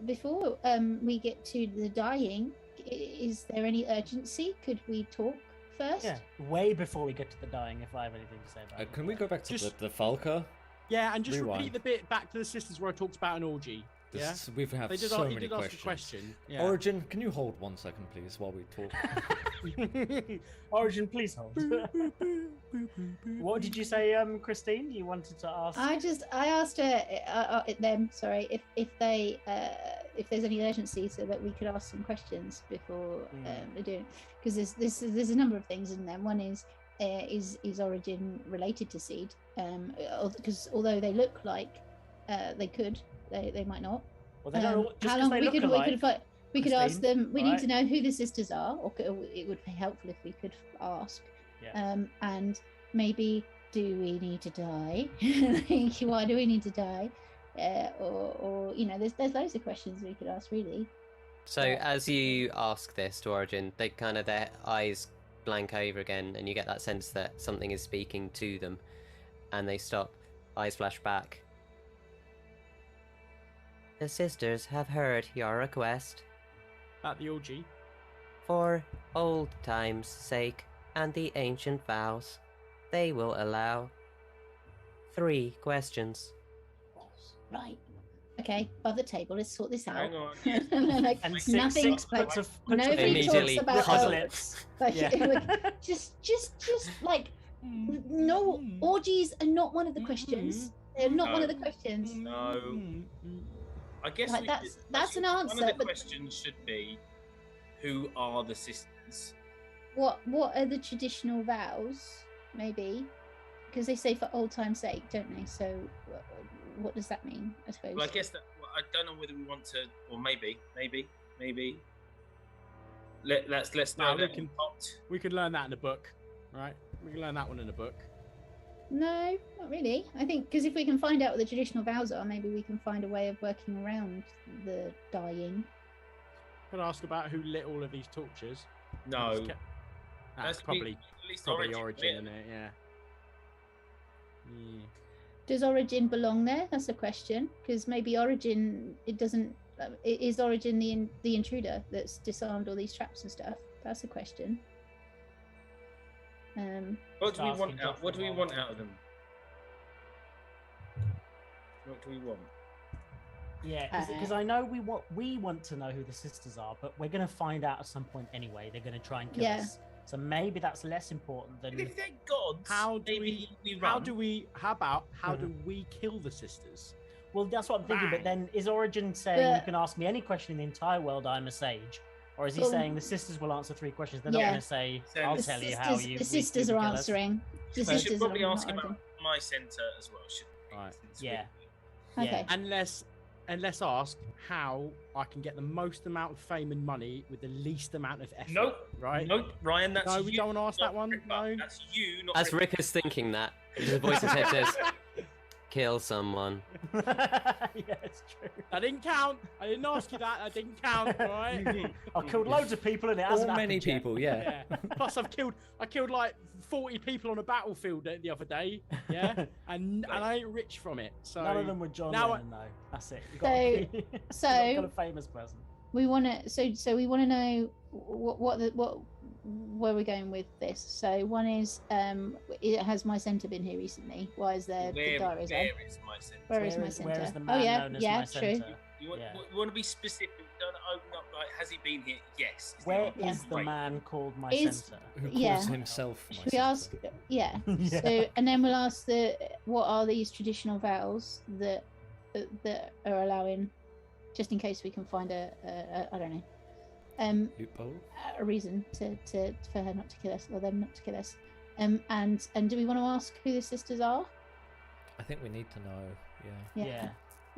before we get to the dying, is there any urgency? Could we talk first? Yeah, way before we get to the dying, if I have anything to say about it. Can we go back to Just- the Falca? Yeah, and just Rewind. repeat the bit back to the sisters where I talked about an orgy. Yeah, We've had they did. so He many did ask a questions. question. Yeah. Origin, can you hold 1 second, please, while we talk? Origin, please hold. What did you say, Christine? You wanted to ask? I asked them, sorry, if there's any urgency, so that we could ask some questions before they do, because there's a number of things in there. One is Origin related to Seed? Because although they look like they could, they might not. Well, they don't, just how 'cause long they we look could alike, we could ask Christine, them. We need right? to know who the sisters are, or it would be helpful if we could ask. Yeah. And maybe, do we need to die? Like, why do we need to die? Or you know, there's loads of questions we could ask, really. So as you ask this to Origin, they kind of, their eyes blank over again, and you get that sense that something is speaking to them, and they stop, eyes flash back. The sisters have heard your request. About the orgy. For old time's sake and the ancient vows, they will allow 3 questions. Right. Okay, above the table, let's sort this out. Hang on. Like, And nothing. six puts of Nobody Immediately talks about puzzle lips. like, Yeah. like, just like no orgies are not one of the questions. They're not one of the No. questions. No. I guess Like, we that's- should- that's an One answer, of the but- questions should be, who are the sisters? What are the traditional vows? Maybe because they say for old time's sake, don't they? So what does that mean? I suppose. Well, I guess that I don't know whether we want to, or maybe. Let's No, know we that can- pot. We could learn that in a book, right? We can learn that one in a book. No, not really. I think because if we can find out what the traditional vows are, maybe we can find a way of working around the dying. Could ask about who lit all of these torches. No, Just kept- That's probably at least origin origin. in it, yeah. Yeah. Does Origin belong there? That's a question. Because maybe Origin, it doesn't. Is Origin the intruder that's disarmed all these traps and stuff? That's a question. What do we Asking want out? Joffrey What do we why. want out of them? What do we want? Yeah, because I know we want to know who the sisters are, but we're going to find out at some point anyway. They're going to try and kill Yeah. us. So maybe that's less important than. And if they're gods, How do maybe we How run. do we? How do we kill the sisters? Well, that's what I'm thinking. But Bang. then is Origin saying you But- can ask me any question in the entire world? I'm a sage, or is he Well, saying the sisters will answer 3 questions? They're yeah. not going to say, So "I'll the tell you how you." The sisters are answering. The We sisters should are probably not ask about Origin. Mysentor as well, shouldn't we? Right. Since Yeah. Okay. And let's ask how I can get the most amount of fame and money with the least amount of effort. Nope. Right? Nope, Ryan, that's No, you. we don't want to ask not that one. Ripper. No. That's you, not As Ripper. Rick is thinking that, the voice in his head says, "Kill someone." yeah, it's true. That didn't count. I didn't ask you that. That didn't count. All right. I've killed loads of people and it Or hasn't many happened yet. people, yeah. Yeah. Plus, I killed like 40 people on a battlefield the other day. Yeah. And I ain't rich from it. So None of them were John now Lennon, though. That's it. You So- got a famous person. We want to. So we want to know where we're going with this. So one is, has Mysentor been here recently? Why is there the diary zone? Where is Mysentor? Where is Where Mysentor? is the Oh man yeah, known as yeah, Mysentor? true. You want, Yeah. we want to be specific. We don't open up like, has he been here? Yes. the Where answer. is the Great. man called my Is- centre? Who calls Yeah. himself my Should we ask? centre? Yeah. Yeah. So and then we'll ask what are these traditional vows that are allowing, just in case we can find a I don't know, Loophole? a reason for her not to kill us or them not to kill us. And do we want to ask who the sisters are? I think we need to know, yeah. Yeah.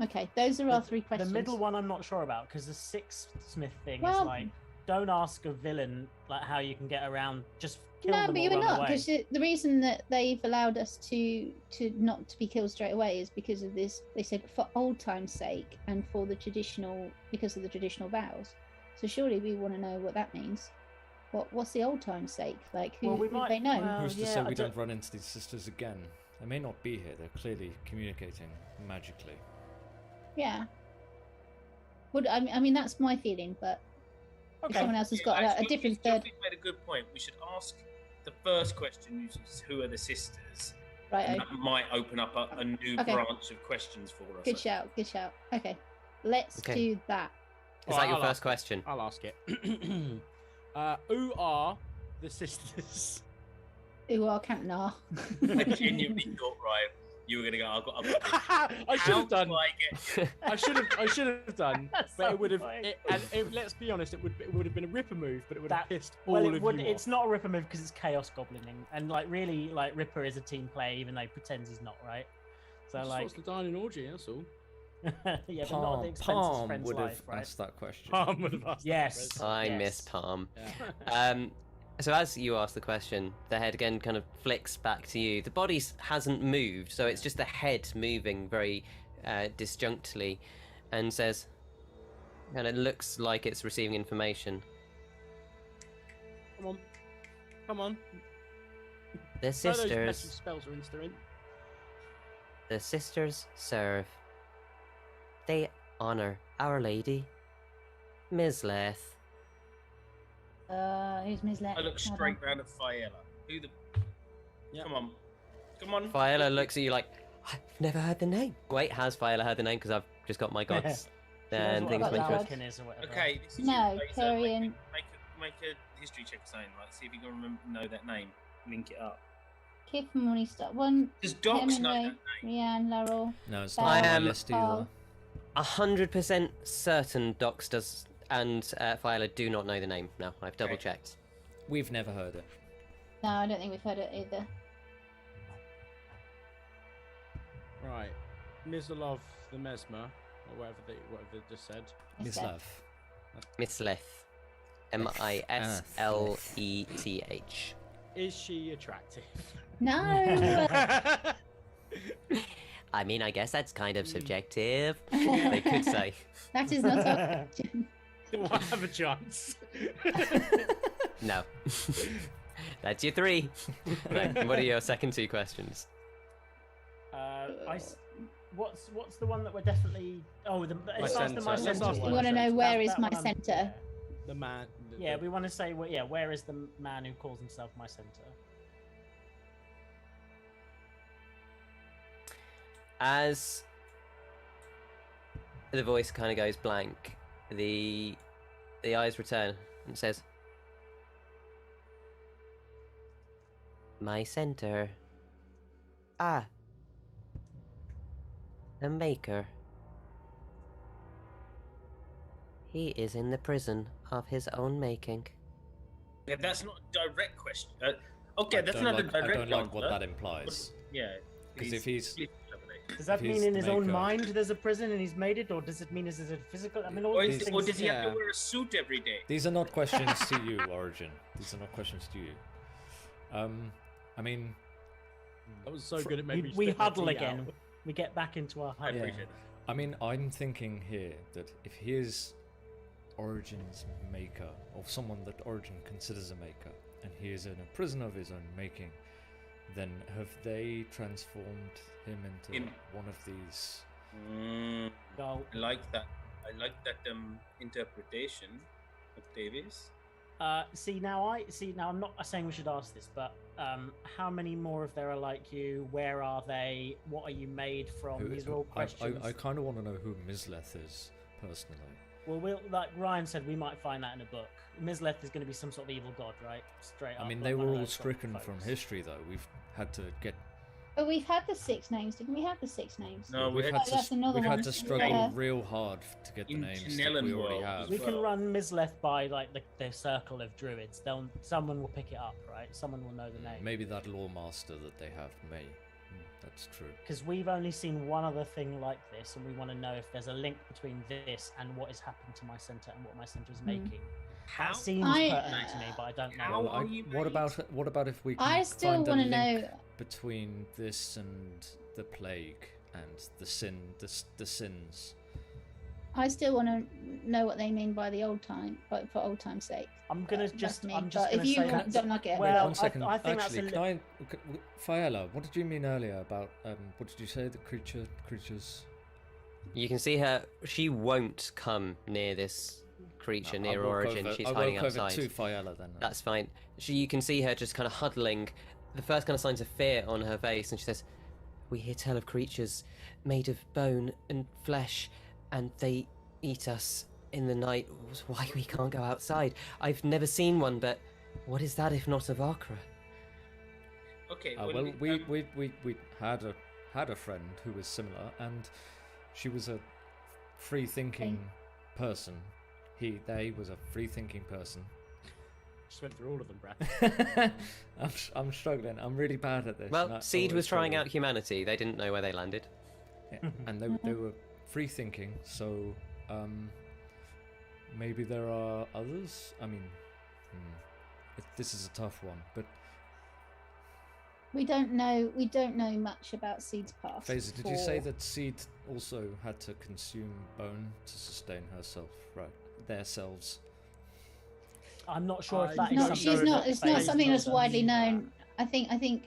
Okay, those are our 3 questions. The middle one I'm not sure about because the Sixsmith thing Well- is like, don't ask a villain like how you can get around. Just kill No, them but or you were run not, away. because the reason that they've allowed us to not to be killed straight away is because of this. They said for old time's sake and for the traditional, because of the traditional vows. So surely we want to know what that means. What's the old time's sake? Like who, Well, we who might- they know? well, Who's to yeah, say I we don't- don't run into these sisters again? They may not be here, they're clearly communicating magically. Yeah. Would I mean that's my feeling, but if someone else has got a different third, You've made a good point. We should ask the first question, which is who are the sisters? right? And that might open up a new Okay. branch of questions for us. Good shout, good shout. Okay, let's Okay. do that. Is Alright, that your I'll first ask- question? I'll ask it. Who are the sisters? Who are Cantnar? I genuinely thought, Ryan, you were going to go, I've got a I should have done. Do I get I should have done. That's But so it would have. funny. Let's be honest. It would have been a Ripper move, but it would have That- pissed all Well, of it would, you it's off. not a Ripper move because it's Chaos Goblining, and like really, like Ripper is a team player even though he pretends he's not, right? So Just like, wants to dine in orgy. That's all. yeah, but not at the expense of his Palm friend's would have life, right? asked that question. Palm would have asked that Yes. question. I Yes. miss Palm. Yeah. So as you ask the question, the head again kind of flicks back to you. The body hasn't moved, so it's just the head moving very disjunctly, and says, and it looks like it's receiving information. Come on. Come on. The Know those message sisters, spells are instant. the sisters serve. They honor Our Lady, Misleth. Who's Mislette? I look straight round at Faeza. Who the... Yep. Come on. Come on. Faela looks at you like, I've never heard the name. Wait, has Faela heard the name? Because I've just got my gods She knows and what things a mentioned. Falcon is or whatever. Okay, this is No, you, Faeza. Carrion. Make a history check or something, like, see if you can know that name. Link it up. Kip and Morning Star. One. Does Docs know Hemingway, that name? Rianne, Laurel. No, it's I not on my am- list either. 100% certain Docs does and Faeza do not know the name. No, I've double checked. We've never heard it. No, I don't think we've heard it either. Right. Mislov the Mesmer, or whatever they just said. Mislav. Misleth. Misleth. Is she attractive? No. I mean, I guess that's kind of subjective. They could say. That is not a question. Do I have a chance? No. That's your 3. Right, what are your second 2 questions? What's the one that we're definitely? Oh, let's ask the Mysentor. Let's Mysentor ask one. We wanna know where is That one Mysentor? yeah. The man. Yeah, we want to say, where is the man who calls himself Mysentor? As the voice kind of goes blank, the eyes return and says, Mysentor. Ah. The Maker. He is in the prison of his own making. Yeah, that's not a direct question. Okay, I that's don't not like, a direct I don't like what answer. that implies. Yeah. Because if he's Does that If mean he's in the his own maker. mind there's a prison and he's made it, or does it mean is it a physical? I mean, all Or, these things. does he have yeah. to wear a suit every day? these are not questions to you, Origin. These are not questions to you. I mean, That was so good it made me. we spit my huddle tea again. out. We get back into our I huddle. appreciate that. I mean, I'm thinking here that if he is Origin's maker, or someone that Origin considers a maker, and he is in a prison of his own making, then have they transformed him into In- one of these? Go. I like that. I like that interpretation, Octavius. Now I'm not saying we should ask this, but how many more of there are like you? Where are they? What are you made from? These are all questions. I kind of want to know who Misleth is, personally. Well, like Ryan said, we might find that in a book. Misleth is going to be some sort of evil god, right? Straight up. I mean, like they one were of all those sort of stricken from folks. history, though. We've had to get. But we've had the 6 names, didn't we? Have the 6 names. No, we we've had had Oh, that's another we've had one. to struggle Yeah. real hard to get the In names that we Chenellan already world have. as We well. can run Misleth by like the circle of druids. Someone will pick it up, right? Someone will know the name. Maybe that law master that they have may. That's true. Because we've only seen one other thing like this, and we want to know if there's a link between this and what has happened to Mysentor and what Mysentor is making. How? That seems I- pertinent to me, but I don't know. How Well, are you what made? about if we can I still find a want to link know. between this and the plague and the sins? I still want to know what they mean by the old time, but for old time's sake. I'm gonna That's just. me, I'm just but if gonna you say. don't like it, Well, One second. I think that's Actually, a Faeza, what did you mean earlier about what did you say? The creatures. You can see her. She won't come near this creature, near Origin. She's hiding I walk over outside. to Faeza then. That's fine. You can see her just kind of huddling, the first kind of signs of fear on her face, and she says, "We hear tell of creatures made of bone and flesh, and they eat us in the night. Why we can't go outside? I've never seen one, but what is that if not a Vakra?" Okay. Well, we had a friend who was similar, and she was a free-thinking person. They was a free-thinking person. Just went through all of them, Brad. I'm struggling. I'm really bad at this. and Well, I Seed always was trying struggle. out humanity. They didn't know where they landed. Yeah, and they were free-thinking, so maybe there are others. I mean, this is a tough one, but we don't know. We don't know much about Seed's past. Faeza, did you say or- that Seed also had to consume bone to sustain herself, right? Their selves. I'm not sure if I- that is No, something she's that not. It's not Faze something that's knows widely about. known. I think. Who's think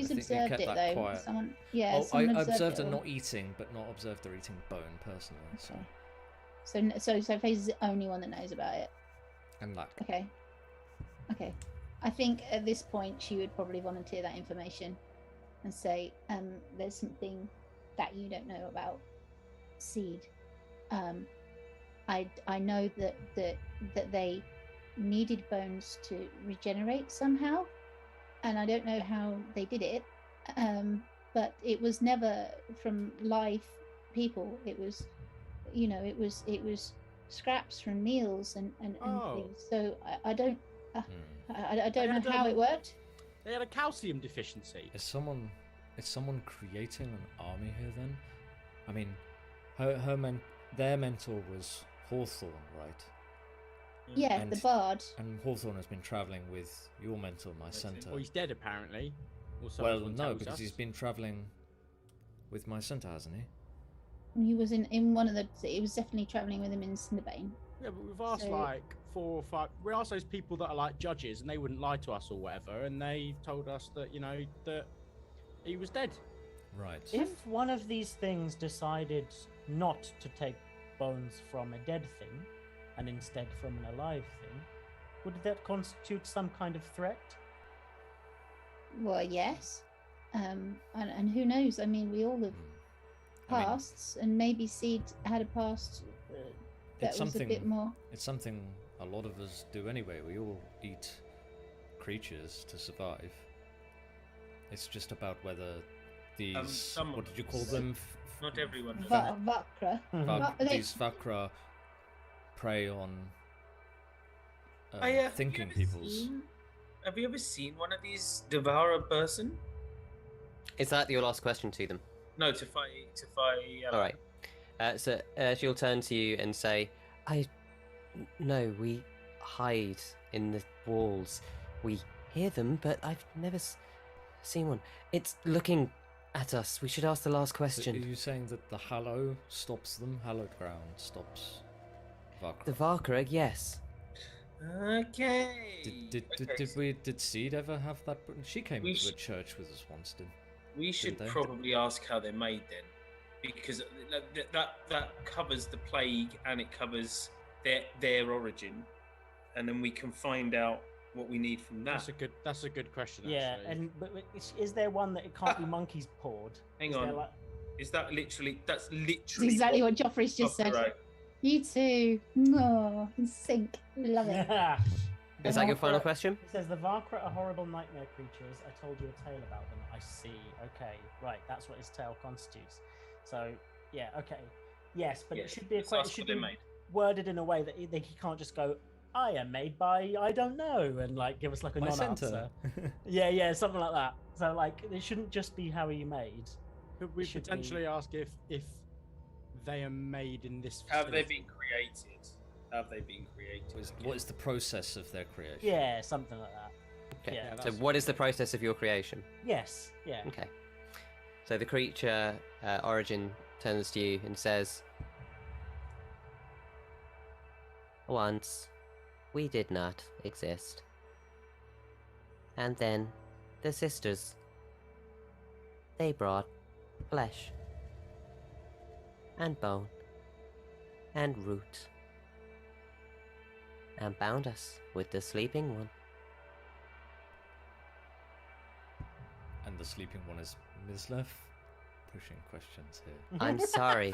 you observed kept it that though? quiet. Someone. Yeah. Oh, I someone observed her it all. not eating, but not observed her eating bone personally. So, Okay. So Faze is the only one that knows about it. and that. Okay. Okay. I think at this point she would probably volunteer that information and say, there's something that you don't know about Seed. I know that they needed bones to regenerate somehow. and I don't know how they did it, but it was never from live people. It was, you know, it was scraps from meals and things. So I don't I don't know how it worked. They had a calcium deficiency. Is someone creating an army here then? I mean, their mentor was Hawthorne, right? Yeah, the bard. And Hawthorne has been travelling with your mentor, Mysentor. Well, he's dead apparently. Well, no, because he's been travelling with Mysentor, hasn't he? He was in one of the. He was definitely traveling with him in Cinderbane. Yeah, but we've asked So- like 4 or 5. We asked those people that are like judges, and they wouldn't lie to us or whatever, and they told us that that he was dead. Right. If one of these things decided not to take bones from a dead thing, and instead from an alive thing, would that constitute some kind of threat? Well, yes, and who knows? I mean, we all have I mean, pasts, and maybe Seed had a past that it's was a bit more. It's something a lot of us do anyway. We all eat creatures to survive. It's just about whether these some of what did you us. call them? Not everyone does. Vakra. These Vakra prey on Have thinking you ever people's. seen- Have you ever seen one of these devour a person? Is that your last question to them? No, to fight. All right. So she'll turn to you and say, No, we hide in the walls. We hear them, but I've never seen one. It's looking at us. We should ask the last So question. are you saying that the hallow stops them? Hallowed ground stops Vakra? The Vakra, yes. Okay. Did Seed ever have that? She came We to a sh- church with us once, didn't? We should they? probably ask how they're made then, because that covers the plague and it covers their origin, and then we can find out what we need from that. That's a good question. Yeah, actually. but is there one that it can't be monkeys pawed? Hang Is there, on. like- Is that literally? That's It's literally exactly what Joffrey's just said. Right. You too. Oh, in sync. Love it. Is that your Vakra- final question? It says the Vakra are horrible nightmare creatures. I told you a tale about them. I see. Okay, right. That's what his tale constitutes. So yeah, okay, yes, but Yes, it should be let's ask it should what they're be made. worded in a way that he can't just go, "I am made by I don't know," and like give us like a non-answer. Yeah, something like that. So like it shouldn't just be how are you made. Could we should be- potentially ask if they are made in this? Have they facility? been created? Have they been created? What is the process of their creation? Yeah, something like that. Okay. Yeah, So that's- what is the process of your creation? Yes, yeah. Okay. So the creature origin turns to you and says, Once we did not exist. And then the sisters, they brought flesh and bone and root and bound us with the sleeping one. And the sleeping one is Mislef? Pushing questions here. I'm sorry.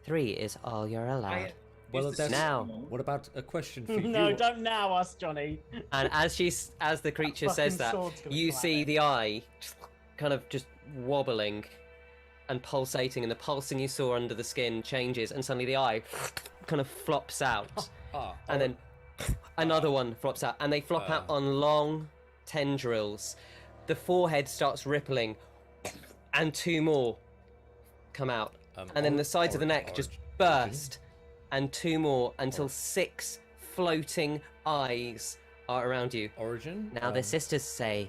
3 is all you're allowed. Well, Is the that's Now. What about a question for you? No, don't now us, Johnny. And as the creature says fucking that, sword's gonna you come out see there. the eye kind of just wobbling and pulsating, and the pulsing you saw under the skin changes, and suddenly the eye kind of flops out, and then another one flops out, and they flop out on long tendrils. The forehead starts rippling, and 2 more come out, and then the sides of the neck just burst, and 2 more until 6 floating eyes are around you. Origin? Now the sisters say,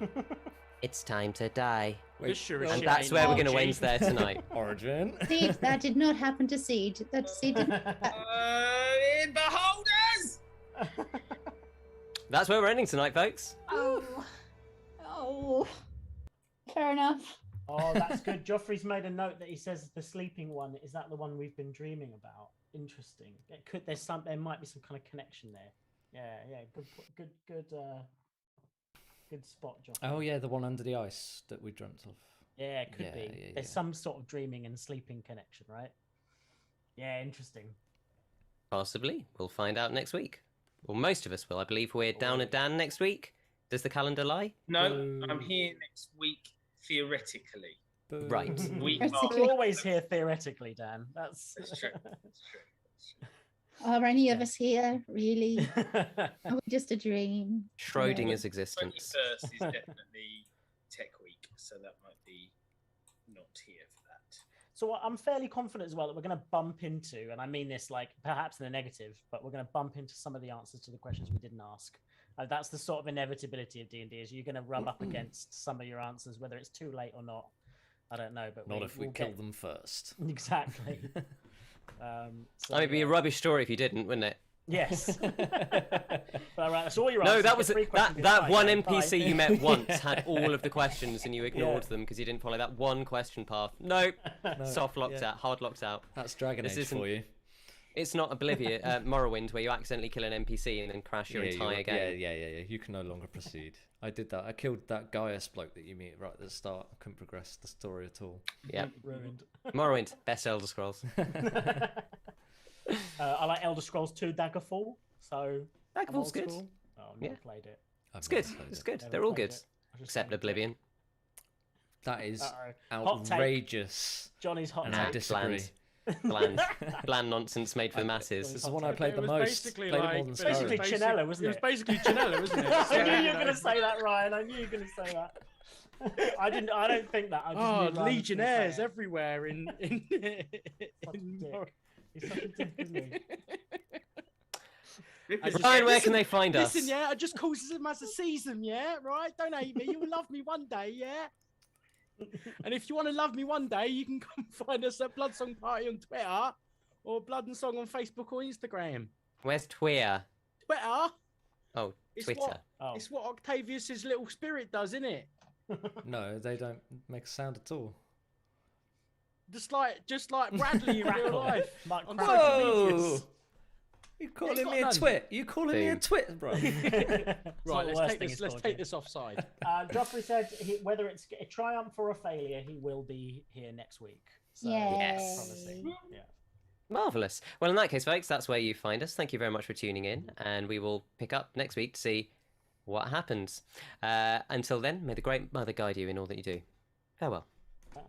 it's time to die. This sure as And shit that's ain't where we're going to Archie. end there tonight. Origin? Seed, that did not happen to Seed. That Seed did Behold us! That's where we're ending tonight, folks. Oh, fair enough. Oh, that's good. Joffrey's made a note that he says the sleeping one. Is that the one we've been dreaming about? Interesting. It could. There might be some kind of connection there. Yeah. Good spot, Joffrey. Oh yeah, the one under the ice that we dreamt of. Yeah, it could be. Yeah, There's yeah. some sort of dreaming and sleeping connection, right? Yeah, interesting. Possibly. We'll find out next week. Well, most of us will. I believe we're down at Dan next week. Does the calendar lie? No, I'm here next week theoretically. Right. We Theoretically. We're always here theoretically, Dan. That's true. Are any of us here really? Are we just a dream? Schrodinger's existence. 21st is definitely Tech Week, so that might be not here for that. So I'm fairly confident as well that we're going to bump into, and I mean this like perhaps in a negative, but we're going to bump into some of the answers to the questions we didn't ask. That's the sort of inevitability of D&D, is you're going to rub up against some of your answers, whether it's too late or not. I don't know, but Not if we kill them first. Exactly. So it'd be a rubbish story if you didn't, wouldn't it? Yes. But right, that's all your No, answers. that was that one NPC you met Bye. once had all of the questions and you ignored them because you didn't follow that one question path. Nope. Soft locked out, hard locked out. That's Dragon Age for you. It's not Oblivion, Morrowind, where you accidentally kill an NPC and then crash your entire game. Yeah. You can no longer proceed. I did that. I killed that Gaius bloke that you meet right at the start. I couldn't progress the story at all. Yeah. Ruined. Morrowind, best Elder Scrolls. I like Elder Scrolls 2 Daggerfall. So Daggerfall's good. Oh, I've never played it. It's good. It's good. They're all good. Except Oblivion. That is Hot take. outrageous. Johnny's hot And take. I disagree. Bland nonsense made for the masses. This is the one I played the most. Played it more than Skyrim. Basically Chinella, wasn't it? It was basically Chinella, wasn't it? I knew you were going to say that, Ryan. I knew you were going to say that. I don't think that. I just knew Ryan was gonna legionnaires say it. everywhere in Such a dick. He's such a dick, isn't he? Ryan, where can they find us? Listen, yeah, I just causes them as a season, yeah, right? Don't hate me. You will love me one day, yeah. And if you want to love me one day, you can come find us at Blood Song Party on Twitter or Blood and Song on Facebook or Instagram. Where's Twitter? Twitter? Oh, It's Twitter. It's what Octavius's little spirit does, isn't it? No, they don't make a sound at all. Just like Bradley in real life. On social Whoa! medias. You calling got me a none. twit? You calling me a Boom. twit, bro? Right, let's take this offside. Joffrey said whether it's a triumph or a failure, he will be here next week. So, Yes. promising. Yeah. Marvellous. Well, in that case, folks, that's where you find us. Thank you very much for tuning in, and we will pick up next week to see what happens. Until then, may the Great Mother guide you in all that you do. Farewell. Bye.